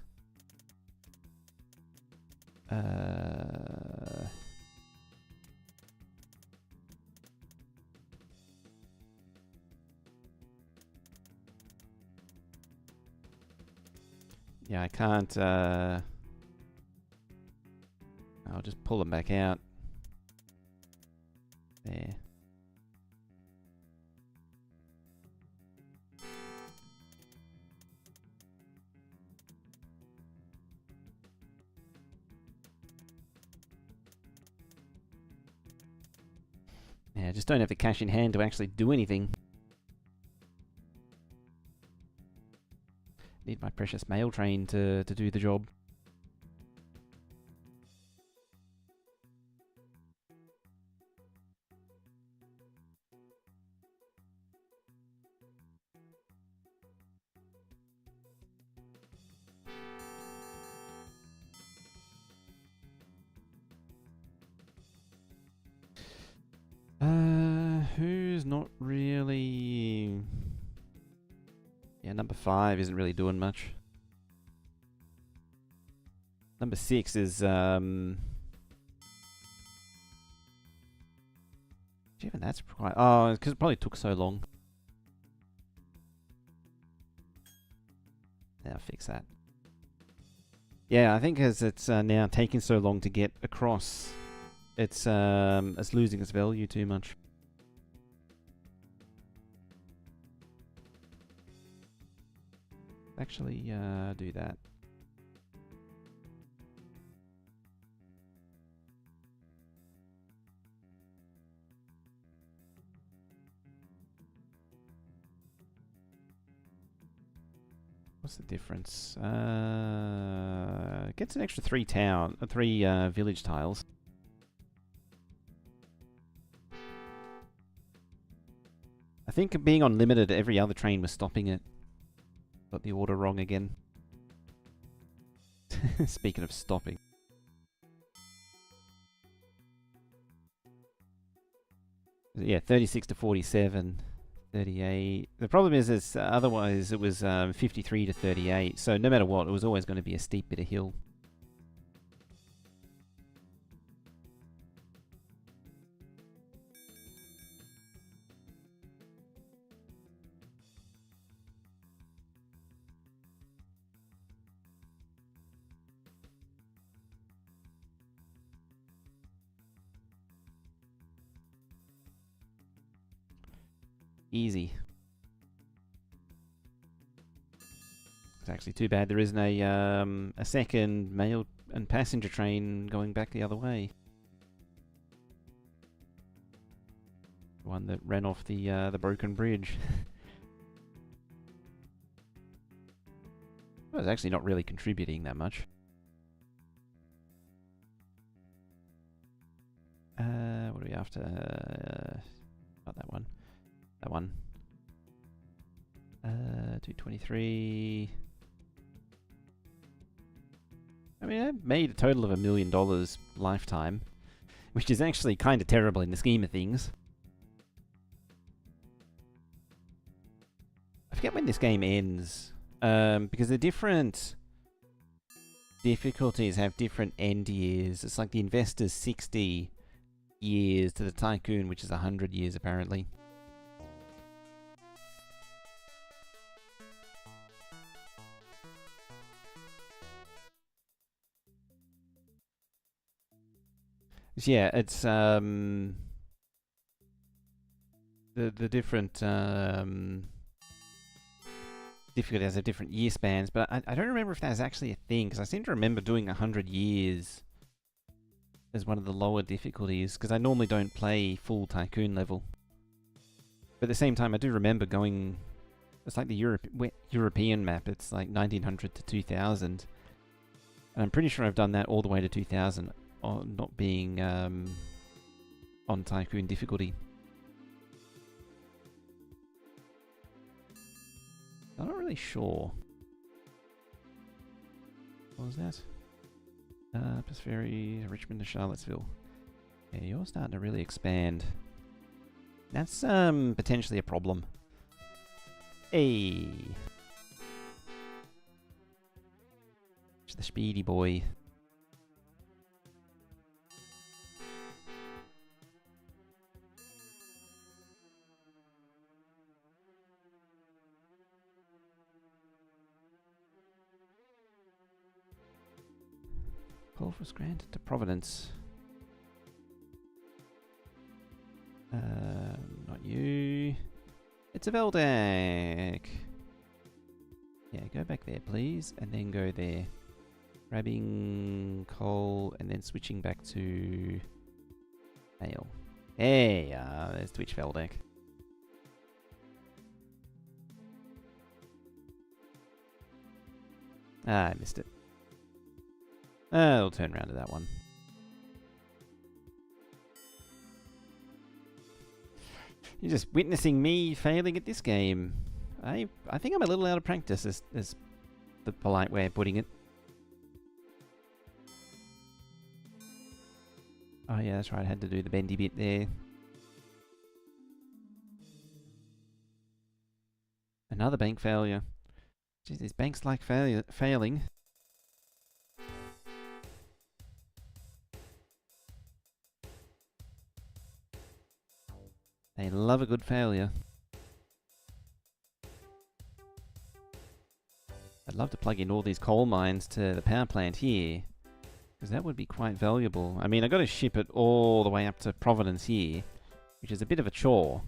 Yeah, I can't... I'll just pull them back out. There. Yeah, just don't have the cash in hand to actually do anything. Need my precious mail train to do the job. Who's not really... Yeah, number 5 isn't really doing much. Number 6 is, Even that's quite... Oh, because it probably took so long. Yeah, I'll fix that. Yeah, I think as it's now taking so long to get across, it's losing its value too much. Actually, do that. What's the difference? Gets an extra 3 village tiles. I think being on limited, every other train was stopping it. Got the order wrong again. Speaking of stopping. Yeah, 36 to 47, 38. The problem is otherwise it was 53 to 38. So no matter what, it was always going to be a steep bit of hill. Easy. It's actually too bad there isn't a second mail and passenger train going back the other way. The one that ran off the broken bridge. Well, it's actually not really contributing that much. What are we after? Not that one. That one. 223. I mean, I made a total of $1 million lifetime, which is actually kind of terrible in the scheme of things. I forget when this game ends, because the different difficulties have different end years. It's like the Investor's 60 years to the Tycoon, which is 100 years apparently. Yeah, it's the different difficulty has a different year spans, but I don't remember if that's actually a thing, because I seem to remember doing 100 years as one of the lower difficulties, because I normally don't play full Tycoon level. But at the same time, I do remember going. It's like the European map. It's like 1900 to 2000, and I'm pretty sure I've done that all the way to 2000. Not being on Tycoon difficulty. I'm not really sure. What was that? Pass Ferry, Richmond to Charlottesville. Yeah, you're starting to really expand. That's potentially a problem. Hey, it's the speedy boy. Call was granted to Providence. Not you. It's a Veldak. Yeah, go back there, please, and then go there. Grabbing coal and then switching back to mail. There you are. There's Twitch Veldak. Ah, I missed it. I'll turn around to that one. You're just witnessing me failing at this game. I think I'm a little out of practice, is the polite way of putting it. Oh yeah, that's right, I had to do the bendy bit there. Another bank failure. Jeez, these banks like failing. They love a good failure. I'd love to plug in all these coal mines to the power plant here, because that would be quite valuable. I mean, I've got to ship it all the way up to Providence here, which is a bit of a chore.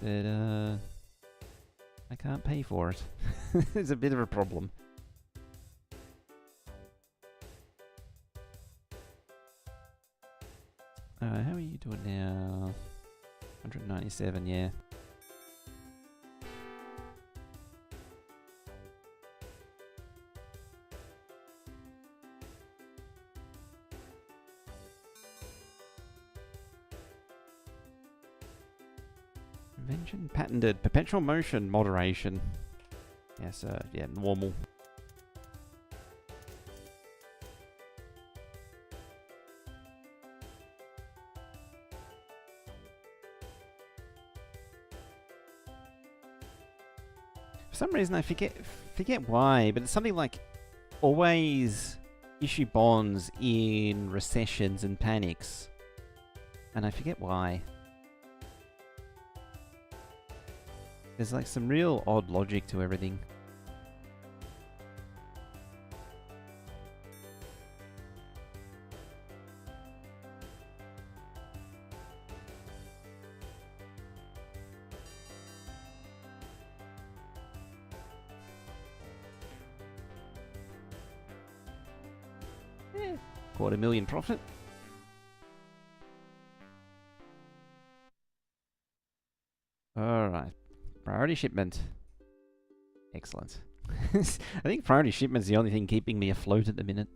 But, I can't pay for it. It's a bit of a problem. How are you doing now? 197, yeah. Convention patented perpetual motion moderation. Yes, yeah, normal. For some reason I forget why, but it's something like always issue bonds in recessions and panics. And I forget why. There's like some real odd logic to everything. Yeah, $250,000 profit. Alright. Priority shipment. Excellent. I think priority shipment's the only thing keeping me afloat at the minute.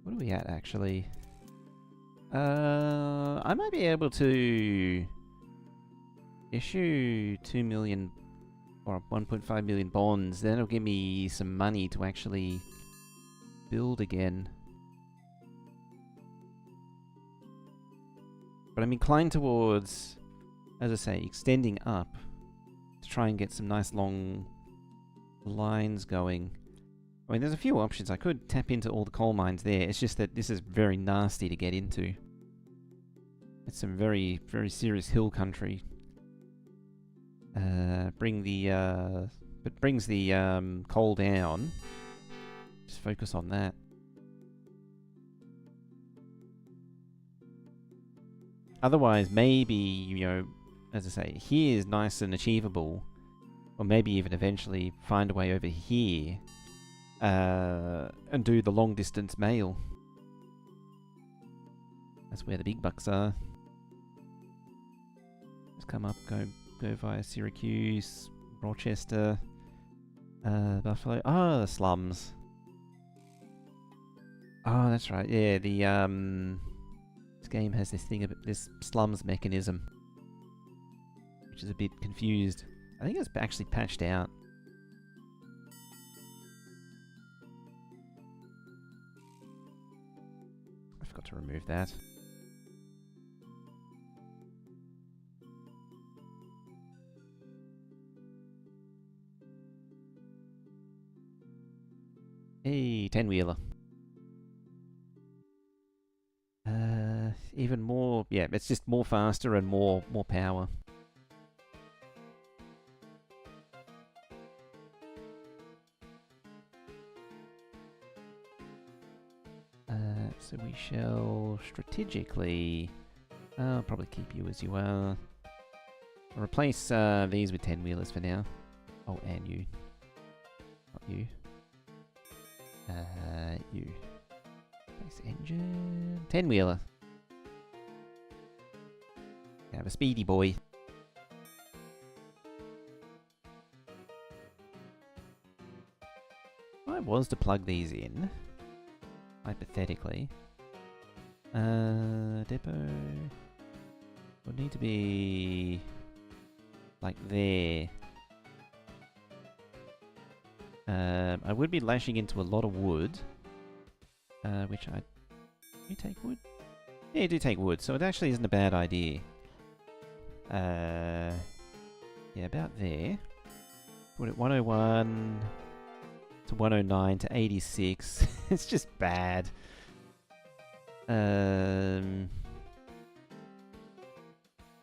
What are we at, actually? I might be able to issue 2 million or 1.5 million bonds. Then it'll give me some money to actually build again. But I'm inclined towards, as I say, extending up to try and get some nice long lines going. I mean, there's a few options. I could tap into all the coal mines there. It's just that this is very nasty to get into. It's some very, very serious hill country. Brings the coal down. Just focus on that. Otherwise, maybe, you know, as I say, here is nice and achievable. Or maybe even eventually find a way over here. And do the long distance mail. That's where the big bucks are. Just come up, go via Syracuse, Rochester, Buffalo. Oh, the slums. Oh, that's right. Yeah, the this game has this thing about this slums mechanism, which is a bit confused. I think it's actually patched out. I forgot to remove that. Hey, 10-wheeler. Even more, yeah, it's just more faster and more power. So we shall strategically, I'll probably keep you as you are. I'll replace these with 10-wheelers for now. Oh, and you. Not you. You. Replace engine. 10-wheeler. Have a speedy boy. If I was to plug these in, hypothetically, depot would need to be like there. I would be lashing into a lot of wood, which do you take wood? Yeah, you do take wood, so it actually isn't a bad idea. Yeah, about there. Put it 101 to 109 to 86. It's just bad.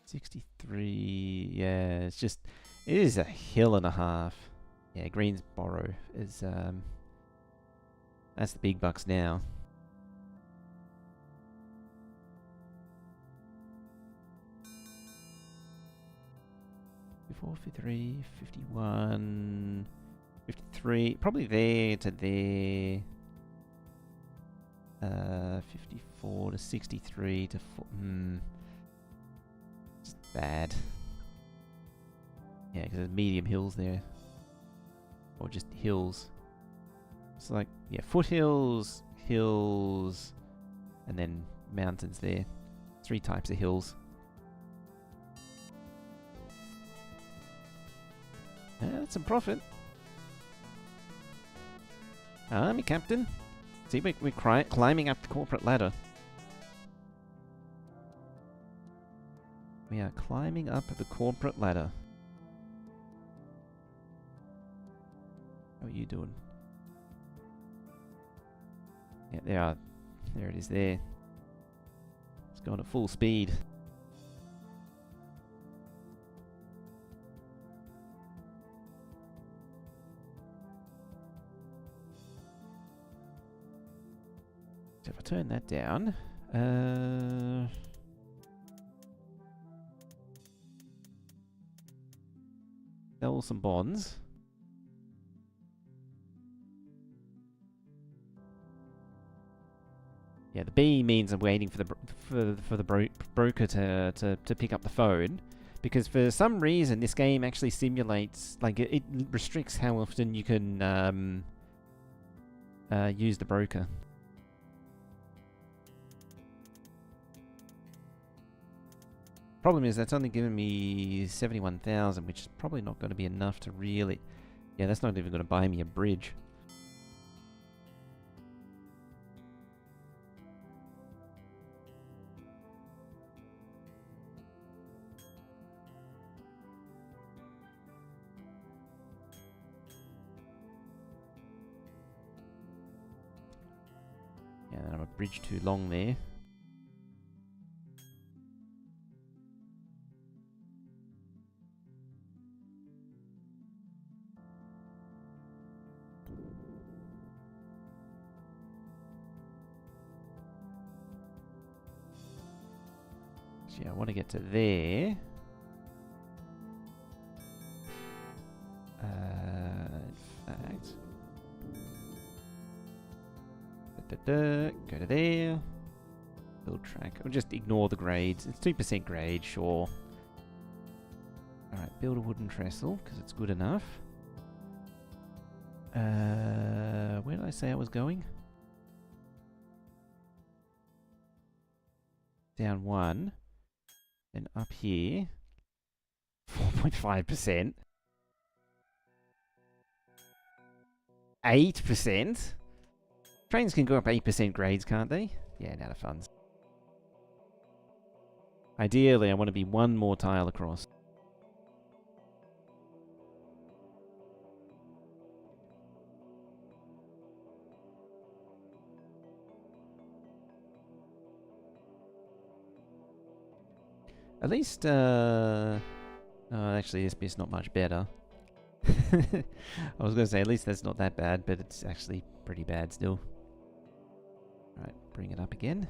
63. Yeah, it's just, it is a hill and a half. Yeah, Greensboro is that's the big bucks now. 54, 53, 51, 53, probably there to there. 54 to 63 to 4. Just bad. Yeah, because there's medium hills there. Or just hills. It's like, yeah, foothills, hills, and then mountains there. 3 types of hills. That's some profit. Me captain. See, we're climbing up the corporate ladder. We are climbing up the corporate ladder. How are you doing? Yeah, there it is there. It's going at full speed. So if I turn that down, sell some bonds. Yeah, the B means I'm waiting for the broker to pick up the phone, because for some reason this game actually simulates, like it restricts how often you can use the broker. Problem is that's only given me 71,000, which is probably not going to be enough to really... Yeah, that's not even going to buy me a bridge. Yeah, I'm a bridge too long there. Yeah, I want to get to there. In fact, go to there. Build track. Or just ignore the grades. It's 2% grade, sure. Alright, build a wooden trestle, because it's good enough. Where did I say I was going? Down 1. Then up here, 4.5%. 8%? Trains can go up 8% grades, can't they? Yeah, out of funds. Ideally, I want to be 1 more tile across. At least, oh, actually, this bit's not much better. I was going to say, at least that's not that bad, but it's actually pretty bad still. Alright, bring it up again.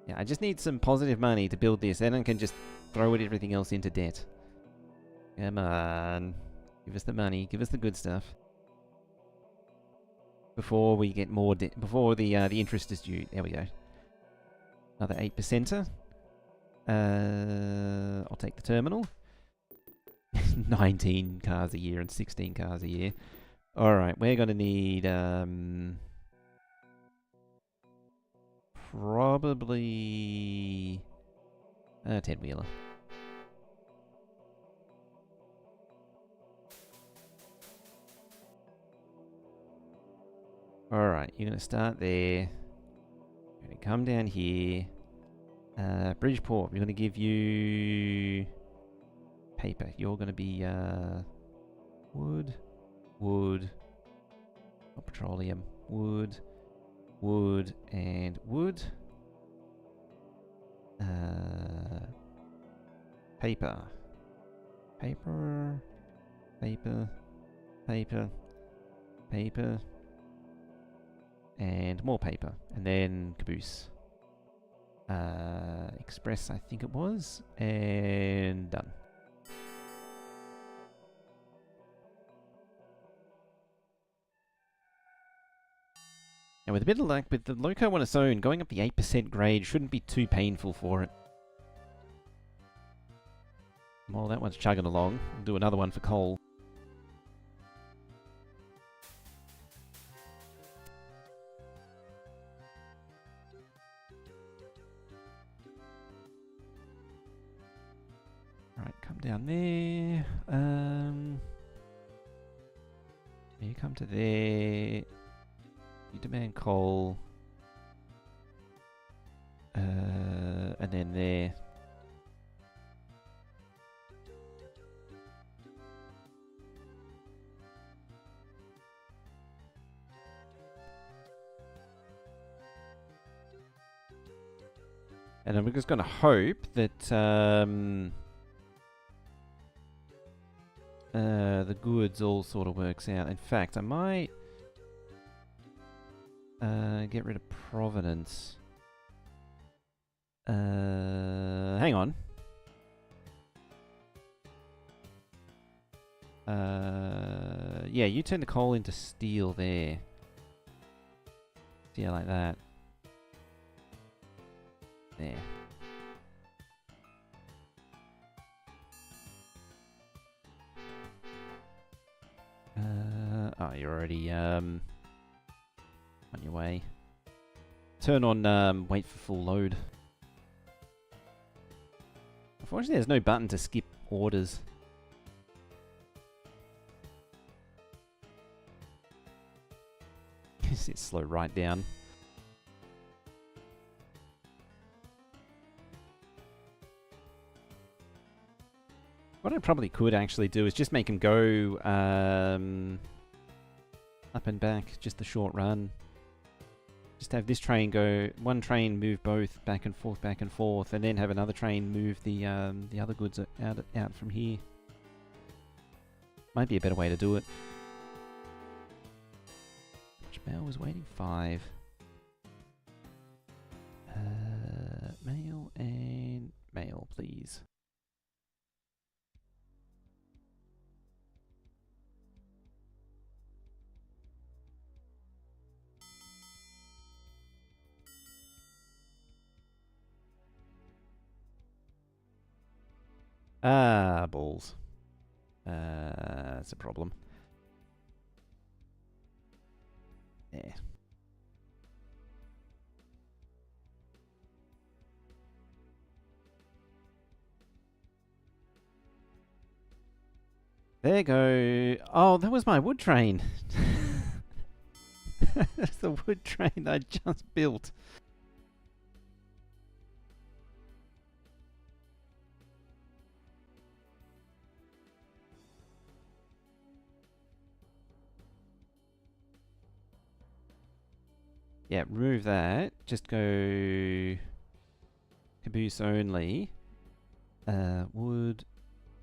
Yeah, I just need some positive money to build this, then I can just throw everything else into debt. Come on. Give us the money, give us the good stuff. Before we get more debt, before the interest is due. There we go. Another 8%er. I'll take the terminal. 19 cars a year and 16 cars a year. Alright, we're going to need probably a 10-wheeler. Alright, you're going to start there. You're going to come down here. Bridgeport, we're going to give you paper. You're going to be wood, not petroleum, wood, and wood. Paper, and more paper, and then caboose. Express, I think it was, and done. And with a bit of luck, with the Loco on its own, going up the 8% grade shouldn't be too painful for it. Well, that one's chugging along. We'll do another one for coal. down there. You come to there. You demand coal. And then there. And I'm just going to hope that the goods all sort of works out. In fact, I might get rid of Providence. Hang on. Yeah, you turn the coal into steel there. Yeah, like that. There. Oh, you're already on your way. Turn on wait for full load. Unfortunately, there's no button to skip orders. It's slow right down. What I probably could actually do is just make him go up and back, just the short run. Just have this train go, one train move both back and forth, and then have another train move the other goods out from here. Might be a better way to do it. Which mail was waiting? 5. Mail and mail, please. Ah, balls. That's a problem. Yeah. There you go. Oh, that was my wood train. That's the wood train I just built. Yeah, remove that. Just go caboose only. Wood,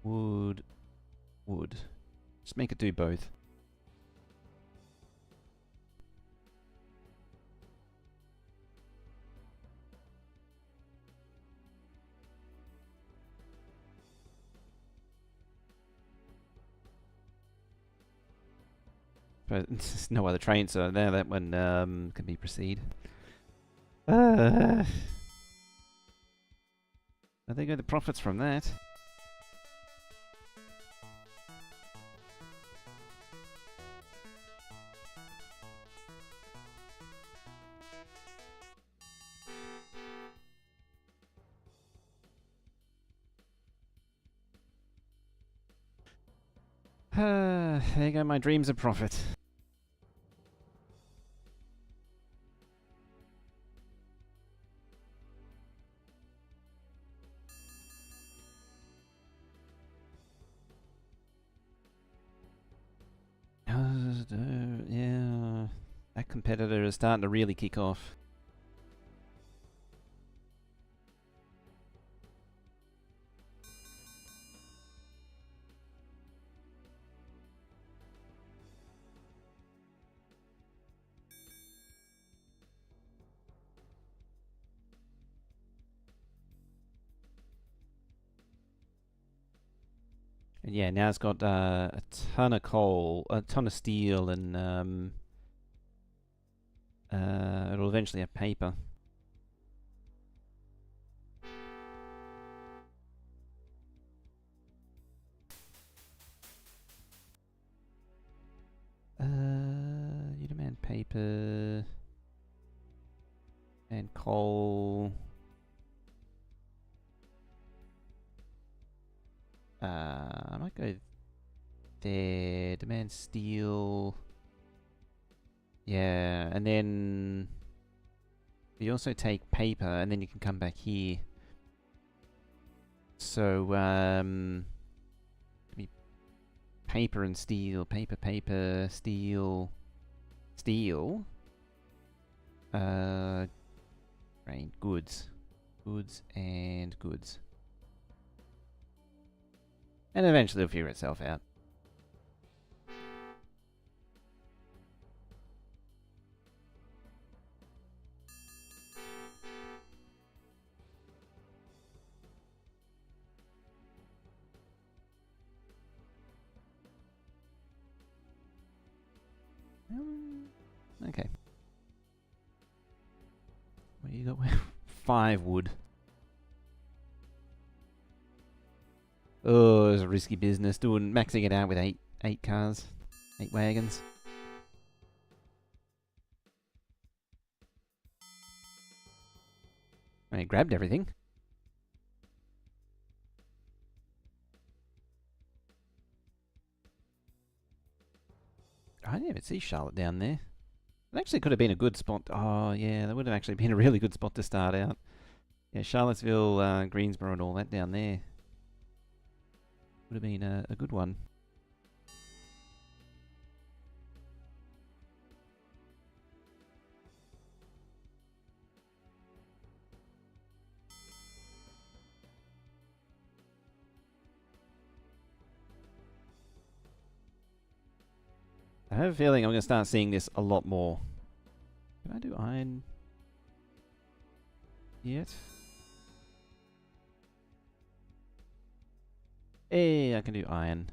wood, wood. Just make it do both. But there's no other train, so now that one can be proceed. There go the profits from that. There go my dreams of profit. Yeah, that competitor is starting to really kick off. And yeah, now it's got a ton of coal, a ton of steel, and it'll eventually have paper. You demand paper and coal. go there. Demand steel. Yeah, and then you also take paper, and then you can come back here. So, paper and steel, paper, steel, steel. Grain, goods, and goods. And eventually it'll figure itself out. Okay. What do you got? 5 wood. Oh, it's a risky business maxing it out with 8 cars, 8 wagons. I grabbed everything. I didn't even see Charlotte down there. It actually could have been a good spot. Oh, yeah, that would have actually been a really good spot to start out. Yeah, Charlottesville, Greensboro and all that down there. Would have been a good one. I have a feeling I'm going to start seeing this a lot more. Can I do iron yet? Hey, I can do iron.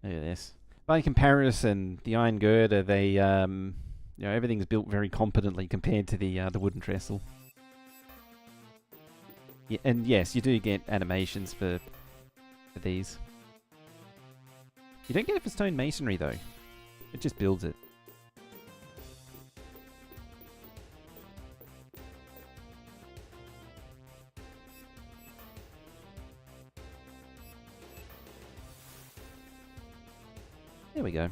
Look at this. By comparison, the iron girder, they, you know, everything's built very competently compared to the wooden trestle. Yeah, and yes, you do get animations for these. You don't get it for stone masonry though. It just builds it. There we go.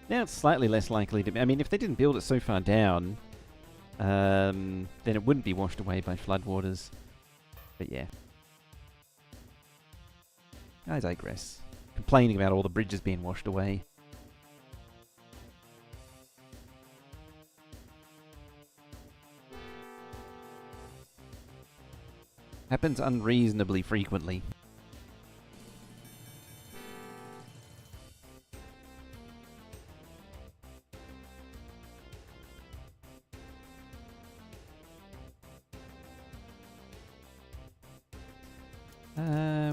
Now it's slightly less likely to be... I mean, if they didn't build it so far down, then it wouldn't be washed away by floodwaters. But yeah. I digress. Complaining about all the bridges being washed away. Happens unreasonably frequently.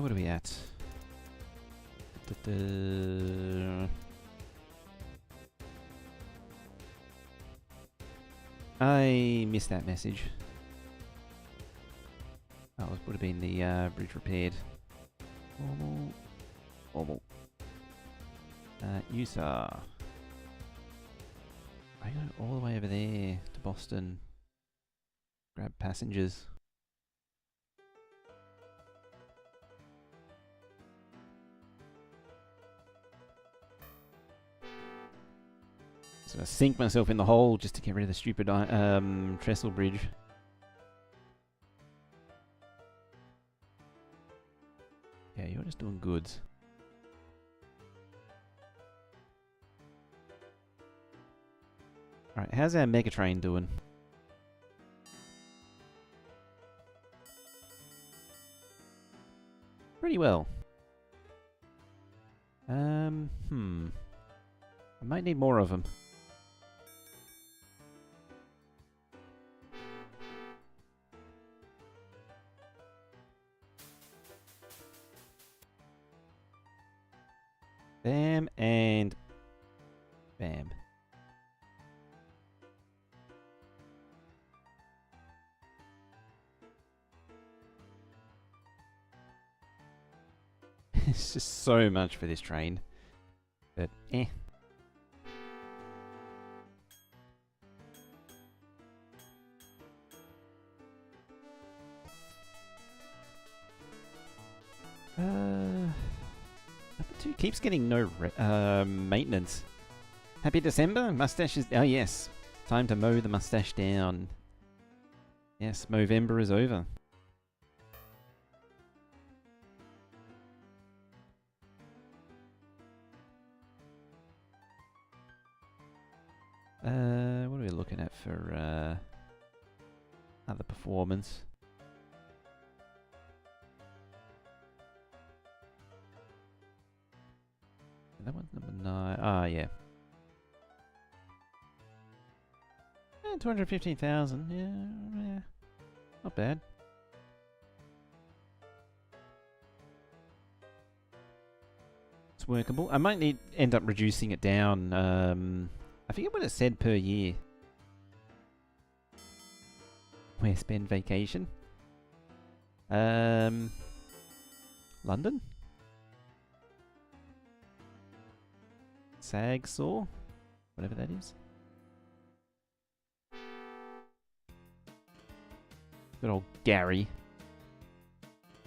What are we at? I missed that message. Oh, it would have been the bridge repaired. Normal. Usa. I go all the way over there to Boston. Grab passengers. So I sink myself in the hole just to get rid of the stupid trestle bridge. Yeah, you're just doing goods. Alright, how's our Mega Train doing? Pretty well. I might need more of them. Bam and bam. It's just so much for this train. But, eh. Number 2 keeps getting no maintenance. Happy December? Mustache is... Oh, yes. Time to mow the mustache down. Yes, Movember is over. What are we looking at for other performance? That one's number 9. Ah, yeah. 215,000. Yeah. Not bad. It's workable. I might end up reducing it down. I forget what it said per year. Where spend vacation? London? Sagsaw? Whatever that is. Good old Gary.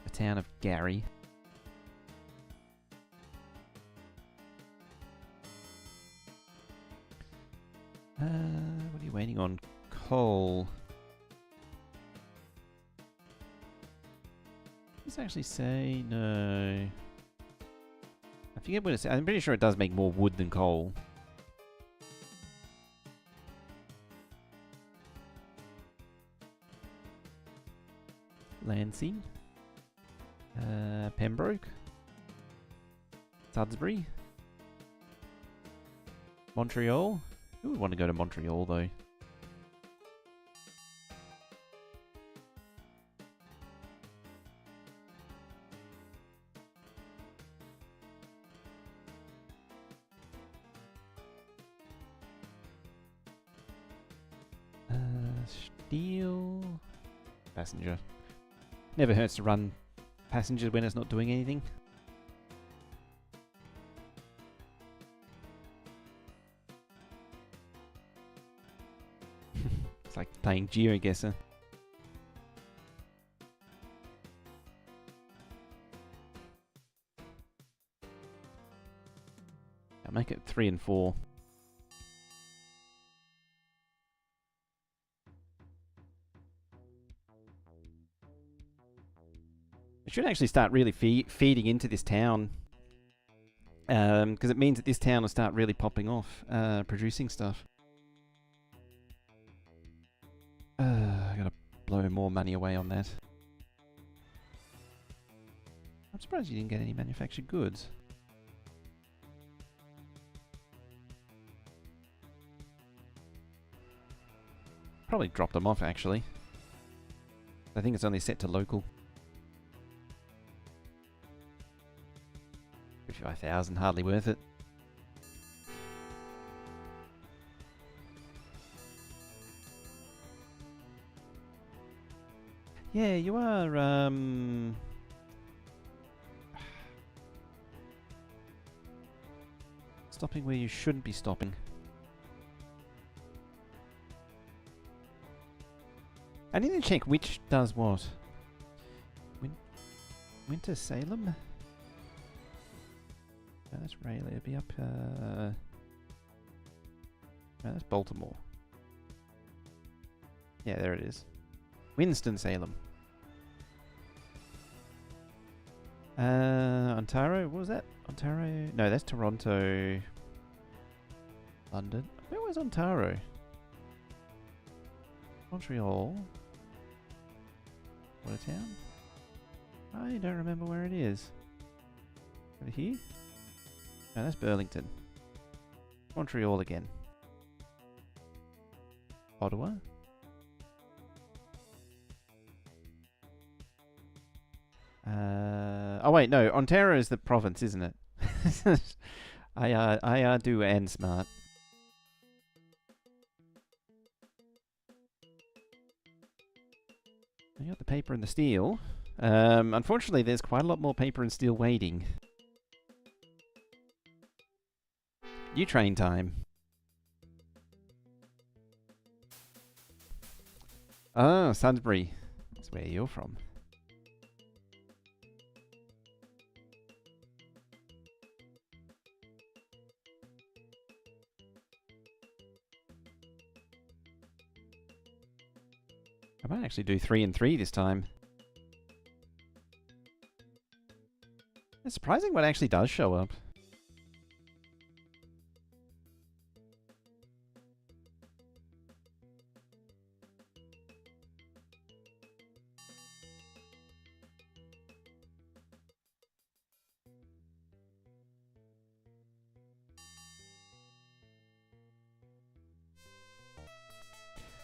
The town of Gary. What are you waiting on? Coal. Does it actually say? No. I forget what it says. I'm pretty sure it does make more wood than coal. Lansing. Pembroke. Sudbury. Montreal. Who would want to go to Montreal though? Steel. Passenger. Never hurts to run passenger when it's not doing anything. It's like playing GeoGuessr. I'll make it 3 and 4. It should actually start really feeding into this town. Because it means that this town will start really popping off, producing stuff. I gotta blow more money away on that. I'm surprised you didn't get any manufactured goods. Probably dropped them off actually. I think it's only set to local. 55,000, hardly worth it. Yeah, you are, stopping where you shouldn't be stopping. I need to check which does what. Winter Salem? No, that's Rayleigh. It'll be up, no, that's Baltimore. Yeah, there it is. Winston-Salem. Ontario? What was that? Ontario? No, that's Toronto. London. Where was Ontario? Montreal. What a town? I don't remember where it is. Over here? No, that's Burlington. Montreal again. Ottawa. Oh wait, no. Ontario is the province, isn't it? I do and smart. I got the paper and the steel. Unfortunately, there's quite a lot more paper and steel waiting. You train time. Oh, Sudbury. That's where you're from. I might actually do 3 and 3 this time. It's surprising what actually does show up.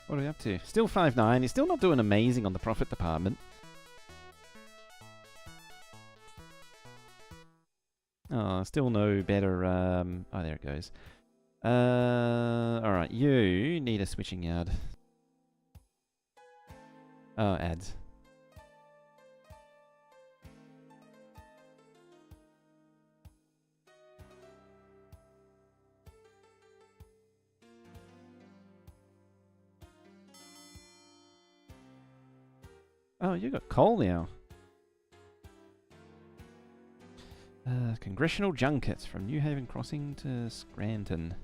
What are we up to? Still 5.9. He's still not doing amazing on the profit department. Oh, still no better. Oh, there it goes. Alright, you need a switching yard. Oh, ads. Oh, you got coal now. Congressional junkets from New Haven Crossing to Scranton.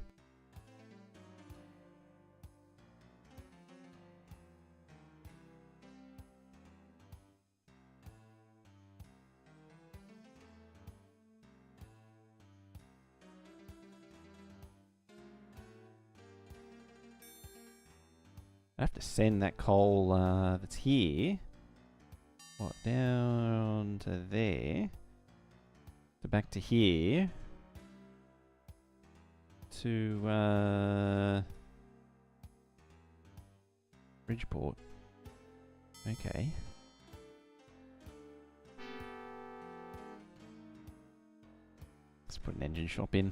I have to send that coal that's here. What, down to there. So back to here. To Bridgeport. Okay. Let's put an engine shop in.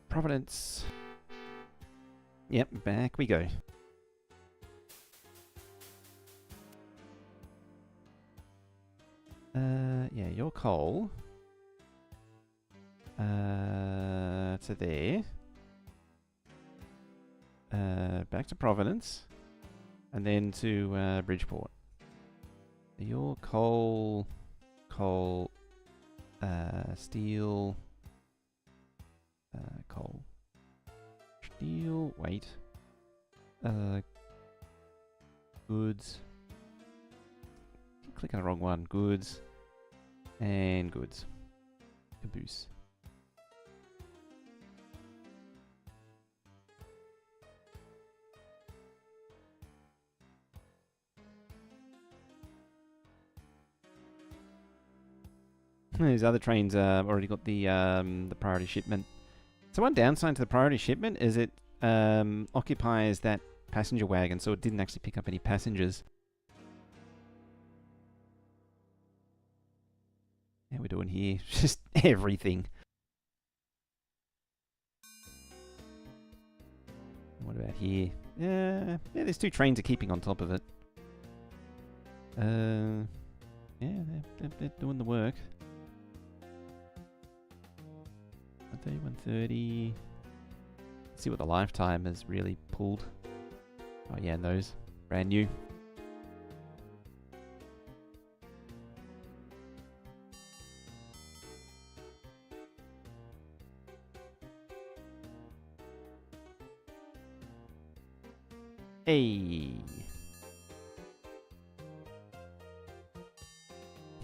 Providence. Yep, back we go. Yeah, your coal. To there. Back to Providence. And then to Bridgeport. Your coal, steel, coal, steel, wait, goods, click on the wrong one, goods, and goods, caboose. These other trains already got the priority shipment. So one downside to the priority shipment is it occupies that passenger wagon, so it didn't actually pick up any passengers. Yeah, we're doing here just everything. What about here? Yeah, there's 2 trains are keeping on top of it. Yeah, they're doing the work. 130, 130. Let's see what the lifetime has really pulled. Oh yeah, and those. Brand new. Hey.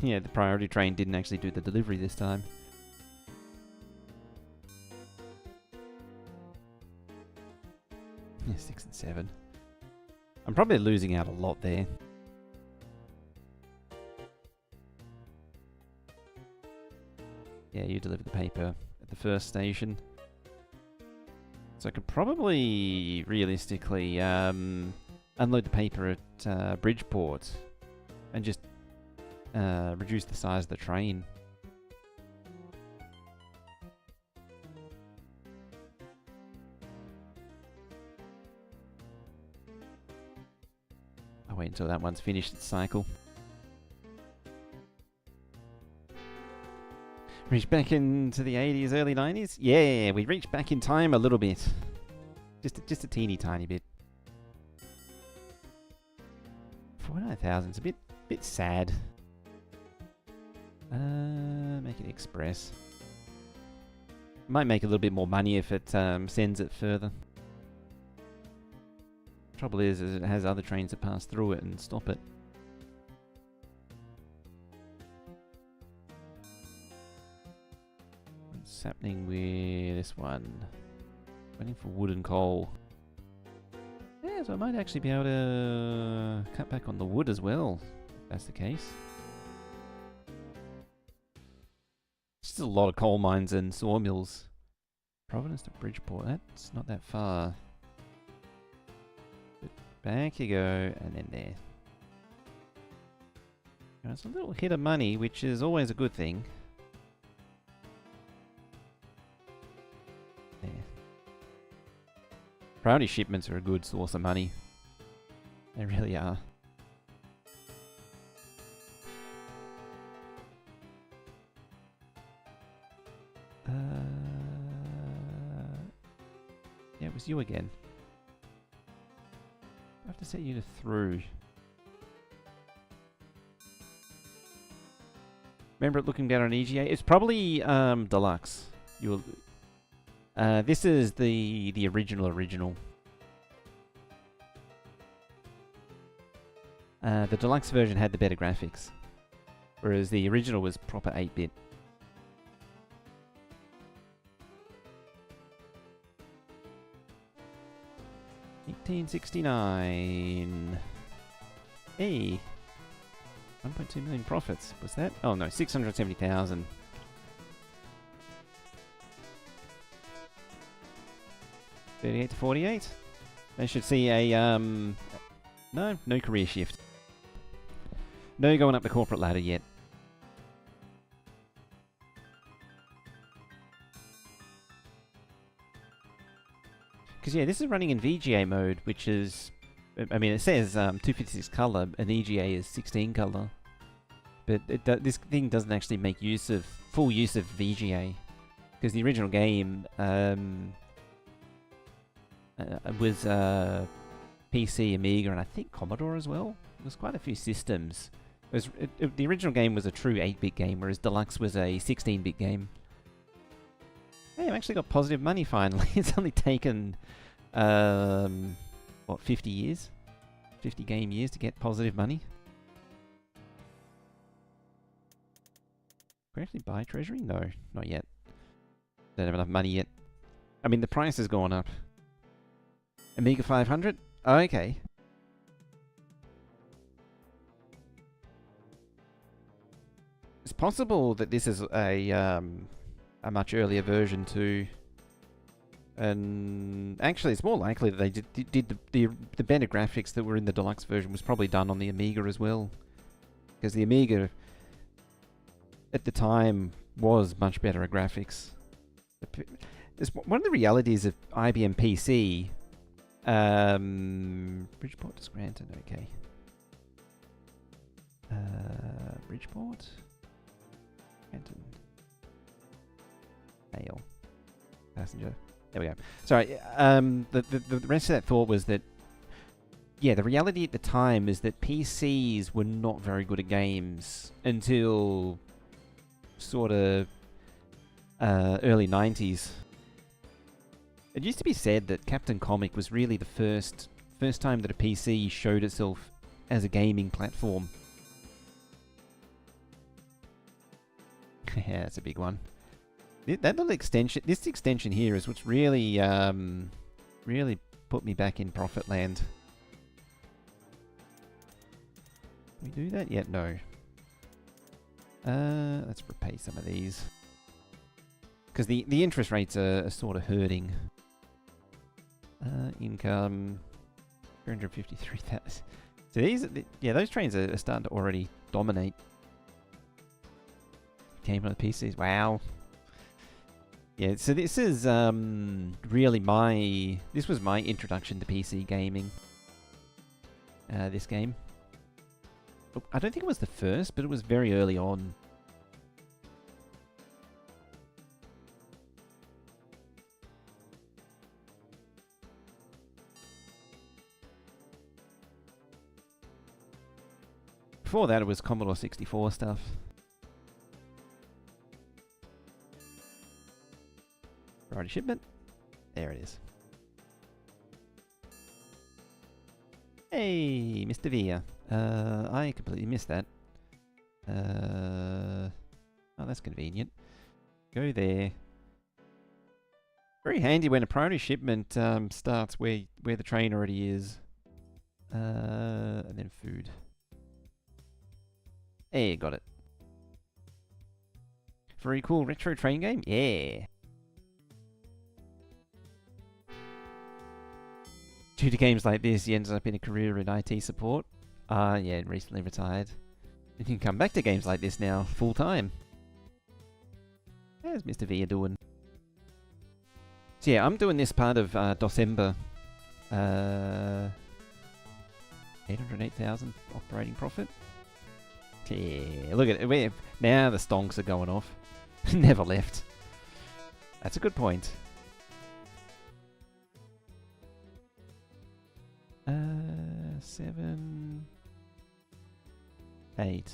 Yeah, the priority train didn't actually do the delivery this time. Yeah, 6 and 7. I'm probably losing out a lot there. Yeah, you delivered the paper at the first station. So I could probably, realistically, unload the paper at Bridgeport and just reduce the size of the train. I'll wait until that one's finished its cycle. Reached back into the 80s, early 90s? Yeah, we reached back in time a little bit. Just a teeny tiny bit. 49,000's a bit sad. Make it express. Might make a little bit more money if it sends it further. Trouble is it has other trains that pass through it and stop it. What's happening with this one? Waiting for wood and coal. Yeah, so I might actually be able to cut back on the wood as well, if that's the case. Still a lot of coal mines and sawmills. Providence to Bridgeport, that's not that far. But back you go, and then there. Now, it's a little hit of money, which is always a good thing. There. Priority shipments are a good source of money. They really are. Yeah, it was you again. I have to set you to through. Remember it looking better on EGA? It's probably deluxe. You'll. This is the original. The deluxe version had the better graphics, whereas the original was proper 8-bit. $18.69. Hey, 1.2 million profits. Was that? Oh no, 670,000. $38 to $48. They should see a no career shift. No going up the corporate ladder yet. Because yeah, this is running in VGA mode, which is, I mean, it says 256 color, and EGA is 16 color, but this thing doesn't actually make full use of VGA, because the original game was PC, Amiga, and I think Commodore as well. There's quite a few systems. The original game was a true 8-bit game, whereas Deluxe was a 16-bit game. Hey, I've actually got positive money finally. It's only taken, what, 50 years? 50 game years to get positive money? Can we actually buy treasury? No, not yet. Don't have enough money yet. I mean, the price has gone up. Amiga 500? Oh, okay. It's possible that this is a much earlier version too, and actually it's more likely that they did the better graphics that were in the deluxe version was probably done on the Amiga as well, because the Amiga at the time was much better at graphics. One of the realities of IBM PC, Bridgeport to Scranton, okay. Bridgeport, Scranton. Mail. Passenger. There we go. Sorry, the rest of that thought was that, yeah, the reality at the time is that PCs were not very good at games until sort of early 90s. It used to be said that Captain Comic was really the first time that a PC showed itself as a gaming platform. Yeah, that's a big one. That little extension, this extension here is what's really, really put me back in profit land. Can we do that yet? No. Let's repay some of these. Because the interest rates are sort of hurting. Income, 353,000. So these, yeah, those trains are starting to already dominate. Came on the PCs, wow. Yeah, so this is really this was my introduction to PC gaming. This game. I don't think it was the first, but it was very early on. Before that, it was Commodore 64 stuff. Priority shipment. There it is. Hey, Mr. Via. I completely missed that. Oh, that's convenient. Go there. Very handy when a priority shipment starts where the train already is. And then food. Hey, got it. Very cool retro train game? Yeah. Due to games like this, he ends up in a career in IT support. Yeah, recently retired. And you can come back to games like this now, full time. How's Mr. Via doing? So yeah, I'm doing this part of DOSember. 808,000 operating profit. Yeah, look at it. Now the stonks are going off. Never left. That's a good point. 7, 8.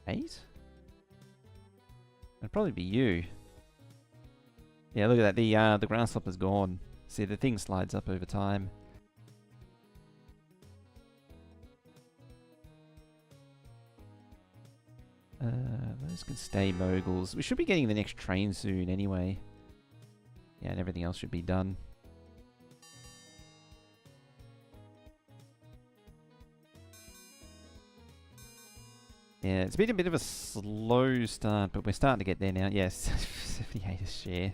8? It'd probably be you. Yeah, look at that. The grasshopper's gone. See, the thing slides up over time. Those can stay moguls. We should be getting the next train soon anyway. Yeah, and everything else should be done. Yeah, it's been a bit of a slow start, but we're starting to get there now. Yes, 78 a share.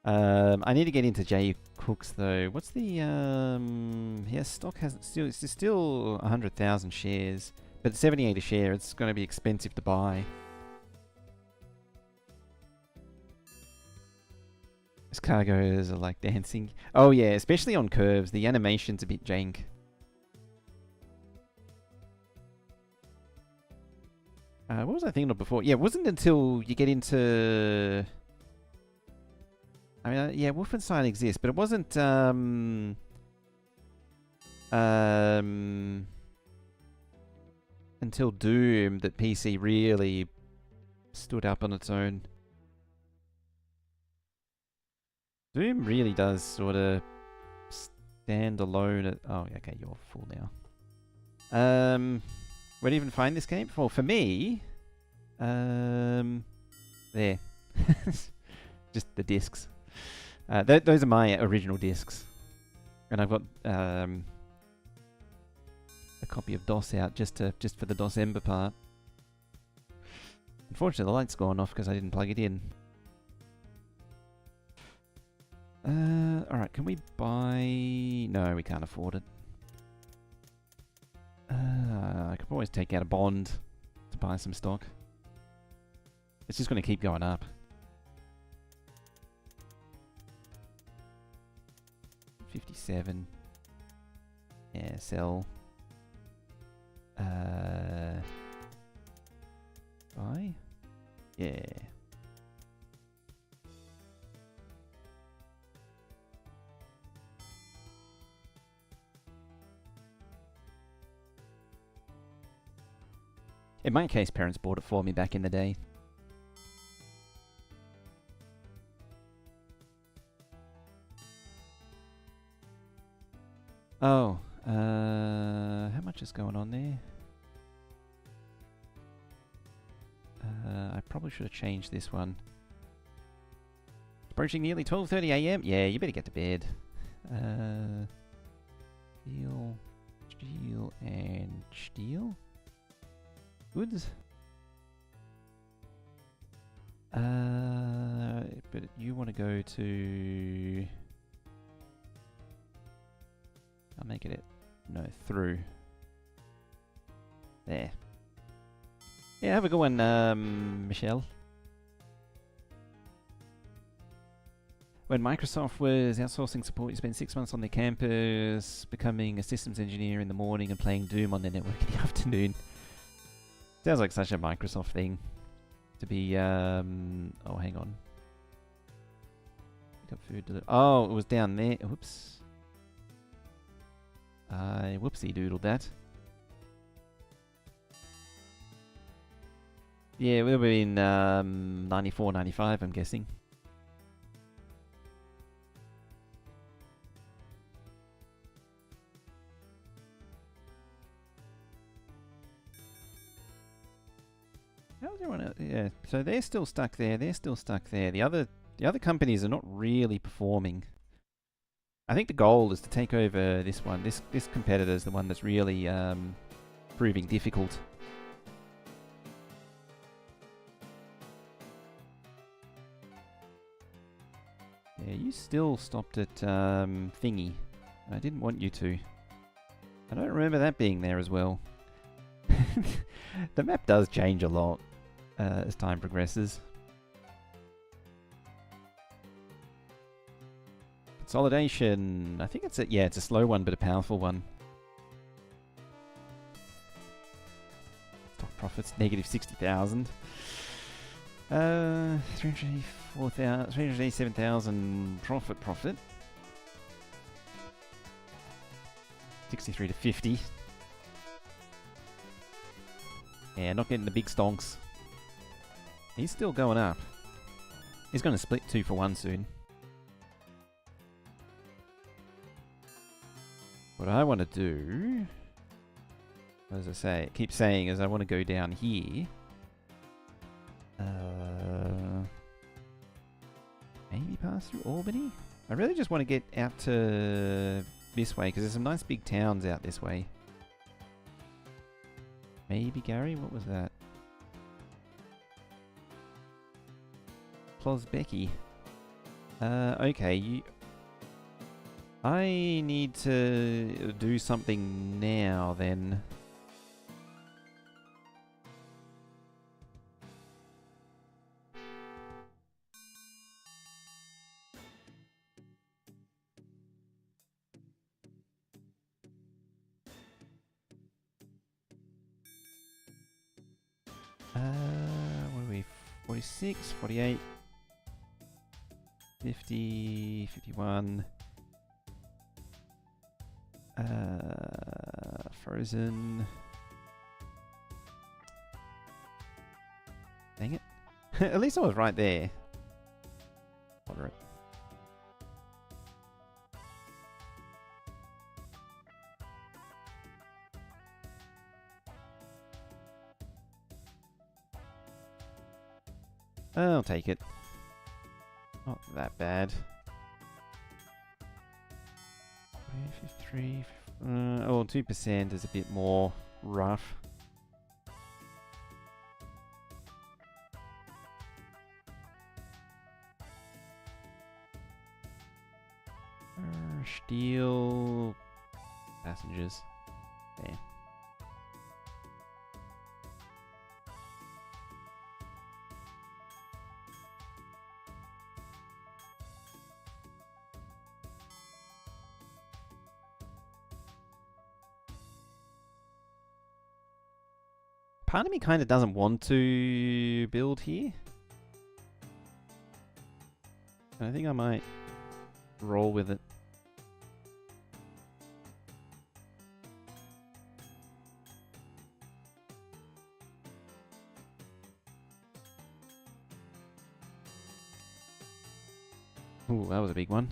I need to get into J Cooks though. What's the yeah, stock hasn't still, it's still 100,000 shares, but 78 a share. It's going to be expensive to buy. These cargoes are like dancing. Oh yeah, especially on curves. The animation's a bit jank. What was I thinking of before? Yeah, it wasn't until you get into... I mean, yeah, Wolfenstein exists, but it wasn't... until Doom that PC really stood up on its own. Doom really does sort of stand alone at... Oh, okay, you're full now. Where do you even find this game? Well, for me... there. Just the discs. Those are my original discs. And I've got a copy of DOS out just for the DOSember part. Unfortunately, the light's gone off because I didn't plug it in. Alright, can we buy... No, we can't afford it. I could always take out a bond to buy some stock. It's just going to keep going up. 57. Yeah, sell. Buy? Yeah. In my case, parents bought it for me back in the day. Oh, how much is going on there? I probably should have changed this one. Approaching nearly 12:30 AM. Yeah, you better get to bed. Steel, steel, and steel. Goods. But you want to go to... I'll make it... No, through. There. Yeah, have a good one, Michelle. When Microsoft was outsourcing support, you spent 6 months on their campus, becoming a systems engineer in the morning and playing Doom on their network in the afternoon. Sounds like such a Microsoft thing. To be, oh, hang on. Got food oh, it was down there. Whoops. I whoopsie doodled that. Yeah, we'll be in 94, 95, I'm guessing. How's everyone else? Yeah, so they're still stuck there. They're still stuck there. The other companies are not really performing. I think the goal is to take over this one. This competitor is the one that's really proving difficult. Yeah, you still stopped at Thingy. I didn't want you to. I don't remember that being there as well. The map does change a lot as time progresses. Consolidation. I think it's it's a slow one, but a powerful one. Stock profits negative 60,000. 387,000 profit. 63 to 50. Yeah, not getting the big stonks. He's still going up. He's going to split 2 for 1 soon. What I want to do, as I keep saying, is I want to go down here. Maybe pass through Albany? I really just want to get out to this way, because there's some nice big towns out this way. Maybe Gary? What was that? Plosbecki. Okay, I need to do something now then. What are we? 46, 48, 50, 51. Frozen. Dang it. At least I was right there. Moderate. I'll take it. Not that bad. 53. 2% is a bit more rough. Steel passengers. There. Part of me kind of doesn't want to build here. I think I might roll with it. Ooh, that was a big one.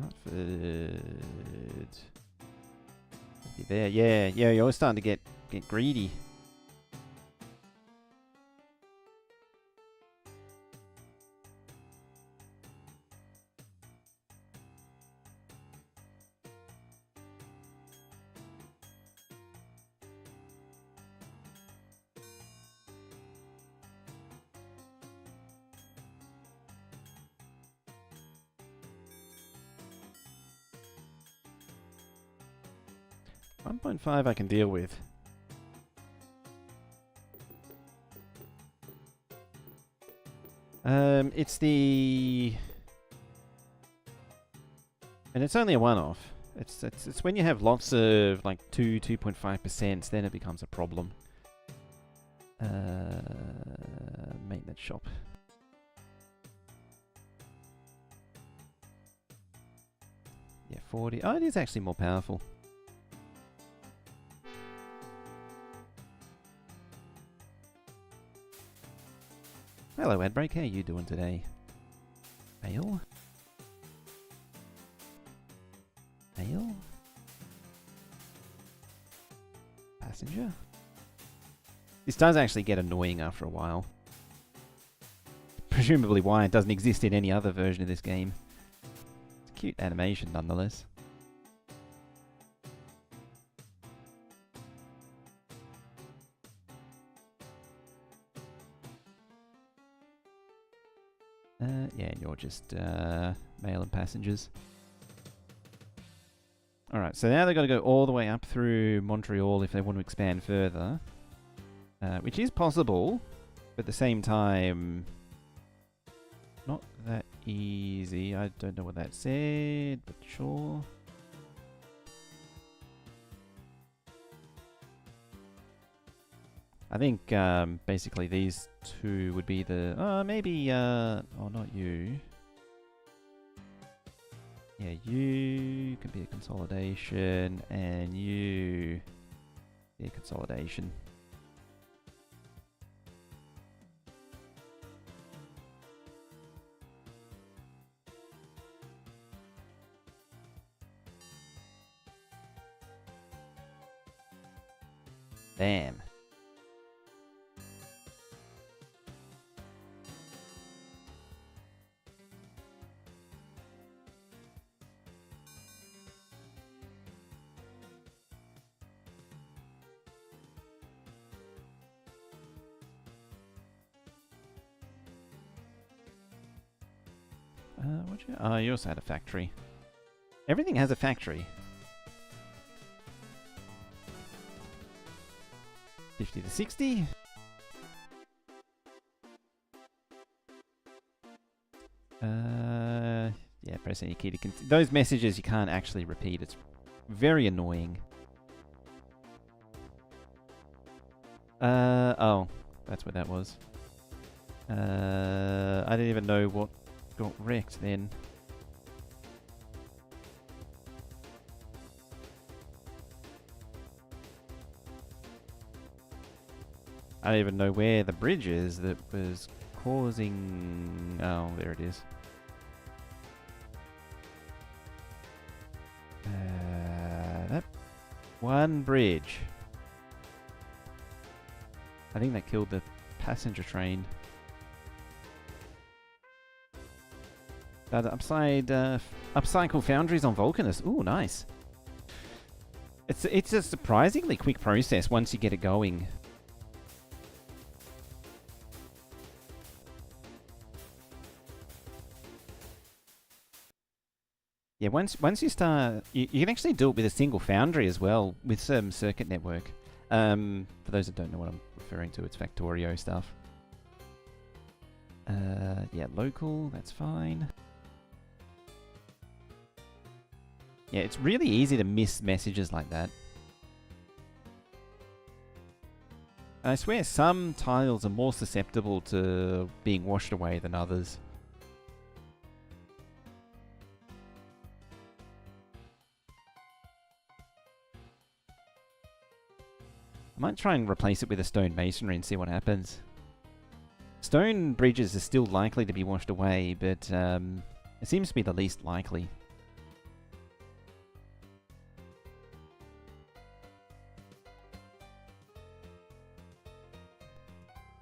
Hartford. There, yeah, you're starting to get greedy. .5 I can deal with. It's the... And it's only a one-off. It's when you have lots of like 2.5%, then it becomes a problem. Maintenance shop. Yeah, 40. Oh, it is actually more powerful. Hello, Adbreak. How are you doing today? Ale? This does actually get annoying after a while. Presumably why it doesn't exist in any other version of this game. It's a cute animation nonetheless. Yeah, you're just mail and passengers. Alright, so now they've got to go all the way up through Montreal if they want to expand further. Which is possible, but at the same time, not that easy. I don't know what that said, but sure. I think basically these two would be the... maybe... oh, not you. Yeah, you could be a consolidation, and you... be a consolidation. Bam. Oh, you also had a factory. Everything has a factory. 50 to 60. Yeah, press any key to continue. Those messages you can't actually repeat. It's very annoying. Oh, that's what that was. I didn't even know what got wrecked then. I don't even know where the bridge is that was causing... Oh, there it is. That one bridge. I think that killed the passenger train. Upcycle foundries on Vulcanus. Ooh, nice. It's a surprisingly quick process once you get it going. Yeah, once you start, you can actually do it with a single foundry as well, with some circuit network. For those that don't know what I'm referring to, it's Factorio stuff. Yeah, local, that's fine. Yeah, it's really easy to miss messages like that. I swear some tiles are more susceptible to being washed away than others. I might try and replace it with a stone masonry and see what happens. Stone bridges are still likely to be washed away, but it seems to be the least likely.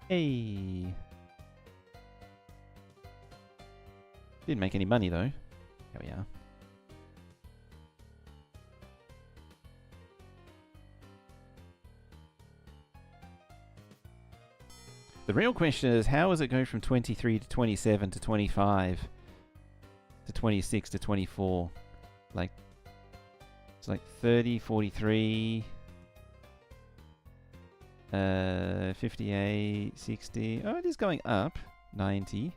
Hey! Didn't make any money though. Here we are. The real question is, how does it go from 23 to 27 to 25 to 26 to 24? Like, it's like 30, 43, 58, 60. Oh, it is going up. 90,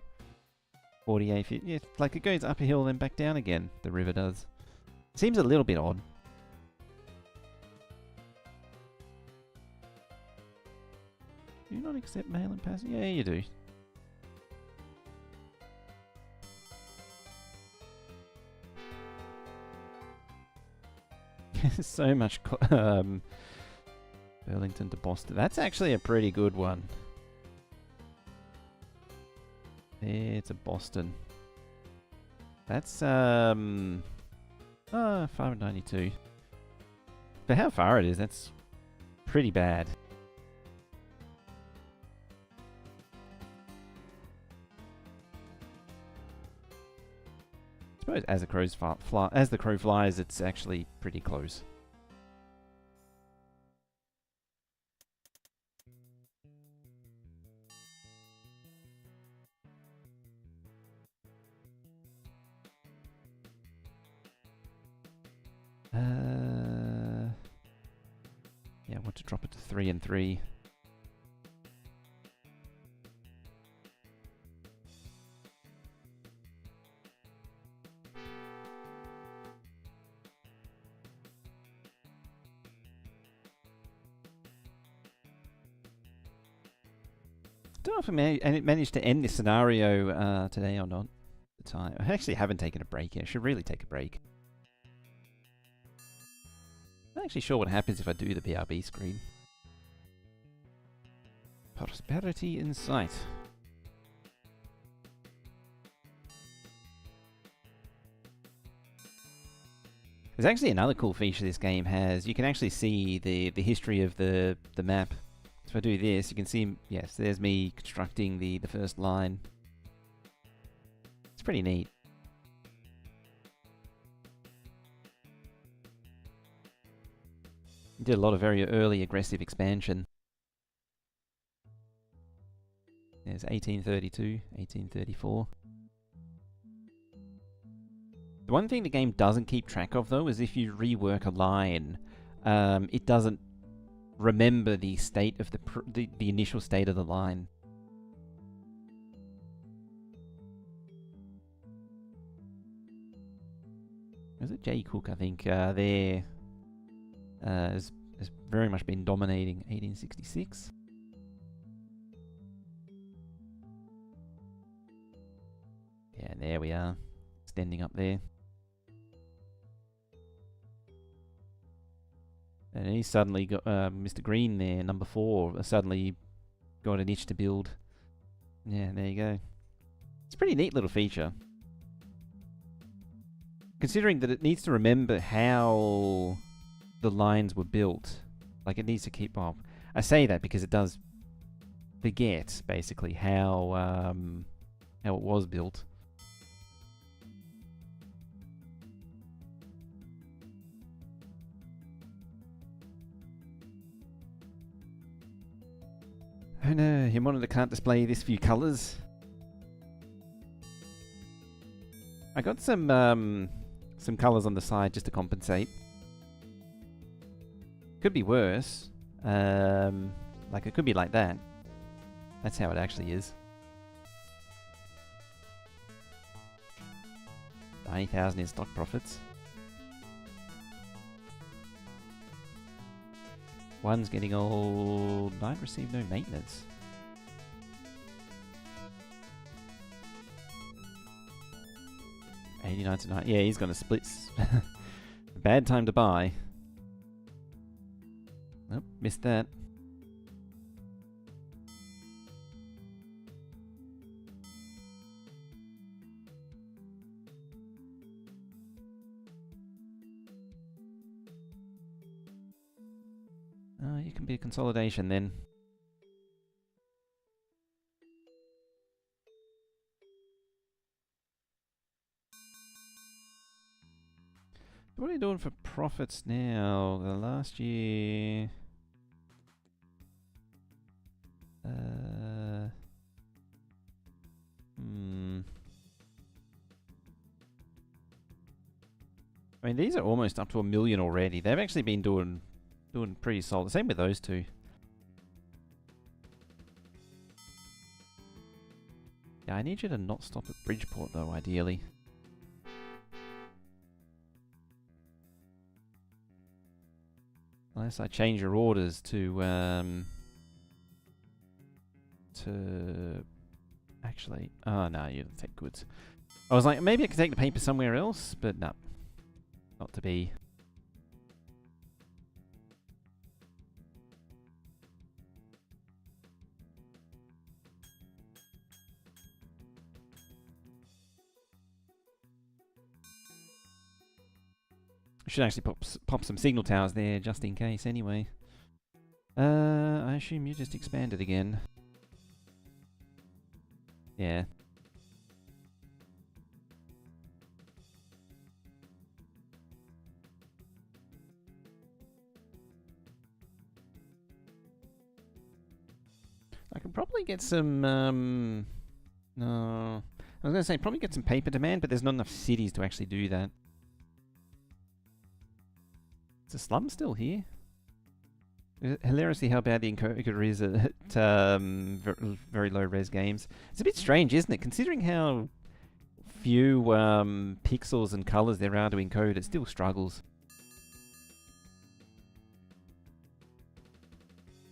48, 50. Yeah, like it goes up a hill then back down again. The river does. Seems a little bit odd. Do you not accept mail and pass? Yeah, you do. So much Burlington to Boston. That's actually a pretty good one. It's a Boston. That's 592. For how far it is, that's pretty bad. suppose as the crow flies, it's actually pretty close. Yeah, I want to drop it to 3 and 3. Don't know if I managed to end this scenario today or not. The time I actually haven't taken a break yet. I should really take a break. I'm not actually sure what happens if I do the BRB screen. Prosperity in sight. There's actually another cool feature this game has. You can actually see the history of the map. So if I do this, you can see, yes, there's me constructing the first line. It's pretty neat. Did a lot of very early aggressive expansion. There's 1832, 1834. The one thing the game doesn't keep track of, though, is if you rework a line, it doesn't remember the state of the initial state of the line. Is it J. Cook? I think there has very much been dominating 1866. Yeah, there we are, extending up there. And he suddenly got Mr. Green there, number 4, suddenly got an itch to build. Yeah, there you go. It's a pretty neat little feature. Considering that it needs to remember how the lines were built. Like, it needs to keep... Well, I say that because it does forget, basically, how it was built. Oh no, your monitor can't display this few colours. I got some colours on the side just to compensate. Could be worse. Like, it could be like that. That's how it actually is. 90,000 in stock profits. One's getting old. 9 received no maintenance. $89 to 90. Yeah, he's gonna split. Bad time to buy. Oh, missed that. You can be a consolidation then. What are you doing for profits now? The last year... I mean, these are almost up to 1 million already. They've actually been doing pretty solid. Same with those two. Yeah, I need you to not stop at Bridgeport though, ideally. Unless I change your orders to actually, oh no, you don't take goods. I was like, maybe I could take the paper somewhere else, but no, not to be. I should actually pop some signal towers there just in case anyway. I assume you just expanded again. Yeah. I could probably get some, no. I was going to say probably get some paper demand, but there's not enough cities to actually do that. Is the slum still here? Hilariously how bad the encoder is at very low res games. It's a bit strange, isn't it? Considering how few pixels and colors there are to encode, it still struggles.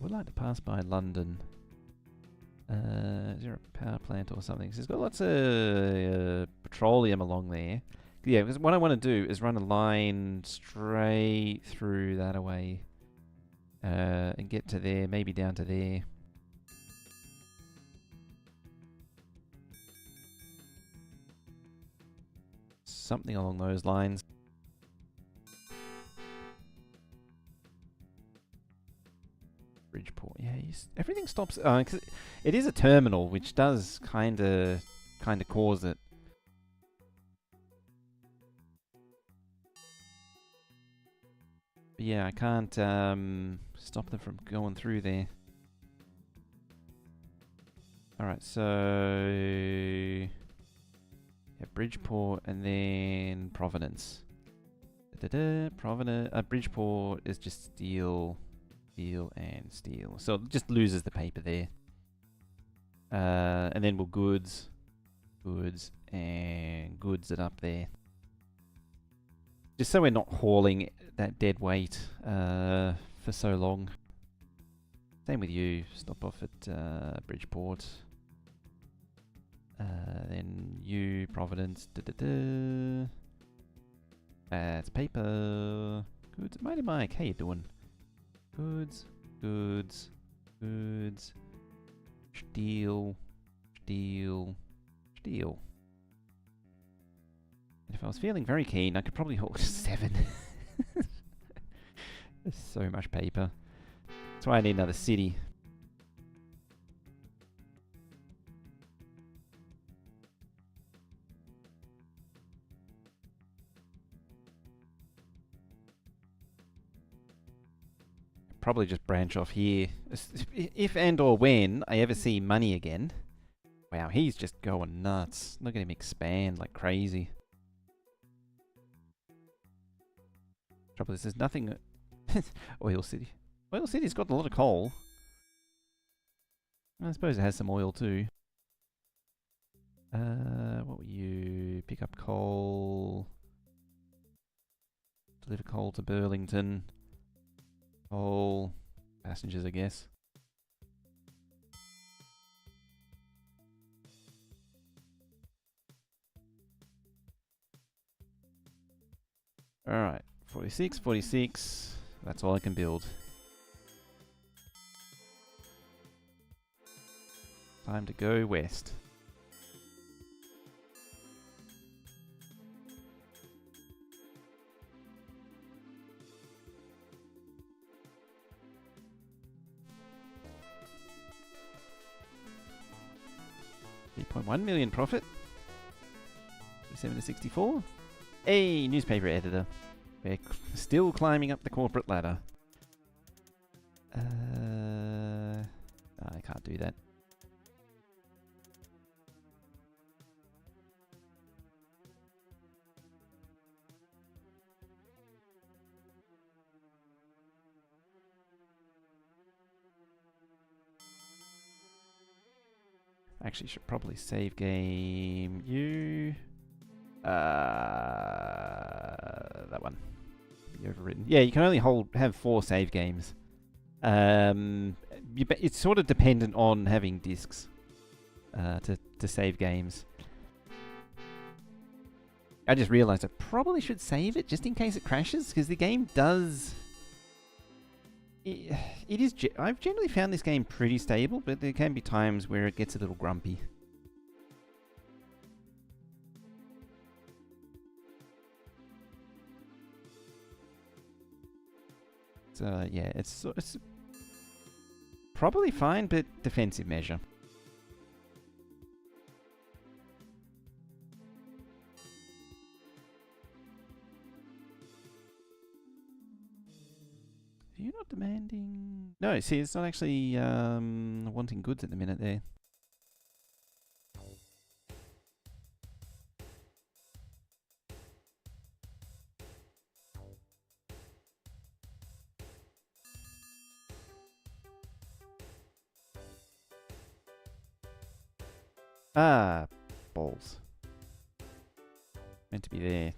I would like to pass by London. Is there a power plant or something? So it's got lots of petroleum along there. Yeah, because what I want to do is run a line straight through that away. And get to there, maybe down to there. Something along those lines. Bridgeport, yeah, everything stops. Cause it is a terminal, which does kind of cause it. But yeah, I can't stop them from going through there. Alright, so yeah, Bridgeport and then Providence. Bridgeport is just steel, and steel. So it just loses the paper there. And then we'll goods, and goods it up there. Just so we're not hauling that dead weight for so long. Same with you. Stop off at Bridgeport. Then you, Providence. It's paper. Goods. Mighty Mike, how you doing? Goods. Steel. And if I was feeling very keen, I could probably haul 7. There's so much paper. That's why I need another city. Probably just branch off here. If and or when I ever see money again. Wow, he's just going nuts. Look at him expand like crazy. Trouble is, there's nothing. Oil City. Oil City's got a lot of coal. I suppose it has some oil too. What were you? Pick up coal. Deliver coal to Burlington. Coal. Passengers, I guess. Alright. 46. That's all I can build. Time to go west. $3.1 million profit. 7 to 64. Hey, newspaper editor. We're still climbing up the corporate ladder. I can't do that. Actually, should probably save game you. That one. Be overwritten. Yeah, you can only have 4 save games. It's sort of dependent on having discs to save games. I just realized I probably should save it just in case it crashes, because the game does. It is. I've generally found this game pretty stable, but there can be times where it gets a little grumpy. So yeah, it's probably fine, but defensive measure. Do you not not demanding. No, see, it's not actually wanting goods at the minute there. Ah, balls. Meant to be there.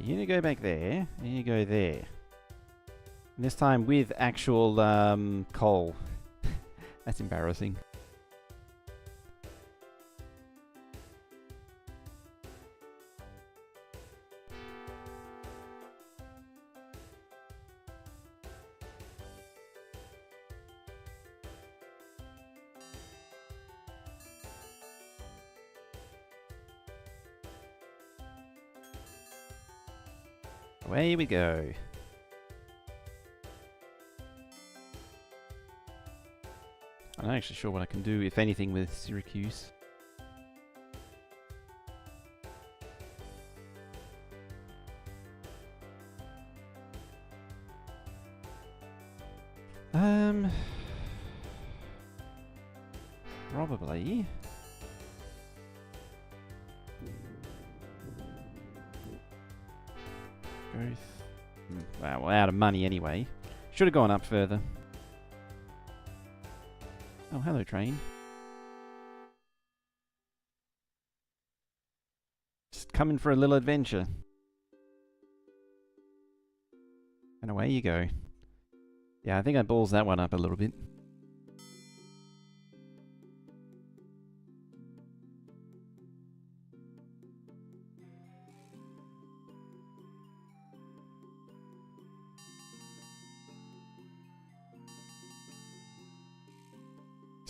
You need to go back there, and you go there. And this time with actual coal. That's embarrassing. Away we go. I'm not actually sure what I can do, if anything, with Syracuse. Probably. Wow, we're out of money anyway. Should have gone up further. Oh, hello, train. Just coming for a little adventure. And away you go. Yeah, I think I balls that one up a little bit.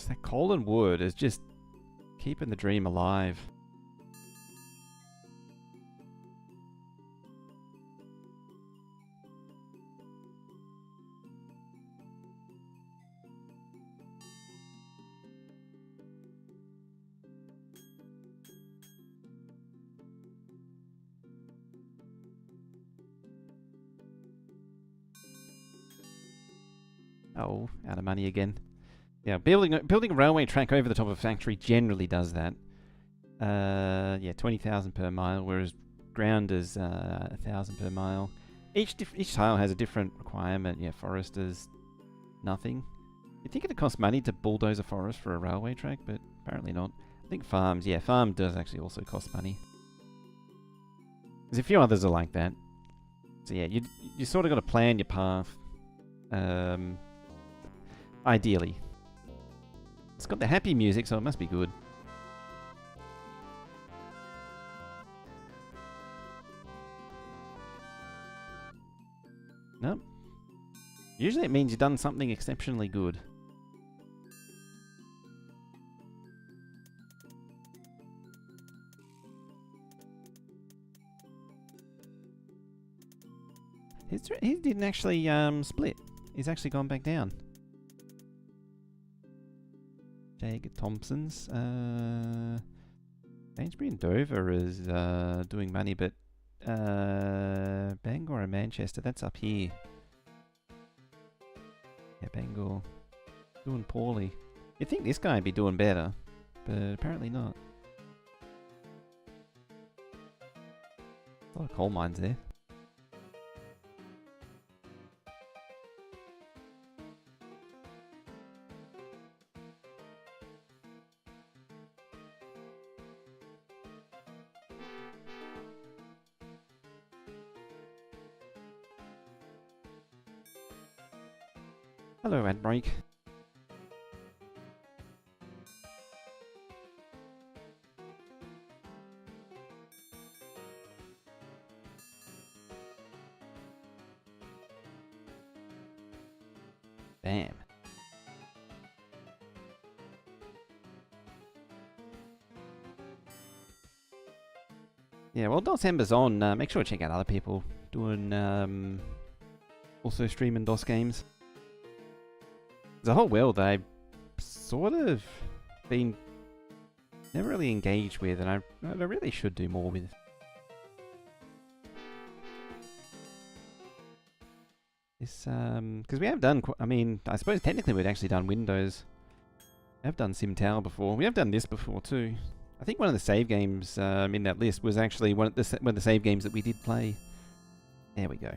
That coal and wood is just keeping the dream alive. Oh, out of money again. Yeah, building a railway track over the top of a factory generally does that. Yeah, 20,000 per mile, whereas ground is 1,000 per mile. Each tile has a different requirement. Yeah, forest is nothing. You'd think it'd cost money to bulldoze a forest for a railway track, but apparently not. I think farms, yeah, farm does actually also cost money. There's a few others are like that. So yeah, you sort of got to plan your path. Ideally. It's got the happy music, so it must be good. Nope. Usually it means you've done something exceptionally good. He didn't actually split. He's actually gone back down. Jake Thompson's. Sainsbury and Dover is doing money, but Bangor and Manchester, that's up here. Yeah, Bangor. Doing poorly. You'd think this guy would be doing better, but apparently not. A lot of coal mines there. Hello, Adbreak. Bam. Yeah, well, DOSember's on. Make sure to check out other people doing also streaming DOS games. There's a whole world that I've sort of been never really engaged with, and I really should do more with. This because we have done. I mean, I suppose technically we'd actually done Windows. We have done SimTower before. We have done this before too. I think one of the save games in that list was actually one of the save games that we did play. There we go.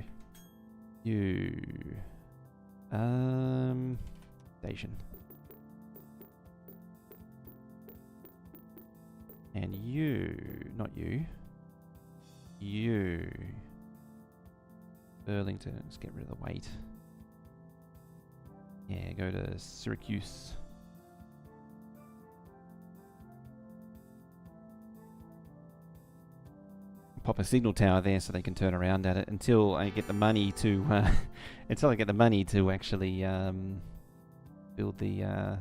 Station. And not you. Burlington, let's get rid of the weight. Yeah, go to Syracuse. Pop a signal tower there so they can turn around at it until I get the money to actually build the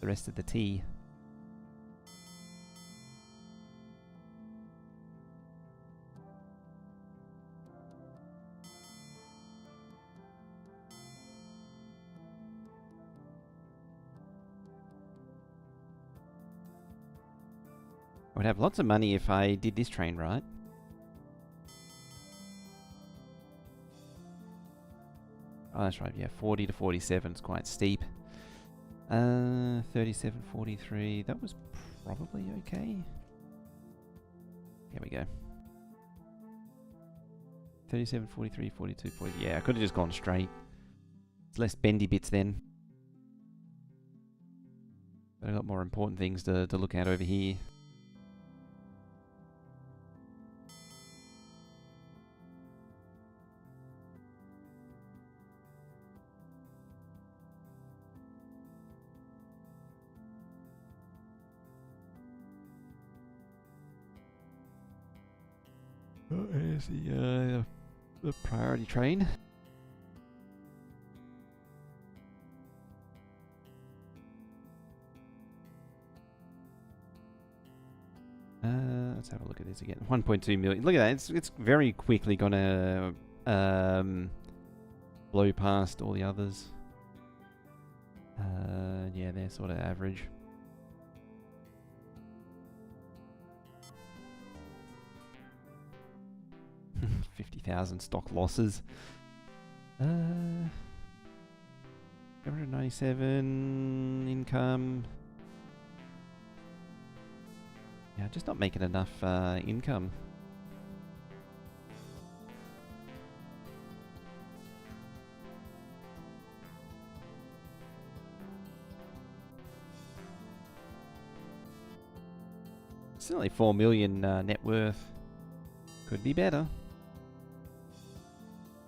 rest of the T. I would have lots of money if I did this train right. Oh, that's right, yeah, 40 to 47 is quite steep. 37, 43, that was probably okay. Here we go. 37, 43, 42, 40, yeah, I could have just gone straight. It's less bendy bits then. But I've got more important things to look at over here. There's the priority train. Let's have a look at this again. 1.2 million. Look at that. It's very quickly gonna blow past all the others. Yeah, they're sort of average. $50,000 stock losses. 797 income. Yeah, just not making enough income. It's only 4 million net worth. Could be better.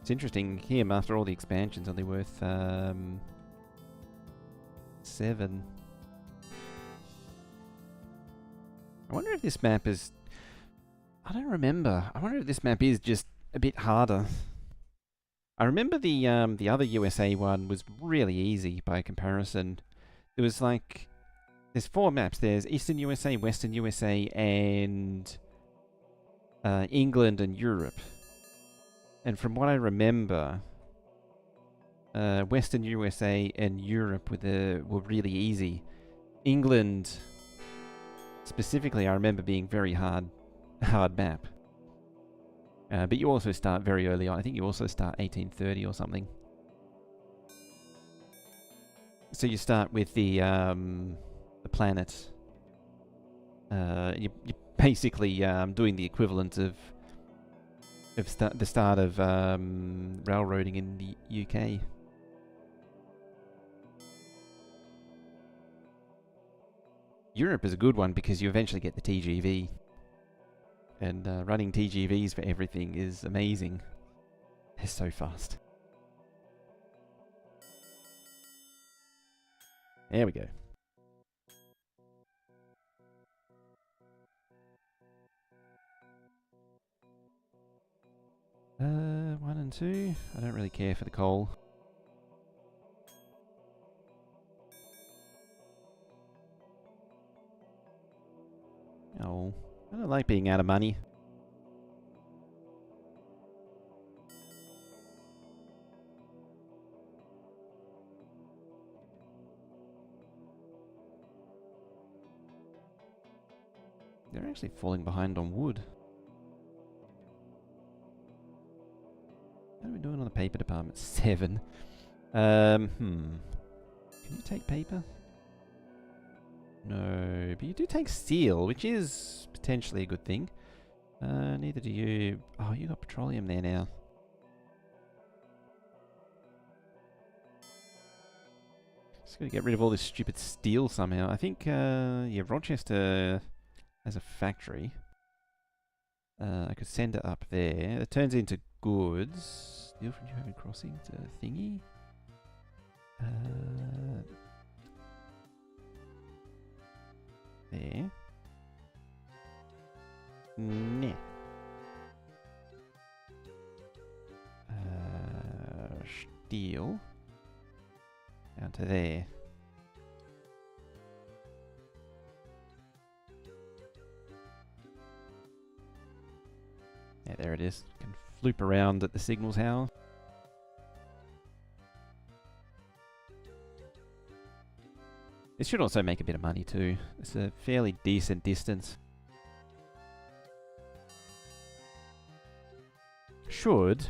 It's interesting, him after all the expansions only worth 7. I wonder if this map is... I don't remember. I wonder if this map is just a bit harder. I remember the other USA one was really easy by comparison. It was like... There's 4 maps. There's Eastern USA, Western USA, and England and Europe. And from what I remember, Western USA and Europe were really easy. England, specifically, I remember being very hard map. But you also start very early on. I think you also start 1830 or something. So you start with the planet. You're basically doing the equivalent of the start of railroading in the UK. Europe is a good one because you eventually get the TGV. And running TGVs for everything is amazing. They're so fast. There we go. One and 2. I don't really care for the coal. Oh, I don't like being out of money. We're actually falling behind on wood. How are we doing on the paper department? 7. Can you take paper? No, but you do take steel, which is potentially a good thing. Neither do you. Oh, you got petroleum there now. Just gotta get rid of all this stupid steel somehow. I think, yeah, Rochester has a factory. I could send it up there. It turns into goods. Steel from New Haven Crossing to thingy. There. Nah. Steel. Down to there. Yeah, there it is. Can floop around at the signal tower. This should also make a bit of money too. It's a fairly decent distance. Should.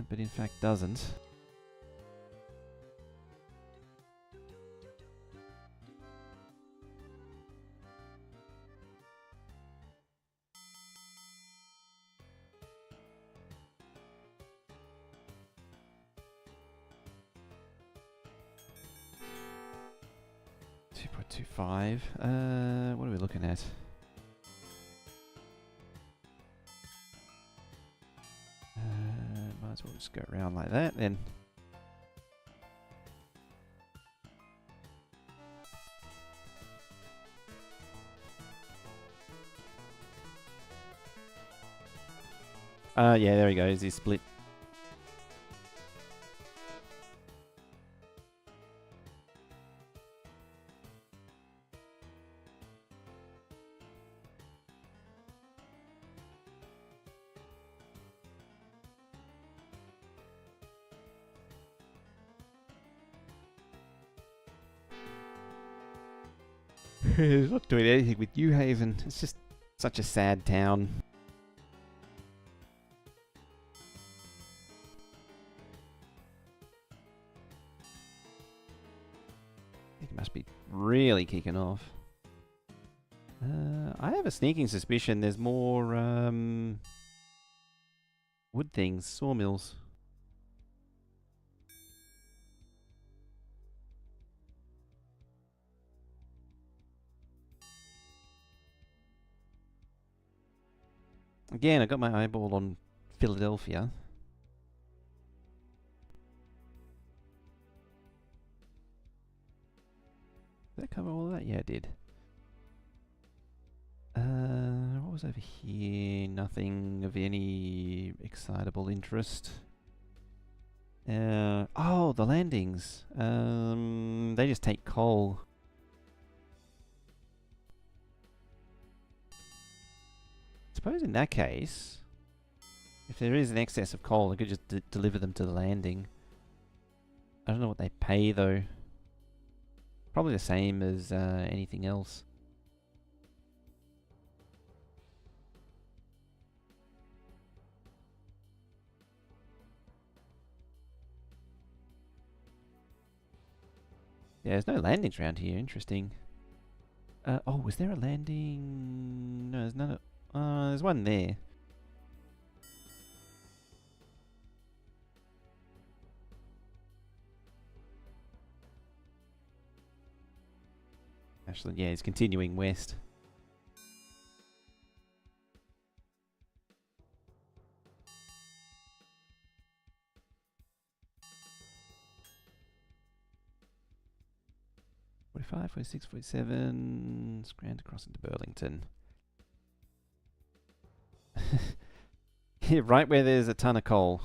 But in fact doesn't. $2.25. What are we looking at? Might as well just go around like that then. Yeah, there he goes. He's split. He's not doing anything with New Haven. It's just such a sad town. I think it must be really kicking off. I have a sneaking suspicion there's more wood things, sawmills. Again, I got my eyeball on Philadelphia. Did that cover all of that? Yeah, it did. What was over here? Nothing of any excitable interest. Oh, the landings. They just take coal. Suppose in that case, if there is an excess of coal, I could just deliver them to the landing. I don't know what they pay though. Probably the same as anything else. Yeah, there's no landings around here. Interesting. Oh, was there a landing? No, there's none. There's one there. Actually, yeah, it's continuing west. $45, $46, $47. Scram across into Burlington. Yeah, right where there's a ton of coal.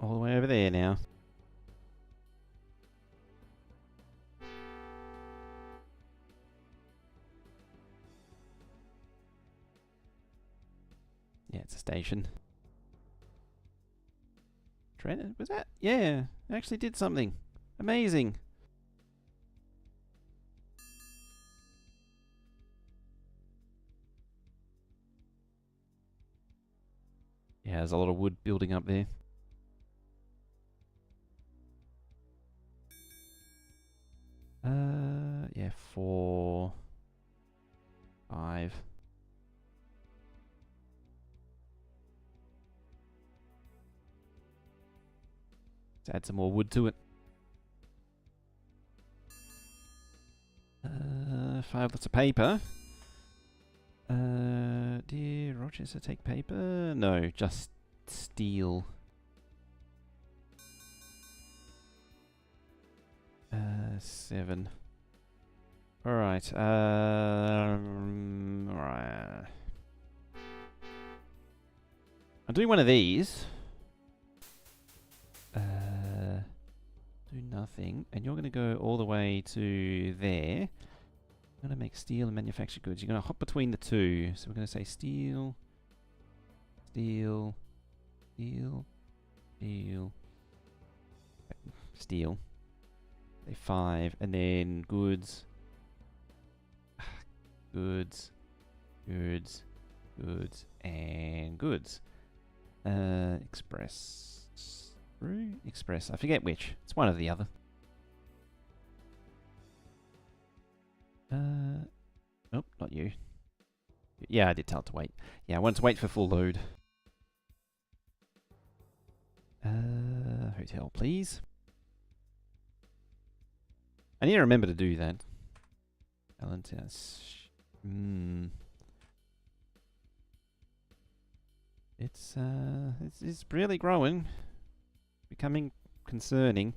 all the way over there now. Yeah, it's a station. Trent, was that? Yeah, I actually did something. Amazing. Yeah, there's a lot of wood building up there. Yeah, 4, 5. Let's add some more wood to it. 5 lots of paper. Dear Rochester, take paper? No, just steel. 7. Alright, alright. I'll do one of these. Do nothing. And you're going to go all the way to there. I'm going to make steel and manufactured goods. You're going to hop between the two. So we're going to say steel, steel, steel, steel, steel. Say 5. And then goods. Goods, goods, goods, and goods. Express. Through? Express. I forget which. It's one or the other. Nope, not you. Yeah, I did tell it to wait. Yeah, I wanted to wait for full load. Hotel, please. I need to remember to do that. Valentine's. It's really growing. Becoming concerning.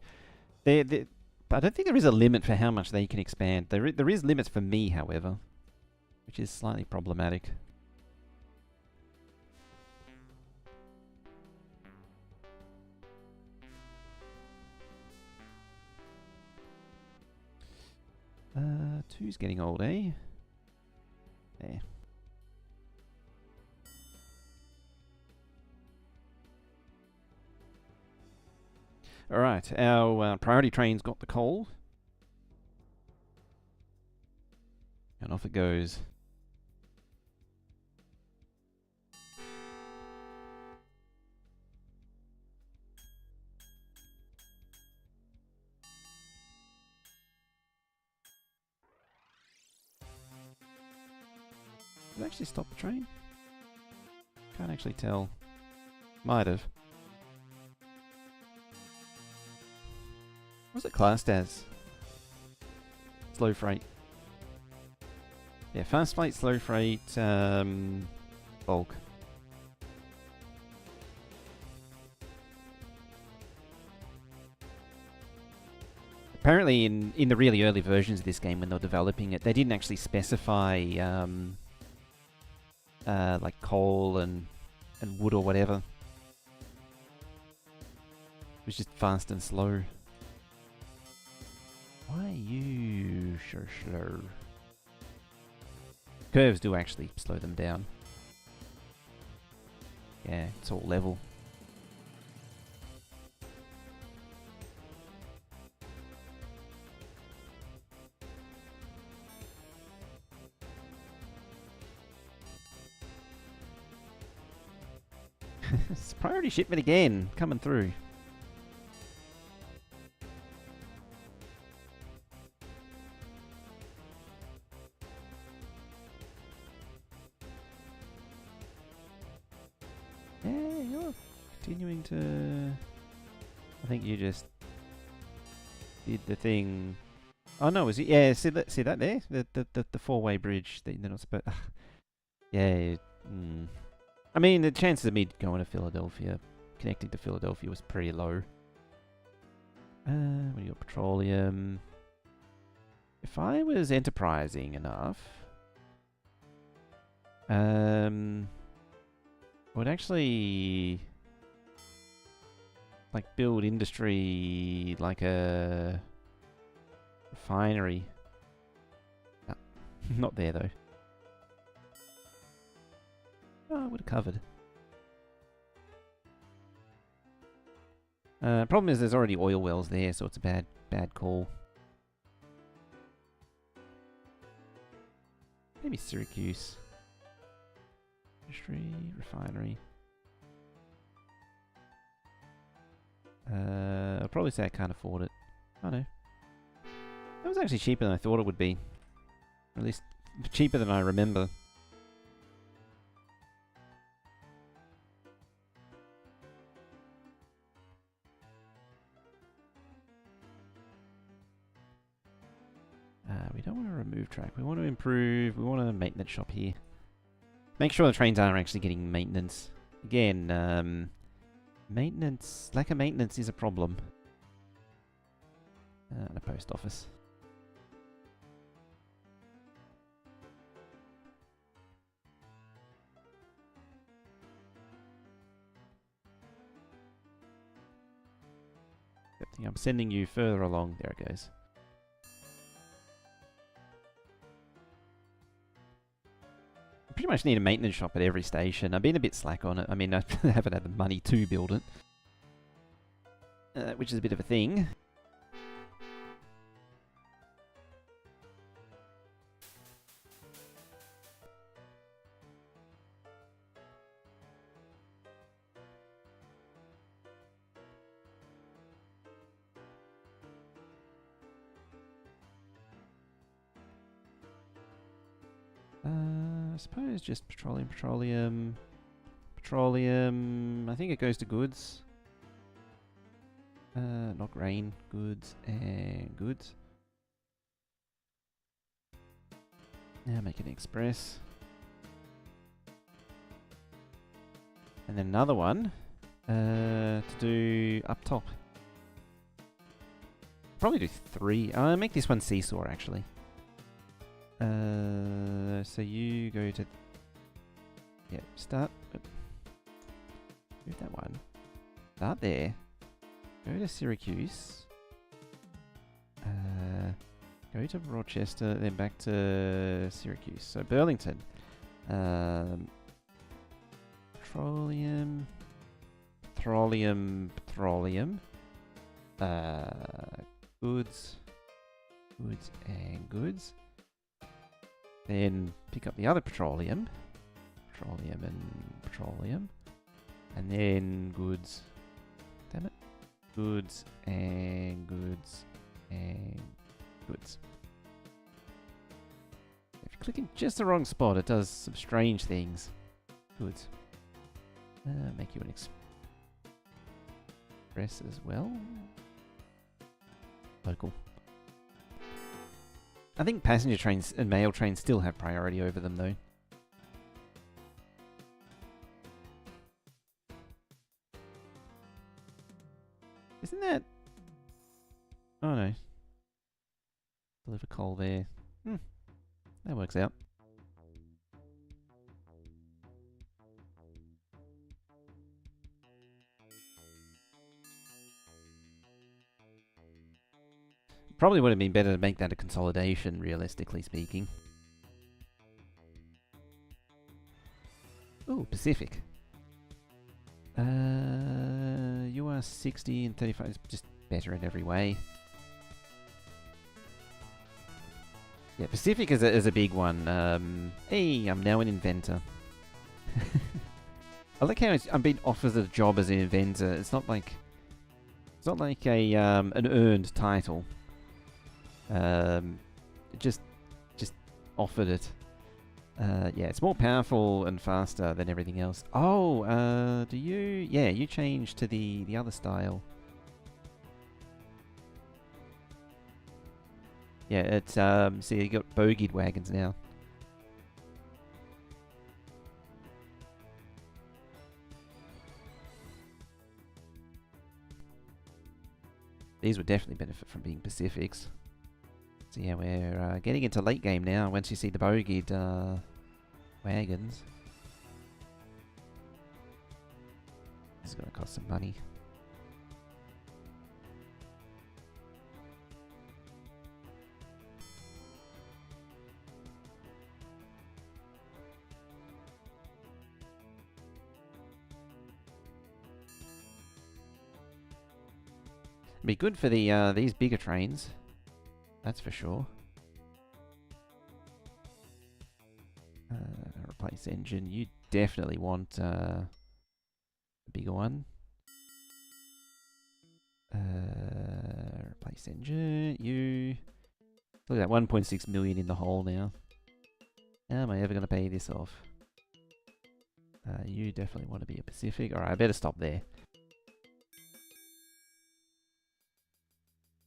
But I don't think there is a limit for how much they can expand. There is limits for me, however, which is slightly problematic. Two's getting old, eh? There. Alright, our priority train's got the coal. And off it goes. Did it actually stop the train? Can't actually tell. Might have. What's it classed as? Slow freight. Yeah, fast freight, slow freight, bulk. Apparently in the really early versions of this game when they were developing it, they didn't actually specify like coal and wood or whatever. It was just fast and slow. Why are you so slow? Curves do actually slow them down. Yeah, it's all level. It's priority shipment again, coming through. Yeah, you're continuing to... I think you just did the thing. Oh no, is it? Yeah, see that there? The four-way bridge that they're not supposed... Yeah, I mean, the chances of me going to Philadelphia, connecting to Philadelphia was pretty low. What do you got? Petroleum. If I was enterprising enough, I would actually like build industry, like a refinery. No, not there though. Oh, I would have covered. Problem is there's already oil wells there, so it's a bad call. Maybe Syracuse. Industry, refinery. I'll probably say I can't afford it. Oh no. That was actually cheaper than I thought it would be. Or at least cheaper than I remember. We don't want to remove track. We want to improve. We want a maintenance shop here. Make sure the trains are actually getting maintenance. Again, maintenance, lack of maintenance is a problem. And a post office. Good thing I'm sending you further along. There it goes. Pretty much need a maintenance shop at every station. I've been a bit slack on it. I mean, I haven't had the money to build it. Which is a bit of a thing. I suppose just petroleum. I think it goes to goods. Not grain, goods and goods. Now make it express. And then another one to do up top. Probably do 3. I'll make this one seesaw actually. So you go to... Yeah, start... Move that one. Start there. Go to Syracuse. Go to Rochester, then back to Syracuse. So Burlington. Petroleum. Goods. Goods and goods. Then pick up the other petroleum. And then goods. Damn it. Goods and goods and goods. If you click in just the wrong spot, it does some strange things. Goods. Make you an express as well. Local. I think passenger trains and mail trains still have priority over them, though. Isn't that... Oh, no. Deliver coal there. That works out. Probably would have been better to make that a consolidation, realistically speaking. Ooh, Pacific. You are 60 and 35. It's just better in every way. Yeah, Pacific is a big one. Hey, I'm now an inventor. I like how I'm being offered a job as an inventor. It's not like a an earned title. Just offered it. Yeah, it's more powerful and faster than everything else. Oh, do you? Yeah, you change to the other style. Yeah, it's see, you got bogeyed wagons now. These would definitely benefit from being Pacifics. So yeah, we're getting into late game now. Once you see the bogeyed wagons, this is going to cost some money. Be good for the these bigger trains. That's for sure. Replace engine. You definitely want a bigger one. Replace engine. You look at that 1.6 million in the hole now. How am I ever going to pay this off? You definitely want to be a Pacific. Alright, I better stop there.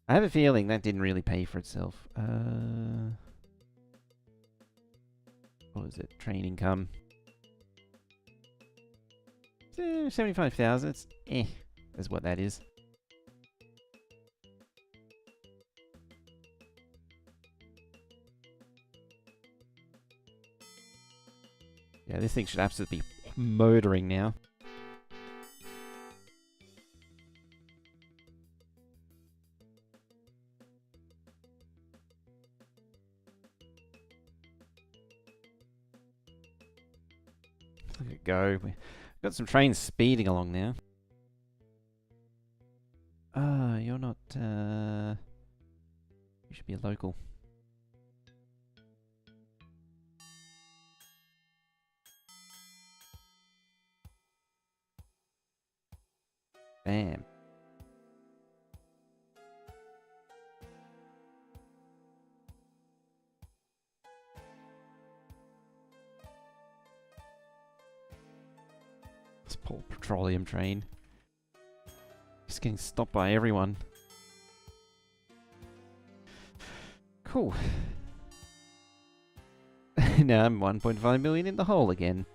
I have a feeling that didn't really pay for itself. What was it? Train income. 75,000. It's is what that is. Yeah, this thing should absolutely be motoring now. Look at it go. We've got some trains speeding along now. Ah, you're not... You should be a local. Bam. This poor petroleum train. Just getting stopped by everyone. Cool. Now I'm 1.5 million in the hole again.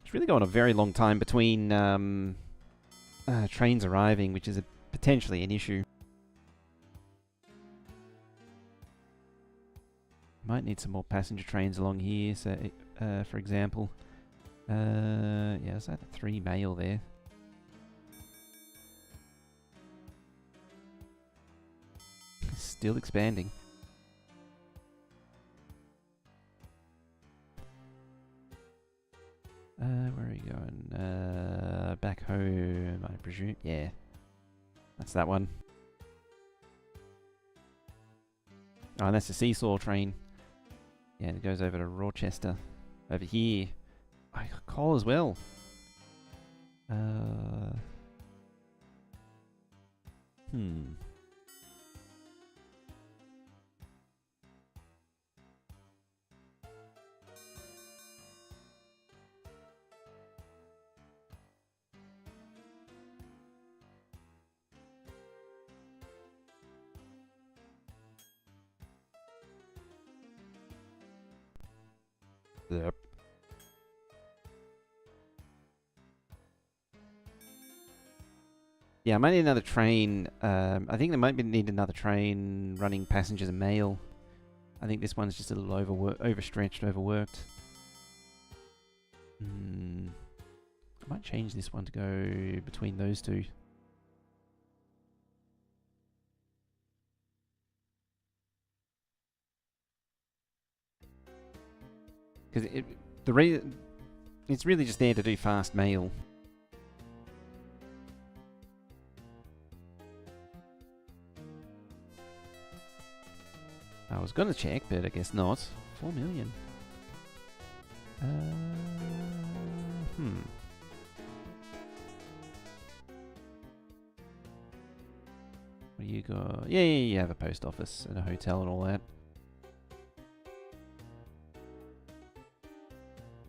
It's really going a very long time between trains arriving, which is potentially an issue. Might need some more passenger trains along here. So, for example, yeah, is that 3 mail there? Still expanding. Where are you going? Back home, I presume. Yeah, that's that one. Oh, and that's the seesaw train. Yeah, it goes over to Rochester. Over here. I got coal as well. Yep. Yeah, I might need another train. I think they might need another train running passengers and mail. I think this one's just a little overstretched, overworked. I might change this one to go between those two. Because it's really just there to do fast mail. I was gonna check, but I guess not. 4 million. What do you got? Yeah, you have a post office and a hotel and all that.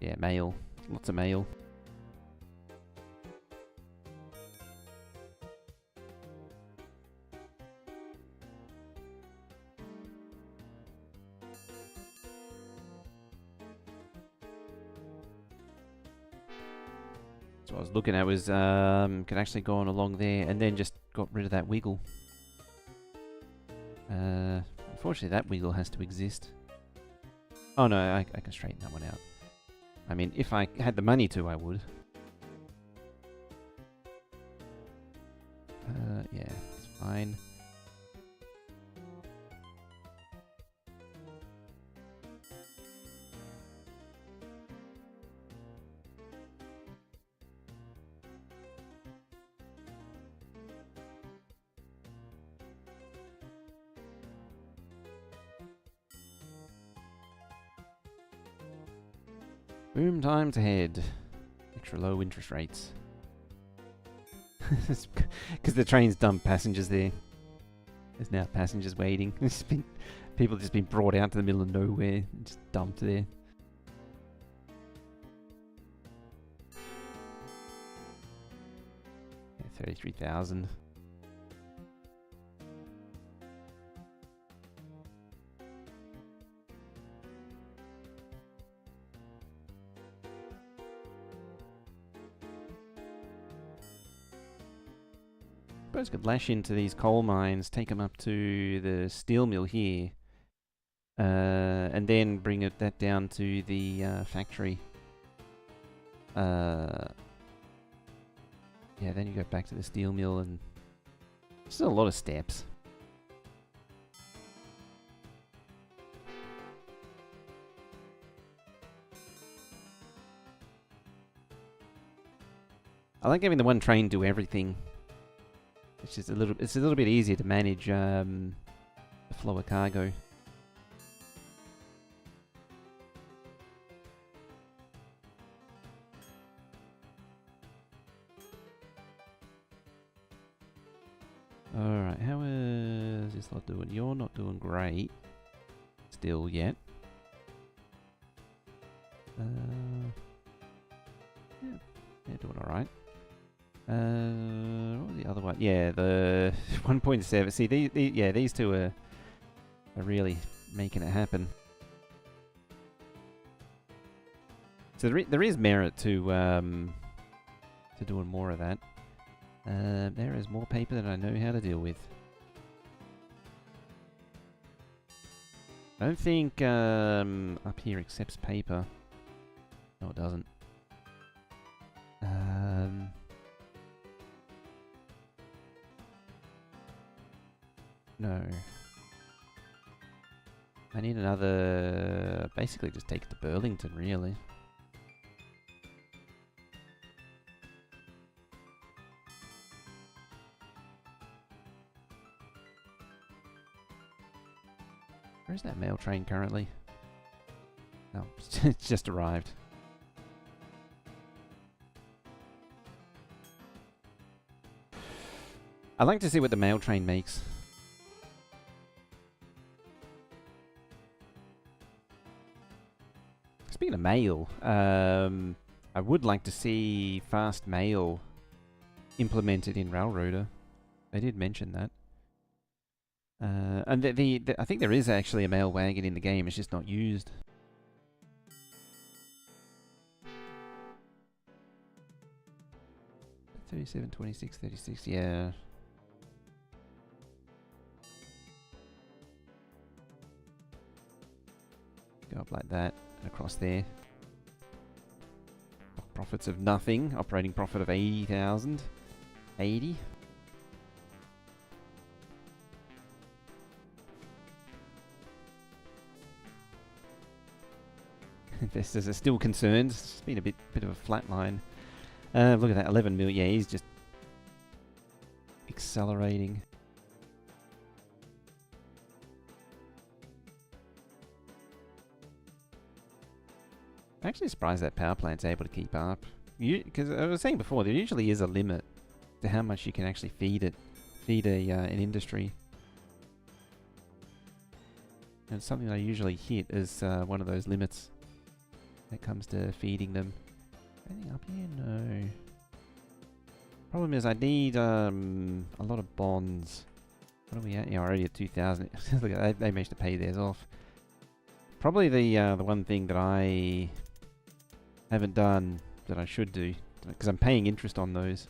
Yeah, mail. Lots of mail. So what I was looking at was could actually go on along there and then just got rid of that wiggle. Unfortunately, that wiggle has to exist. Oh no, I can straighten that one out. I mean, if I had the money to, I would. Yeah, it's fine. Boom times ahead. Extra low interest rates. Because the train's dumped passengers there. There's now passengers waiting. People just been brought out to the middle of nowhere and just dumped there. Yeah, 33,000. Suppose I could lash into these coal mines, take them up to the steel mill here, and then bring that down to the factory. Yeah, then you go back to the steel mill, and still a lot of steps. I like having the one train do everything. It's just a little bit easier to manage the flow of cargo. Alright, how is this lot doing? You're not doing great. Still yet. Yeah, they're doing alright. What was the other one? Yeah, the 1.7. See, these two are really making it happen. So there is merit to doing more of that. There is more paper than I know how to deal with. I don't think up here accepts paper. No, it doesn't. No. I need another... Basically just take it to Burlington, really. Where's that mail train currently? Oh, it's just arrived. I'd like to see what the mail train makes. Speaking of mail, I would like to see fast mail implemented in Railroader. They did mention that. And I think there is actually a mail wagon in the game, it's just not used. $37, $26, $36, yeah. Go up like that, and across there. Profits of nothing, operating profit of 80,000. 80. Investors are still concerned. It's been a bit of a flat line. Look at that, 11 mil. Yeah, he's just accelerating. I'm actually surprised that power plant's able to keep up. Because I was saying before, there usually is a limit to how much you can actually feed an industry. And it's something I usually hit as one of those limits when it comes to feeding them. Anything up here? No. Problem is I need a lot of bonds. What are we at? Yeah, already at 2,000. Look at that, they managed to pay theirs off. Probably the one thing that I haven't done that I should do, because I'm paying interest on those.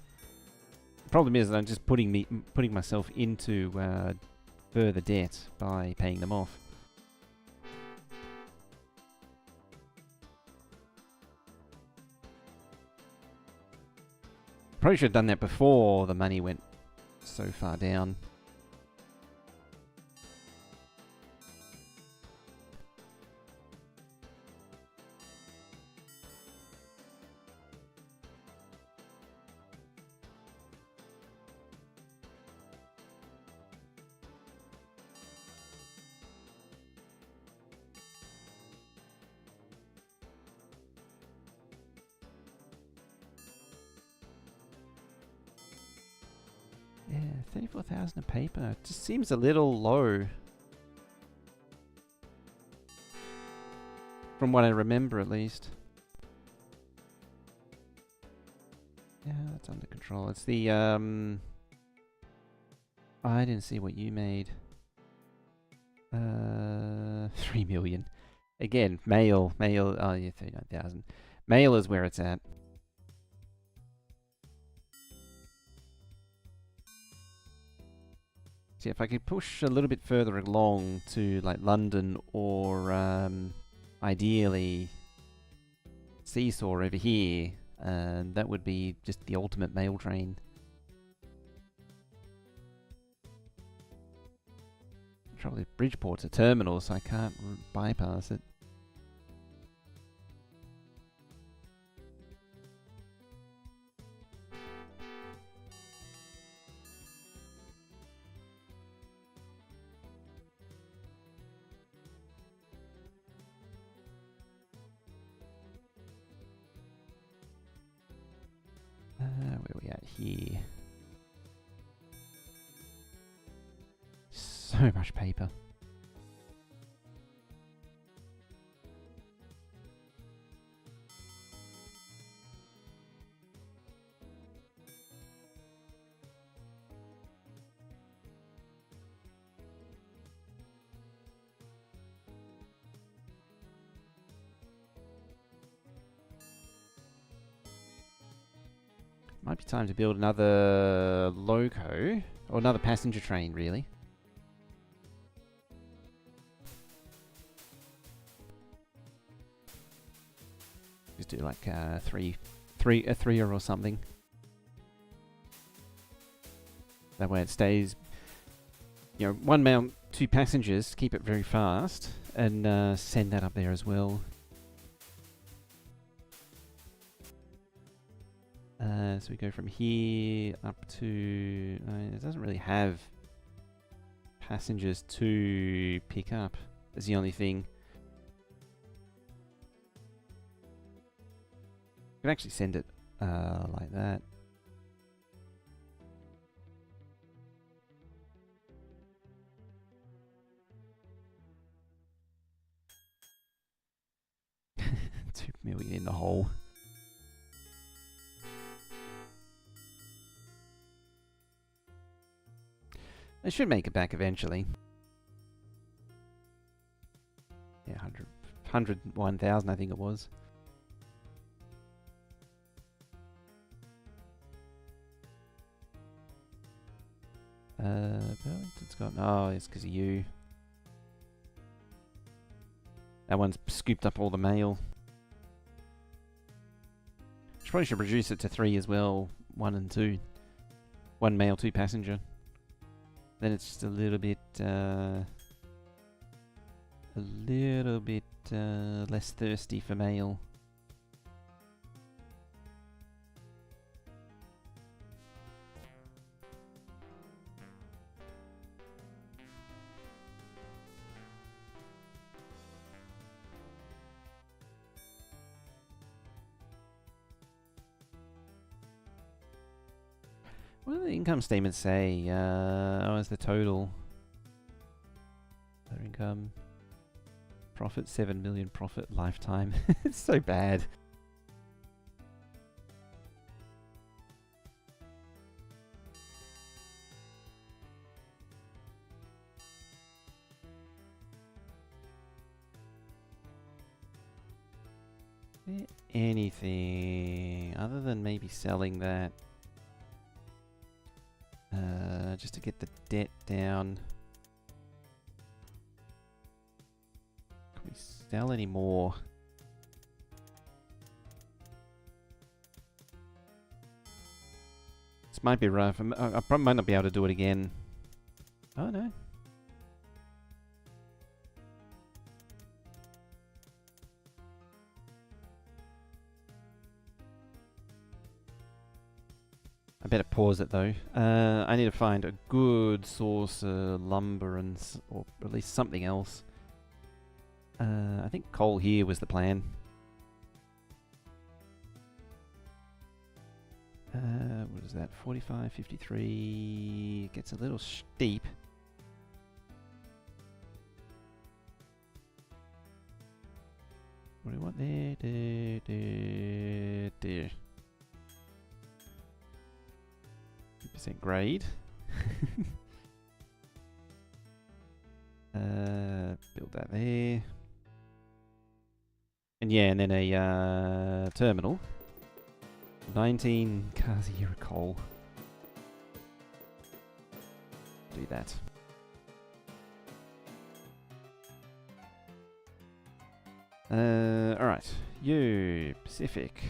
The problem is that I'm just putting myself into further debt by paying them off. Probably should have done that before the money went so far down. Yeah, 34,000 a paper. Just seems a little low. From what I remember, at least. Yeah, that's under control. It's the, I didn't see what you made. 3 million. Again, mail, oh yeah, 39,000. Mail is where it's at. So if I could push a little bit further along to like London or ideally Seesaw over here, that would be just the ultimate mail train. Trouble with Bridgeport's a terminal, so I can't bypass it. Where are we at here? So much paper. Might be time to build another loco, or another passenger train, really. Just do like a three-er or something. That way it stays, you know, one mount, 2 passengers, keep it very fast, and send that up there as well. So we go from here up to... it doesn't really have passengers to pick up. That's the only thing. You can actually send it like that. $2 million in the hole. They should make it back eventually. Yeah, 101,000 I think it was. Burlington's got... Oh, it's because of you. That one's scooped up all the mail. Probably should reduce it to 3 as well. 1 and 2. 1 mail, 2 passenger. Then it's just a little bit less thirsty for mail. What do the income statements say? It's the total. Other income. Profit, 7 million profit lifetime. It's so bad. Anything other than maybe selling that? Just to get the debt down. we sell any more? This might be rough. I probably might not be able to do it again. Oh no. I better pause it though. I need to find a good source of lumber and or at least something else. I think coal here was the plan. What is that? 45, 53. Gets a little steep. What do we want there? 2% grade. Build that there. And yeah, and then a terminal. 19 cars a year of coal. Do that. Alright. You, Pacific.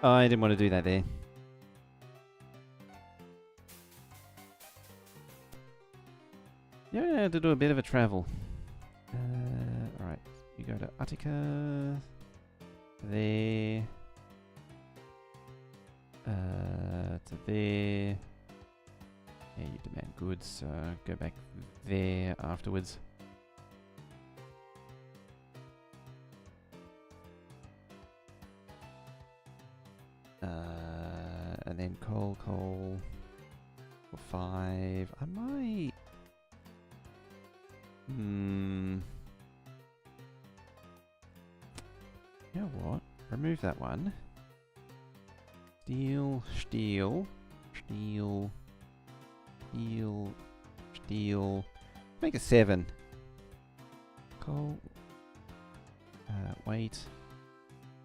Oh, I didn't want to do that there. Yeah, I had to do a bit of a travel. Alright. You go to Utica. There. To there. Yeah, you demand goods, go back there afterwards. And then coal for 5. I might... You know what? Remove that one. Steel. Make it 7. Coal. Wait.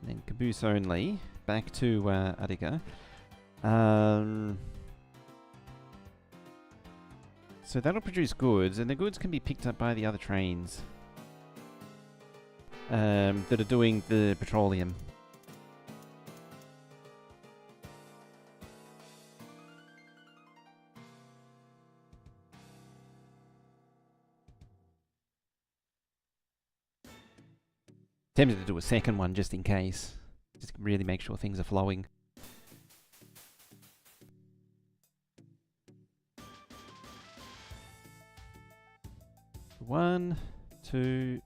And then caboose only. Back to Utica. So that'll produce goods, and the goods can be picked up by the other trains that are doing the petroleum. Tempted to do a second one just in case. Just really make sure things are flowing. One, two,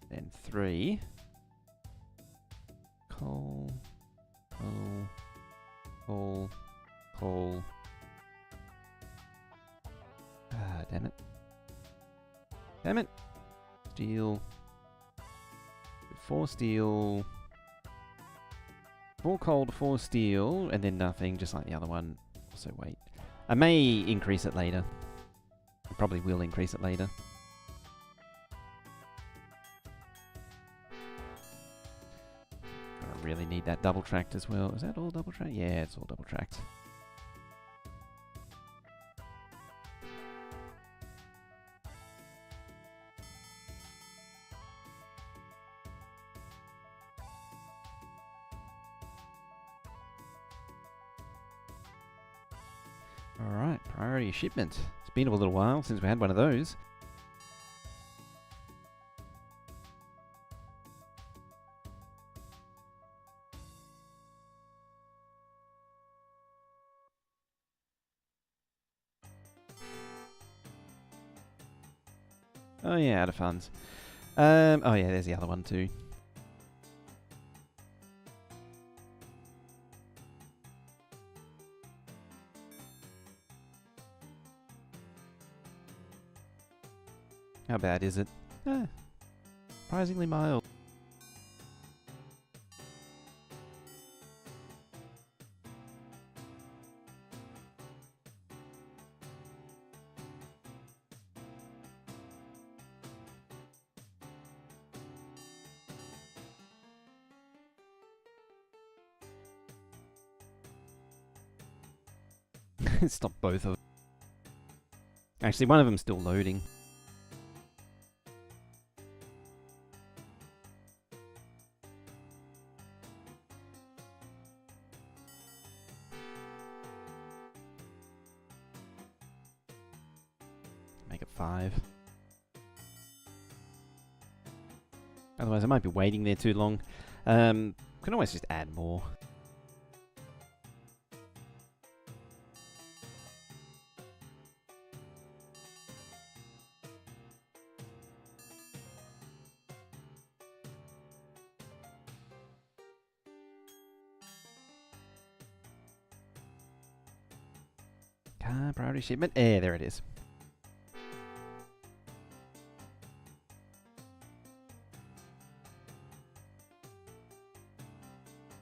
then 3. Coal. Ah, damn it. Steel. 4 steel. 4 coal to 4 steel, and then nothing, just like the other one. Also, wait. I may increase it later. I probably will increase it later. I really need that double tracked as well. Is that all double tracked? Yeah, it's all double tracked. Alright, priority shipment. It's been a little while since we had one of those. Oh yeah, out of funds. Oh yeah, there's the other one too. How bad is it? Surprisingly mild. Stop both of them. Actually, one of them's still loading. 5. Otherwise I might be waiting there too long. Can always just add more. Car priority shipment. There it is.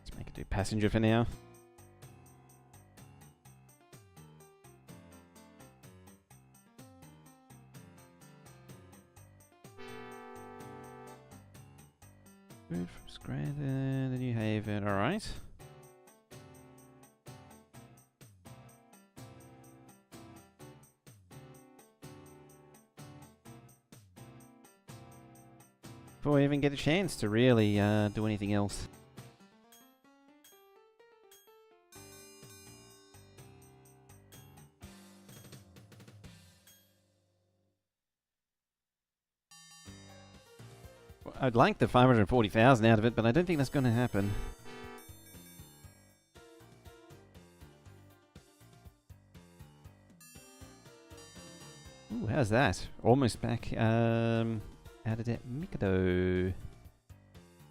Let's make it do passenger for now. Food from Scranton, the New Haven. All right. Before we even get a chance to really do anything else. Well, I'd like the 540,000 out of it, but I don't think that's going to happen. Ooh, how's that? Almost back. How did it Mikado?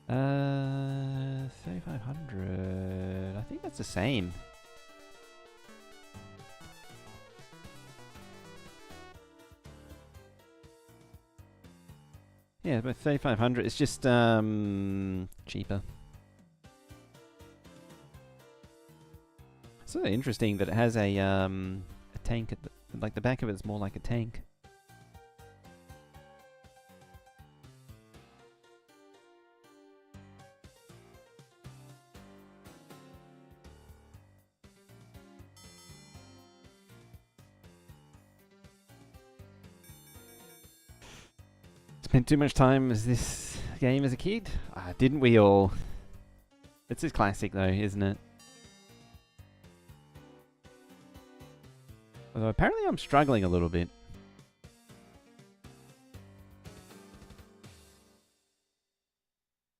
3,500. I think that's the same. Yeah, but 3,500. It's just cheaper. It's sort of interesting that it has a tank at the, like the back of it is more like a tank. Spent too much time as this game as a kid? Didn't we all? It's a classic though, isn't it? Although apparently I'm struggling a little bit.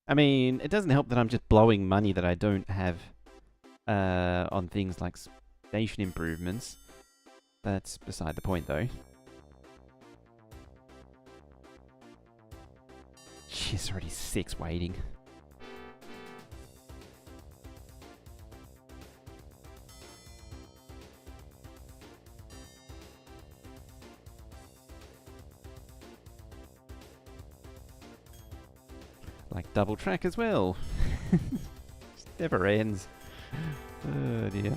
I mean, it doesn't help that I'm just blowing money that I don't have on things like station improvements. That's beside the point though. She's already 6 waiting. Like double track as well. Just never ends. Oh dear.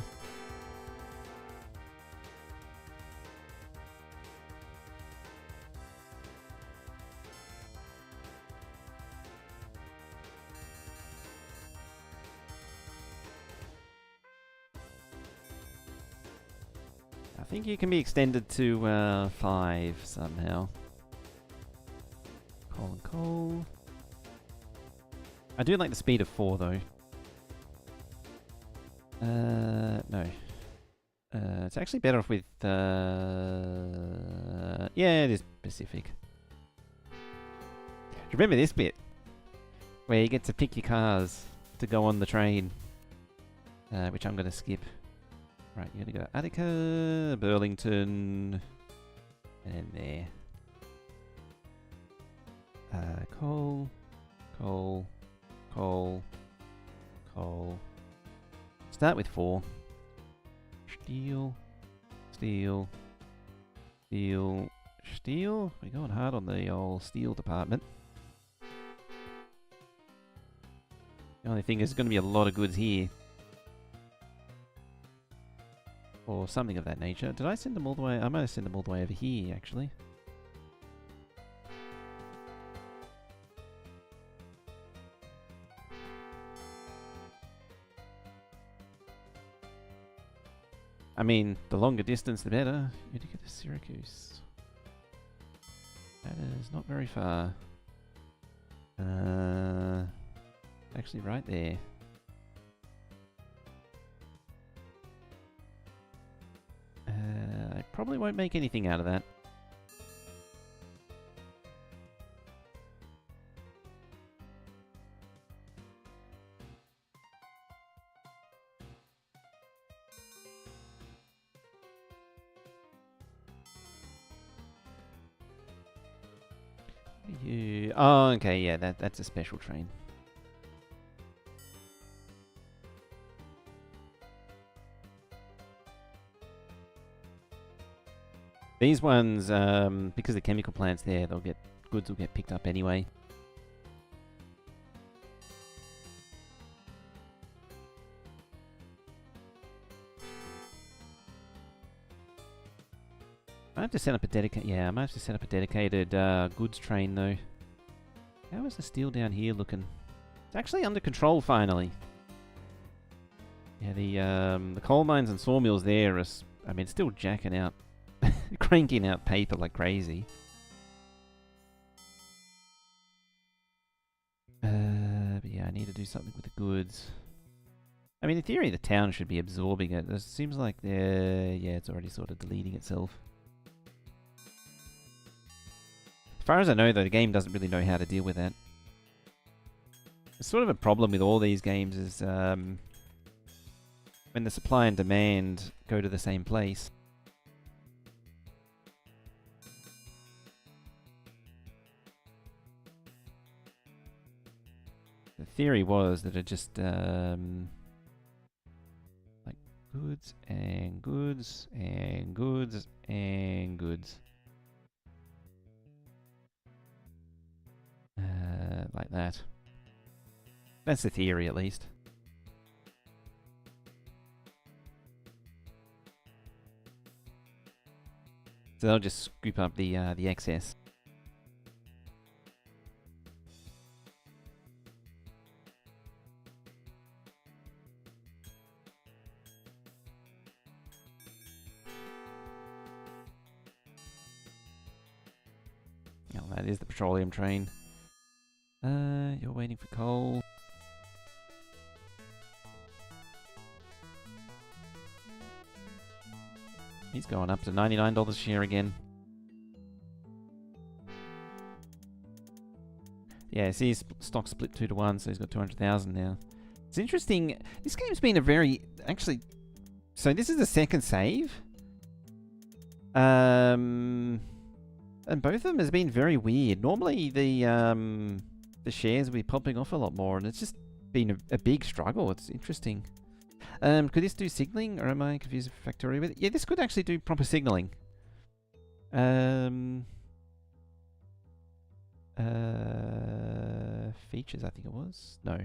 I think you can be extended to 5 somehow. Coal and coal. I do like the speed of 4 though. No. It's actually better off with yeah, it is Pacific. Remember this bit where you get to pick your cars to go on the train, which I'm going to skip. Right, you're going to go Attica, Burlington, and there. Coal, coal, coal, coal. Start with 4. Steel, steel, steel, steel. We're going hard on the old steel department. The only thing is, there's going to be a lot of goods here. Or something of that nature. Did I send them all the way? I might have sent them all the way over here, actually. I mean, the longer distance, the better. You to get to Syracuse. That is not very far. Actually, right there. I probably won't make anything out of that. You. Oh, okay. Yeah, that's a special train. These ones, because the chemical plant's there, goods will get picked up anyway. I have to set up a dedicated. Yeah, I might have to set up a dedicated goods train though. How is the steel down here looking? It's actually under control finally. Yeah, the coal mines and sawmills there are, I mean, still jacking out, cranking out paper like crazy. But yeah, I need to do something with the goods. I mean, in theory, the town should be absorbing it. It seems like yeah, it's already sort of deleting itself. As far as I know, though, the game doesn't really know how to deal with that. It's sort of a problem with all these games is when the supply and demand go to the same place. The theory was that it just like goods and goods and goods and goods. Like that. That's the theory, at least. So they'll just scoop up the excess. Oh, that is the petroleum train. You're waiting for coal. He's going up to $99 a share again. Yeah, see his stock split 2 to 1, so he's got 200,000 now. It's interesting. This game's been a very... Actually, so this is the second save. And both of them has been very weird. Normally the shares will be popping off a lot more, and it's just been a big struggle. It's interesting. Could this do signaling, or am I confused with Factorio with it? Yeah, this could actually do proper signaling. Features, I think it was. No.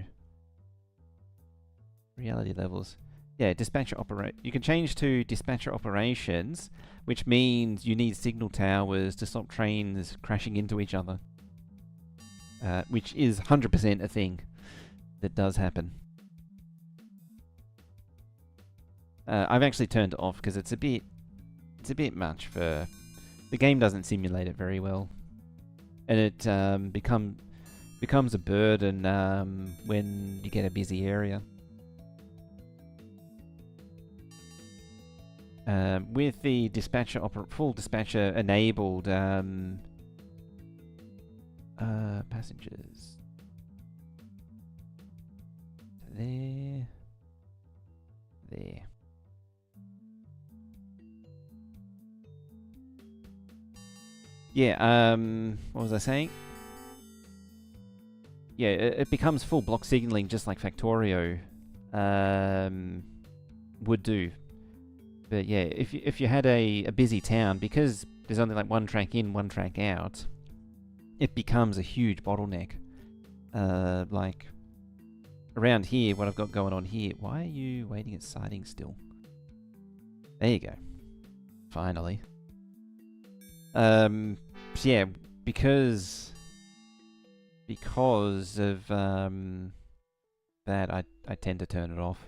Reality levels. Yeah, dispatcher operate. You can change to dispatcher operations, which means you need signal towers to stop trains crashing into each other. Which is 100% a thing that does happen. I've actually turned it off because it's a bit much for... The game doesn't simulate it very well. And it becomes a burden when you get a busy area. With the dispatcher full dispatcher enabled, passengers. There. Yeah, what was I saying? Yeah, it becomes full block signaling just like Factorio would do. But yeah, if you had a busy town, because there's only like one track in, one track out, it becomes a huge bottleneck. Like around here, what I've got going on here. Why are you waiting at siding still? There you go. Finally. So yeah, because of that, I tend to turn it off.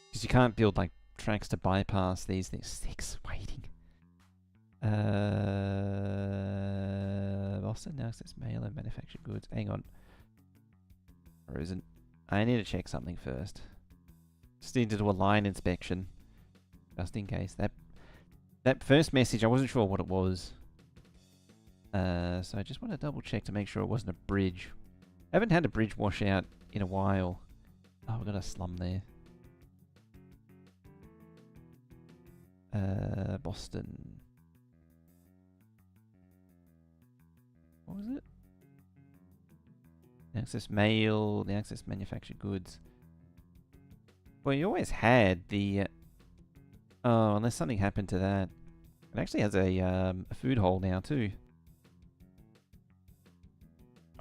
Because you can't build like tracks to bypass these things. 6 waiting. Boston now says mail and manufactured goods. Hang on. Or isn't? I need to check something first. Just need to do a line inspection. Just in case. That first message, I wasn't sure what it was. So I just want to double check to make sure it wasn't a bridge. I haven't had a bridge washout in a while. Oh, we've got a slum there. Boston. What was it? The access mail, the access manufactured goods. Well, you always had the... oh, unless something happened to that. It actually has a food hole now too.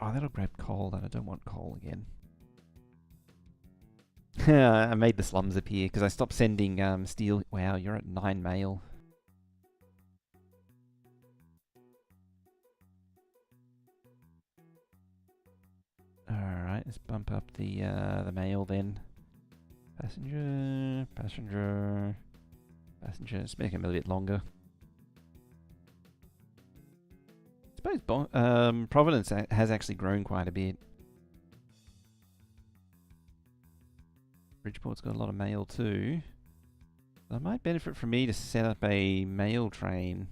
Oh, that'll grab coal, and I don't want coal again. I made the slums appear because I stopped sending steel. Wow, you're at 9 mail. Alright, let's bump up the mail then. Passenger, passenger, passenger. Let's make them a bit longer. I suppose Providence has actually grown quite a bit. Bridgeport's got a lot of mail too. It might benefit for me to set up a mail train.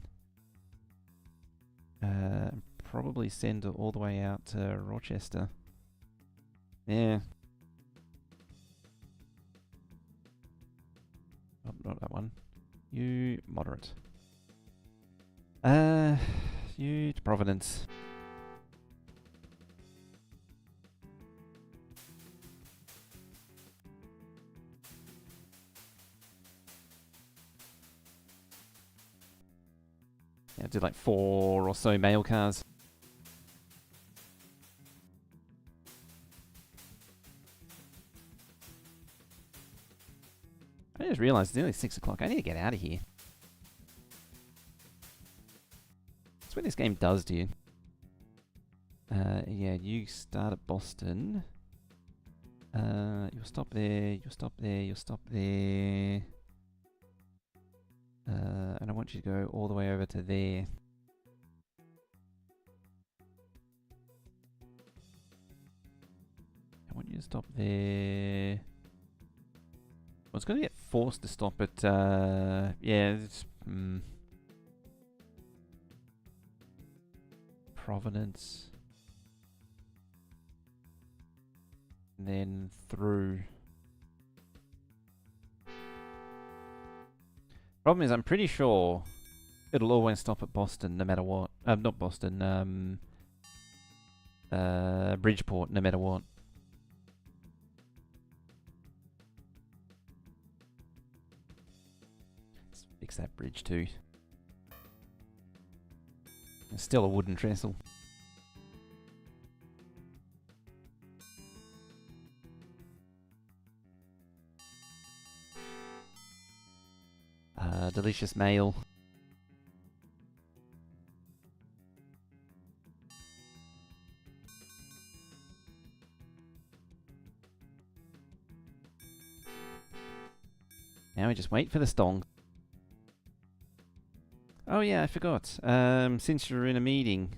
Probably send it all the way out to Rochester. Yeah. Oh, not that one. You moderate. You to Providence. Yeah, do like 4 or so mail cars. I just realised it's nearly 6 o'clock. I need to get out of here. That's what this game does to you. Yeah, you start at Boston. You'll stop there, you'll stop there, you'll stop there. And I want you to go all the way over to there. I want you to stop there. Well, it's going to get forced to stop at, yeah, it's, Providence. And then through. Problem is, I'm pretty sure it'll always stop at Boston no matter what. Not Boston, Bridgeport no matter what. Let's fix that bridge too. It's still a wooden trestle. Delicious mail. Now we just wait for the stong. Oh yeah, I forgot. Since you're in a meeting,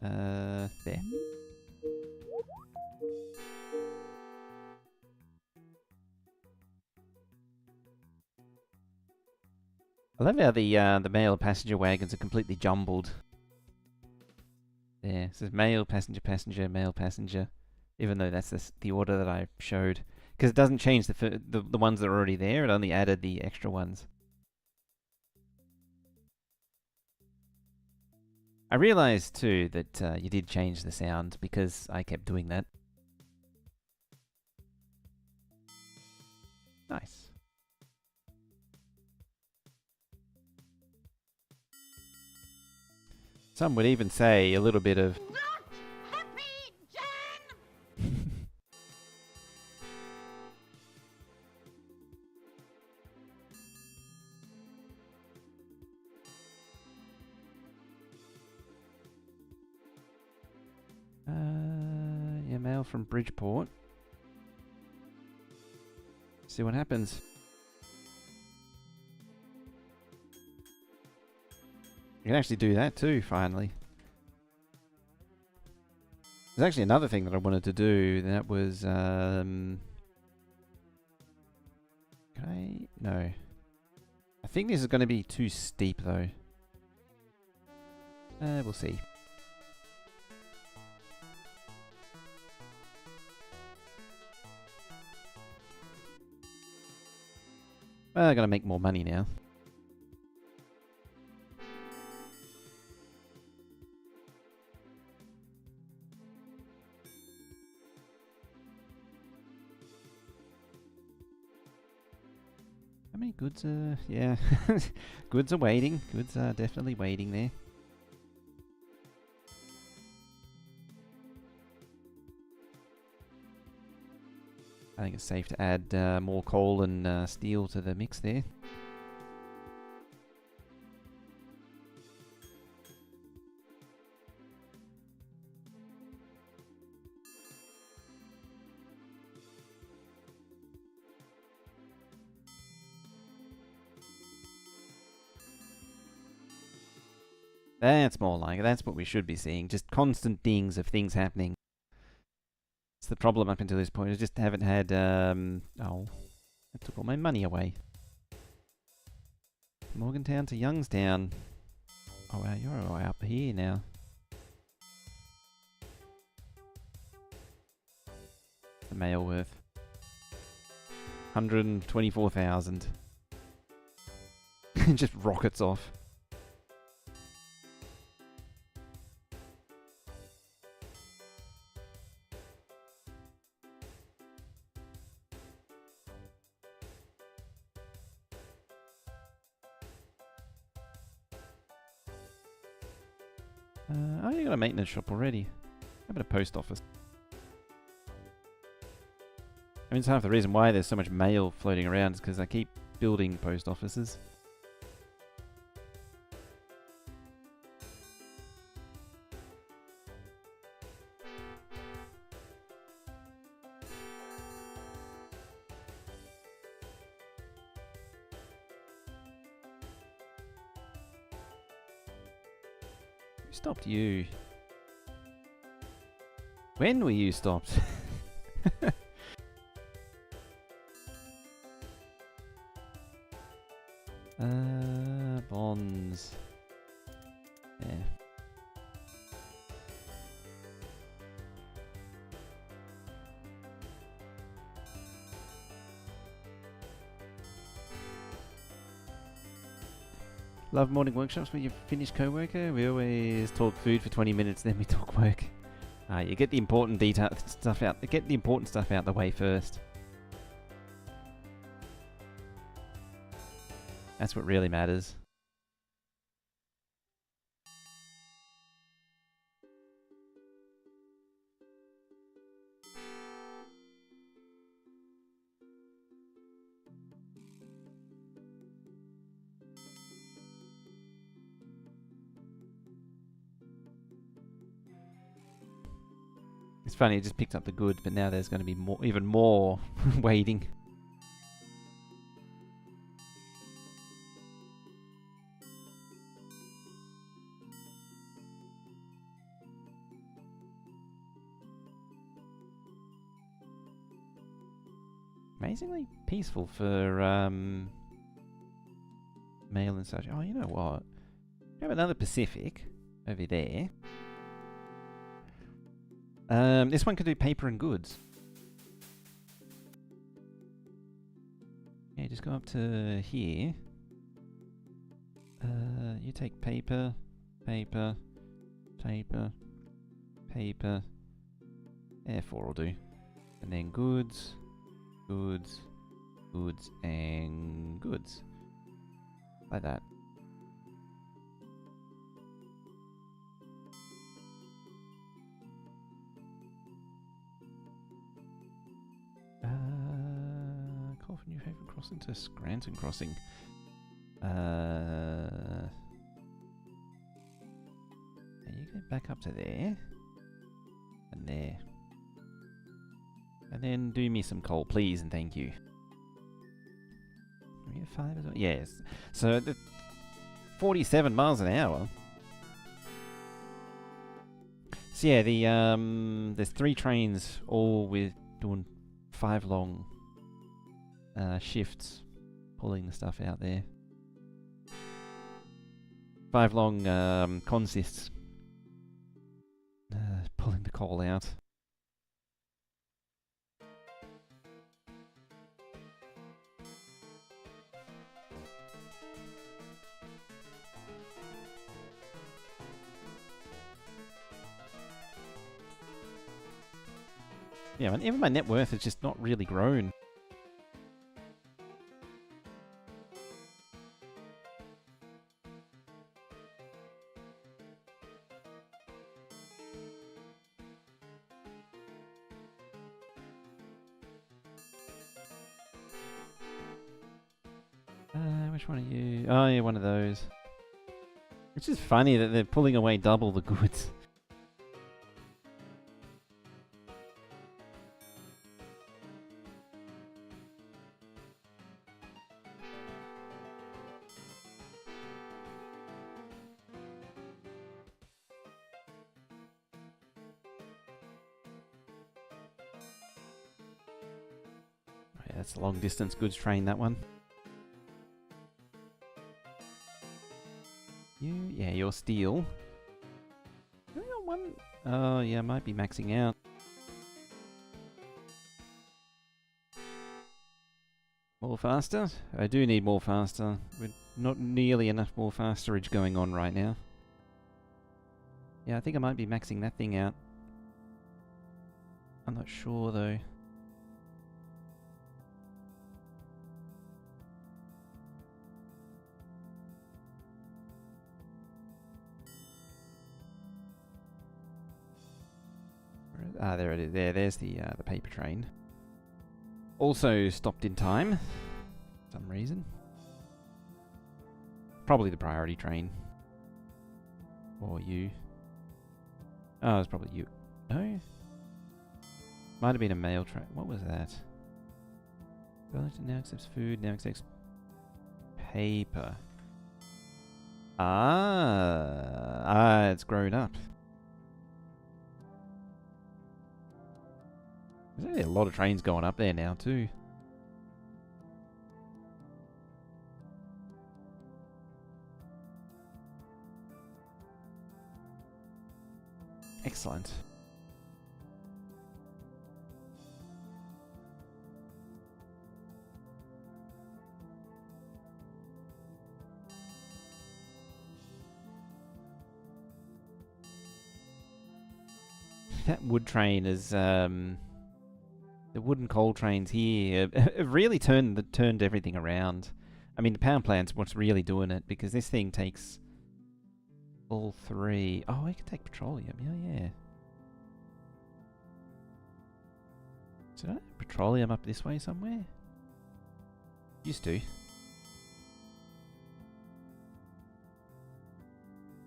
there. I love how the mail passenger wagons are completely jumbled. There, it says mail passenger passenger mail passenger, even though that's the order that I showed, because it doesn't change the ones that are already there. It only added the extra ones. I realized too that you did change the sound because I kept doing that. Nice. Some would even say a little bit of... Not happy, Jan! Yeah, mail from Bridgeport. See what happens. You can actually do that too, finally. There's actually another thing that I wanted to do. That was, can I? No. I think this is going to be too steep, though. We'll see. Well, I gotta make more money now. How many goods are... Yeah. Goods are waiting. Goods are definitely waiting there. I think it's safe to add more coal and steel to the mix there. That's more like it. That's what we should be seeing. Just constant dings of things happening. It's the problem up until this point. I just haven't had... Oh, that took all my money away. Morgantown to Youngstown. Oh wow, you're all up here now. The mail worth 124,000. Just rockets off. Oh, you got a maintenance shop already. How about a post office? I mean, it's half the reason why there's so much mail floating around is because I keep building post offices. Who stopped you? When were you stopped? Bonds. Yeah. Love morning workshops with your Finnish co-worker. We always talk food for 20 minutes, then we talk work. You get the important stuff out. Get the important stuff out the way first. That's what really matters. It's funny, it just picked up the good, but now there's going to be more, even more waiting. Amazingly peaceful for mail and such. Oh, you know what? We have another Pacific over there. This one could do paper and goods. Yeah, just go up to here. You take paper, paper, paper, paper. Four will do. And then goods, goods, goods, and goods. Like that. Call for New Haven Crossing to Scranton Crossing. Yeah, you go back up to there. And there. And then do me some coal, please, and thank you. We get 5 as well? Yes. So, the 47 miles an hour. So yeah, there's 3 trains, all with doing 5 long shifts, pulling the stuff out there. 5 long consists, pulling the coal out. Yeah, man, even my net worth has just not really grown. Which one are you? Oh, yeah, one of those. It's just funny that they're pulling away double the goods. Yeah, that's a long distance goods train, that one. Yeah, you're steel. I got one. Oh, yeah, might be maxing out. More faster? I do need more faster. We're not nearly enough more fasterage going on right now. Yeah, I think I might be maxing that thing out. I'm not sure though. Ah, there it is. There's the paper train. Also stopped in time, for some reason. Probably the priority train. Or you. Oh, it's probably you. No? Might have been a mail train. What was that? Burlington now accepts food, now accepts paper. It's grown up. There's only a lot of trains going up there now too. Excellent. That wood train is the wooden coal trains here have really turned everything around. I mean, the power plant's what's really doing it, because this thing takes all three. Oh, I can take petroleum. Yeah. Did I have petroleum up this way somewhere? Used to. I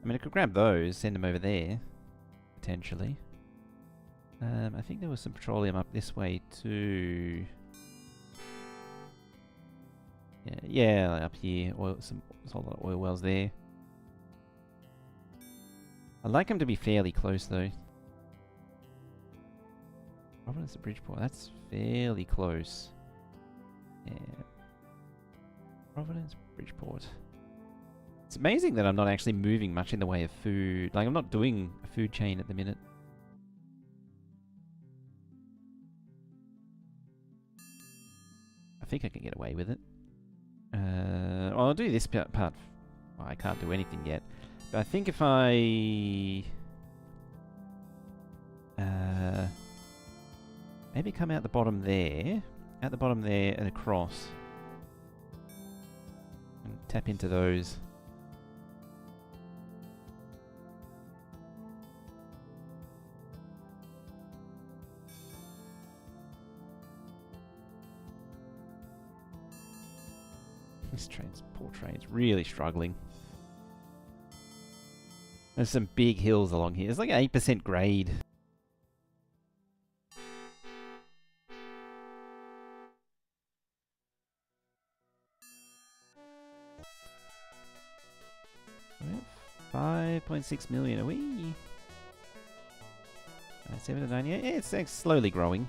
mean, I could grab those, send them over there, potentially. I think there was some petroleum up this way too. Yeah, up here. There's a lot of oil wells there. I'd like them to be fairly close though. Providence to Bridgeport. That's fairly close. Yeah. Providence, Bridgeport. It's amazing that I'm not actually moving much in the way of food. Like, I'm not doing a food chain at the minute. I think I can get away with it. Well, I'll do this part. Well, I can't do anything yet. But I think if I... maybe come out the bottom there. Out the bottom there and across. And tap into those. This poor train's really struggling. There's some big hills along here. It's like an 8% grade. Well, 5.6 million. Are we? 7 to 98. Yeah, it's slowly growing.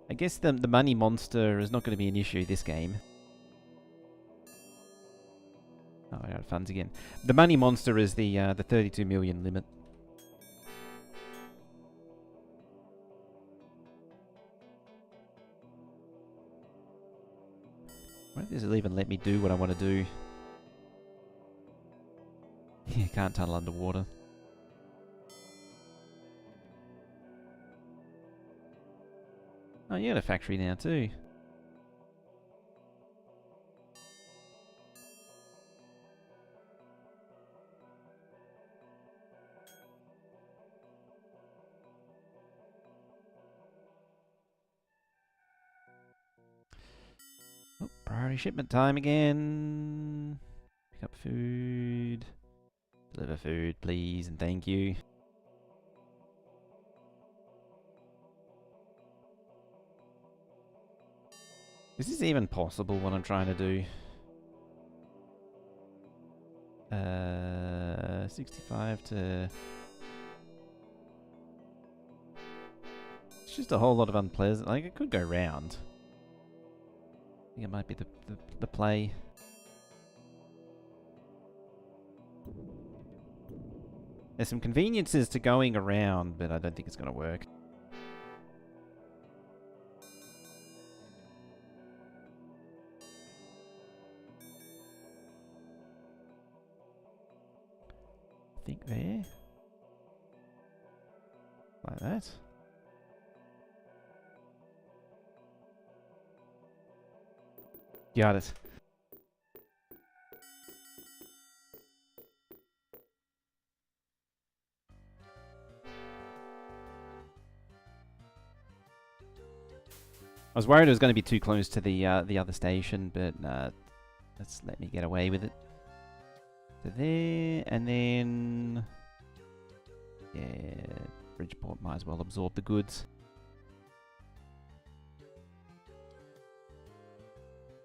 I guess the money monster is not going to be an issue this game. Oh, I got funds again. The money monster is the 32 million limit. Why does it even let me do what I want to do? Yeah, can't tunnel underwater. Oh, you got a factory now too. Priority shipment time again. Pick up food. Deliver food, please, and thank you. Is this even possible, what I'm trying to do? 65 to... It's just a whole lot of unpleasant... Like, it could go round. I think it might be the play. There's some conveniences to going around, but I don't think it's going to work. I think there. Like that. Got it. I was worried it was going to be too close to the other station, but let's let me get away with it. So there, and then yeah, Bridgeport might as well absorb the goods.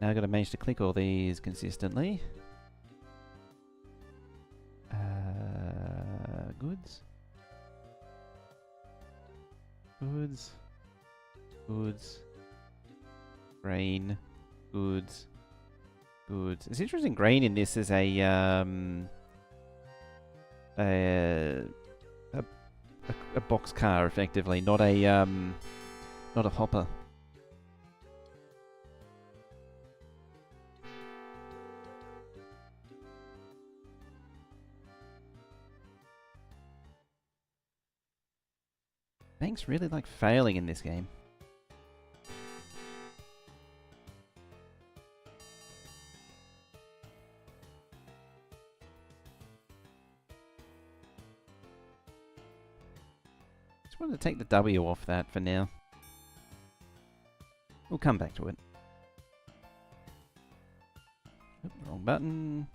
Now I've got to manage to click all these consistently. Goods. Goods. Goods. Grain. Goods. Goods. It's interesting grain in this is a box car effectively, not a hopper. Banks really like failing in this game. Just wanted to take the W off that for now. We'll come back to it. Oop, wrong button.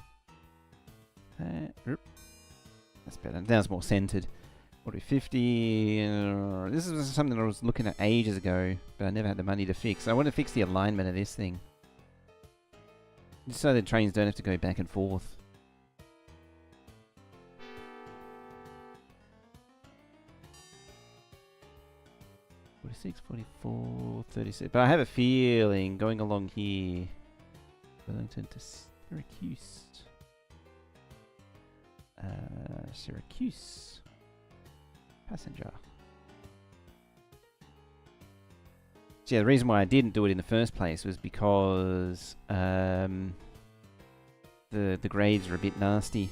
That's better. Now it's more centered. What are we, 50? This is something I was looking at ages ago, but I never had the money to fix. I want to fix the alignment of this thing. Just so the trains don't have to go back and forth. (46, 44, 36). But I have a feeling going along here, Wellington to Syracuse. Syracuse. Passenger. So yeah, the reason why I didn't do it in the first place was because the grades are a bit nasty.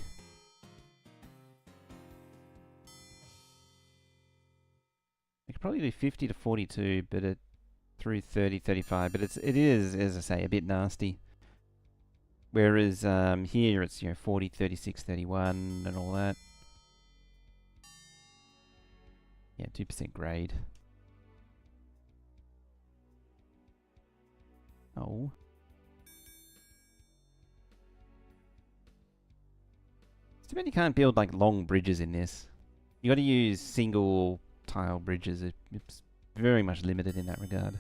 I could probably do 50 to 42, but through 30, 35, but it is, as I say, a bit nasty. Whereas here it's 40, 36, 31 and all that. Yeah, 2% grade. Oh. It's too bad you can't build like long bridges in this. You got to use single tile bridges. It's very much limited in that regard.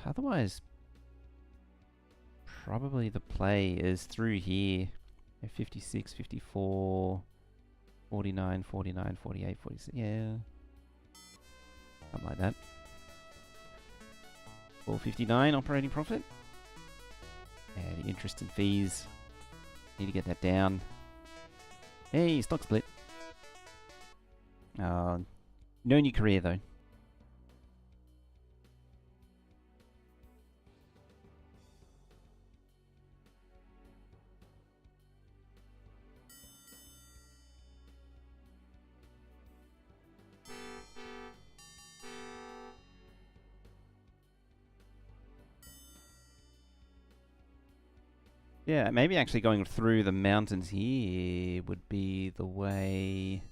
Otherwise, probably the play is through here. 56, 54... 49, 49, 48, 46, yeah. Something like that. 459 operating profit. And interest and fees. Need to get that down. Hey, stock split. No new career though. Yeah, maybe actually going through the mountains here would be the way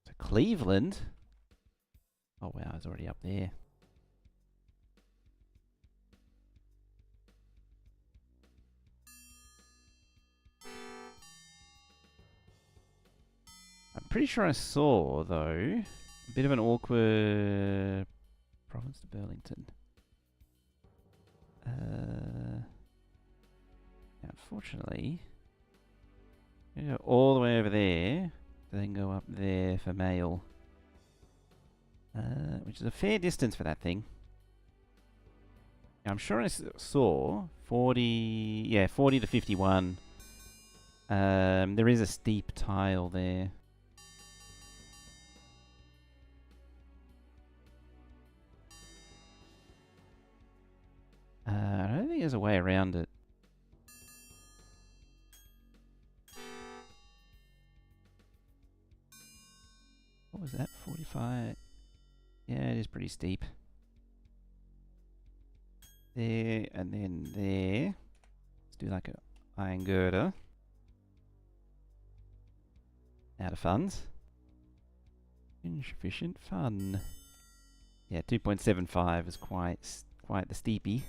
to Cleveland. Oh wow, it's already up there. pretty sure I saw, though, a bit of an awkward province to Burlington. Unfortunately, you go all the way over there, to then go up there for mail. Which is a fair distance for that thing. Now, I'm sure I saw 40 to 51. There is a steep tile there. I don't think there's a way around it. What was that? 45? Yeah, it is pretty steep. There, and then there. Let's do like a iron girder. Out of funds. Insufficient fun. Yeah, 2.75 is quite the steepy.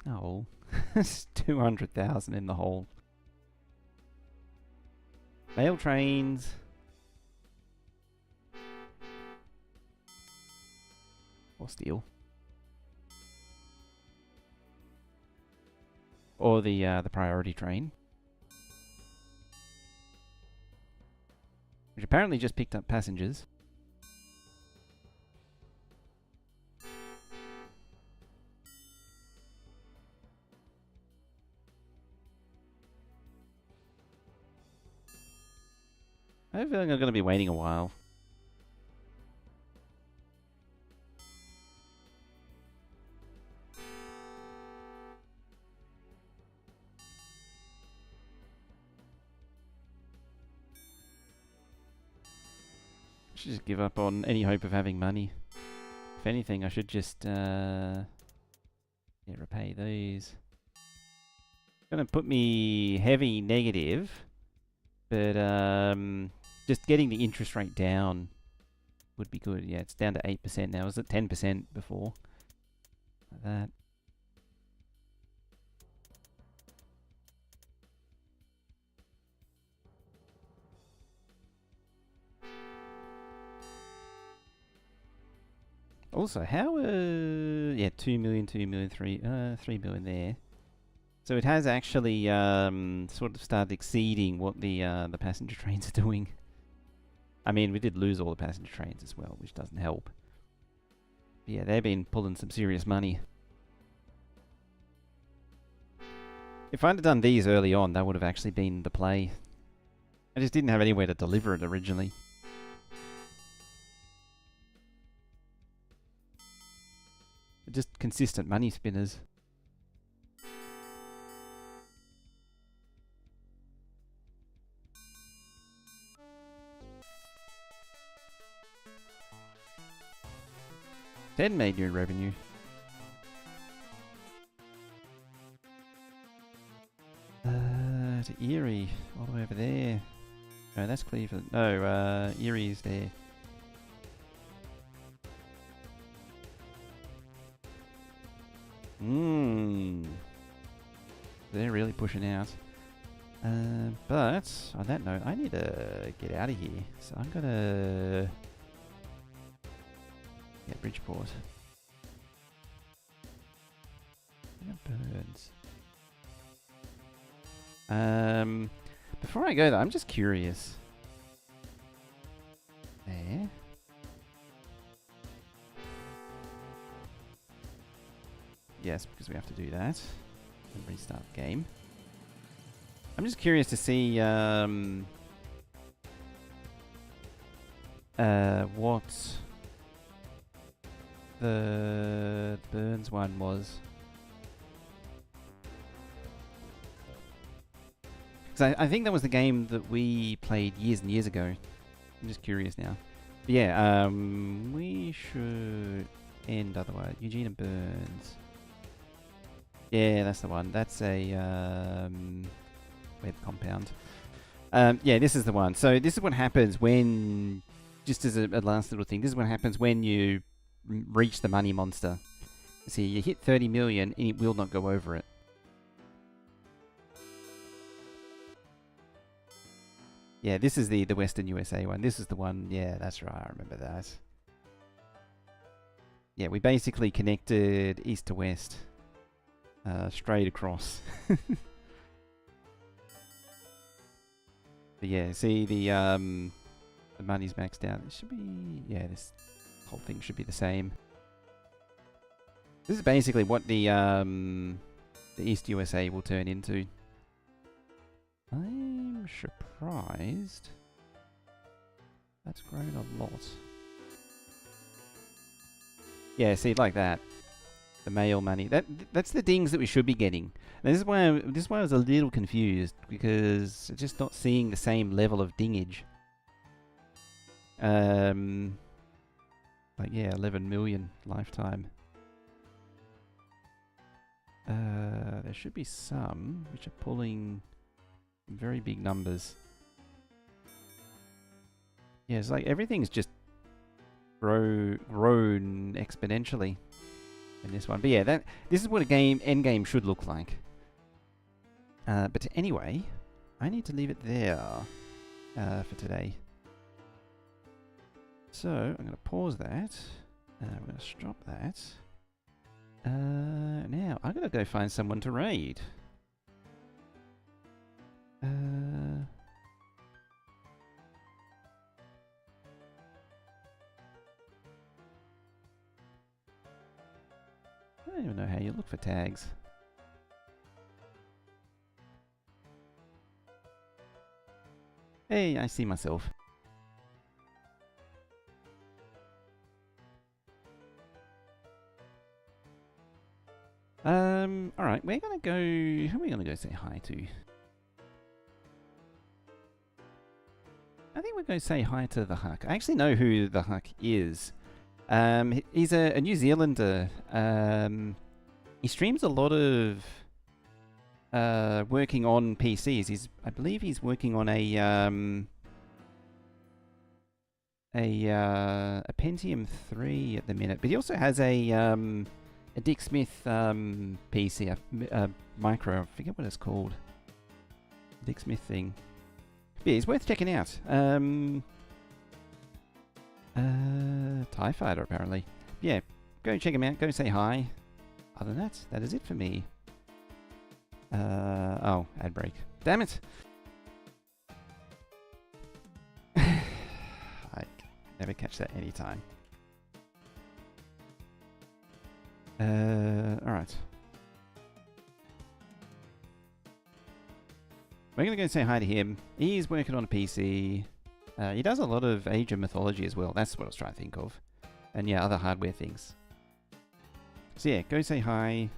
Oh, it's 200,000 in the hole. Mail trains. Or steel. Or the priority train. Which apparently just picked up passengers. I have a feeling I'm going to be waiting a while. I should just give up on any hope of having money. If anything, I should just repay these. Gonna put me heavy negative, but just getting the interest rate down would be good. Yeah, it's down to 8% now. It was at 10% before. Like that. Also, how 2 million, 2 million, 3 million there. So it has actually sort of started exceeding what the passenger trains are doing. I mean, we did lose all the passenger trains as well, which doesn't help. But yeah, they've been pulling some serious money. If I'd have done these early on, that would have actually been the play. I just didn't have anywhere to deliver it originally. Just consistent money spinners. $10 million in revenue. To Erie, all the way over there. No, that's Cleveland. No, Erie's there. They're really pushing out. But on that note, I need to get out of here. So I'm gonna Bridgeport. Birds. Before I go though, I'm just curious. There. Yes, because we have to do that. And restart the game. I'm just curious to see what the Burns one was. Because I think that was the game that we played years and years ago. I'm just curious now. But yeah, we should end otherwise. Eugene and Burns. Yeah, that's the one. That's a web compound. Yeah, this is the one. So this is what happens when, just as a last little thing, this is what happens when you reach the money monster. See, you hit 30 million and it will not go over it. Yeah, this is the Western USA one. This is the one, yeah, that's right, I remember that. Yeah, we basically connected east to west. Straight across. But yeah, see the money's maxed out. It should be, yeah, this whole thing should be the same. This is basically what the East USA will turn into. I'm surprised that's grown a lot. Yeah, see, like that. The mail money. That's the dings that we should be getting. And this is why I was a little confused, because I'm just not seeing the same level of dingage. Like yeah, 11 million lifetime. There should be some which are pulling very big numbers. Yeah, it's like everything's just grown exponentially in this one. But yeah, this is what a end game should look like. But anyway, I need to leave it there for today. So I'm going to pause that. I'm going to stop that. Now I'm going to go find someone to raid. I don't even know how you look for tags. Hey, I see myself. Alright, we're gonna go... Who are we gonna go say hi to? I think we're going to say hi to the Huck. I actually know who the Huck is. He's a New Zealander. He streams a lot of working on PCs. I believe he's working on a Pentium 3 at the minute, but he also has a Dick Smith PC, a micro. I forget what it's called. Dick Smith thing. Yeah, it's worth checking out. TIE Fighter, apparently. Yeah, go check him out. Go say hi. Other than that, that is it for me. Oh, ad break. Damn it! I never catch that anytime. Alright. We're going to go say hi to him. He's working on a PC. He does a lot of Age of Mythology as well. That's what I was trying to think of. And yeah, other hardware things. So yeah, go say hi.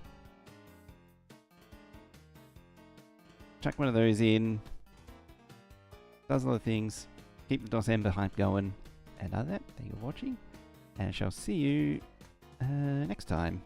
Chuck one of those in. Does a lot of things. Keep the DOSember hype going. And other than that, thank you for watching. And I shall see you next time.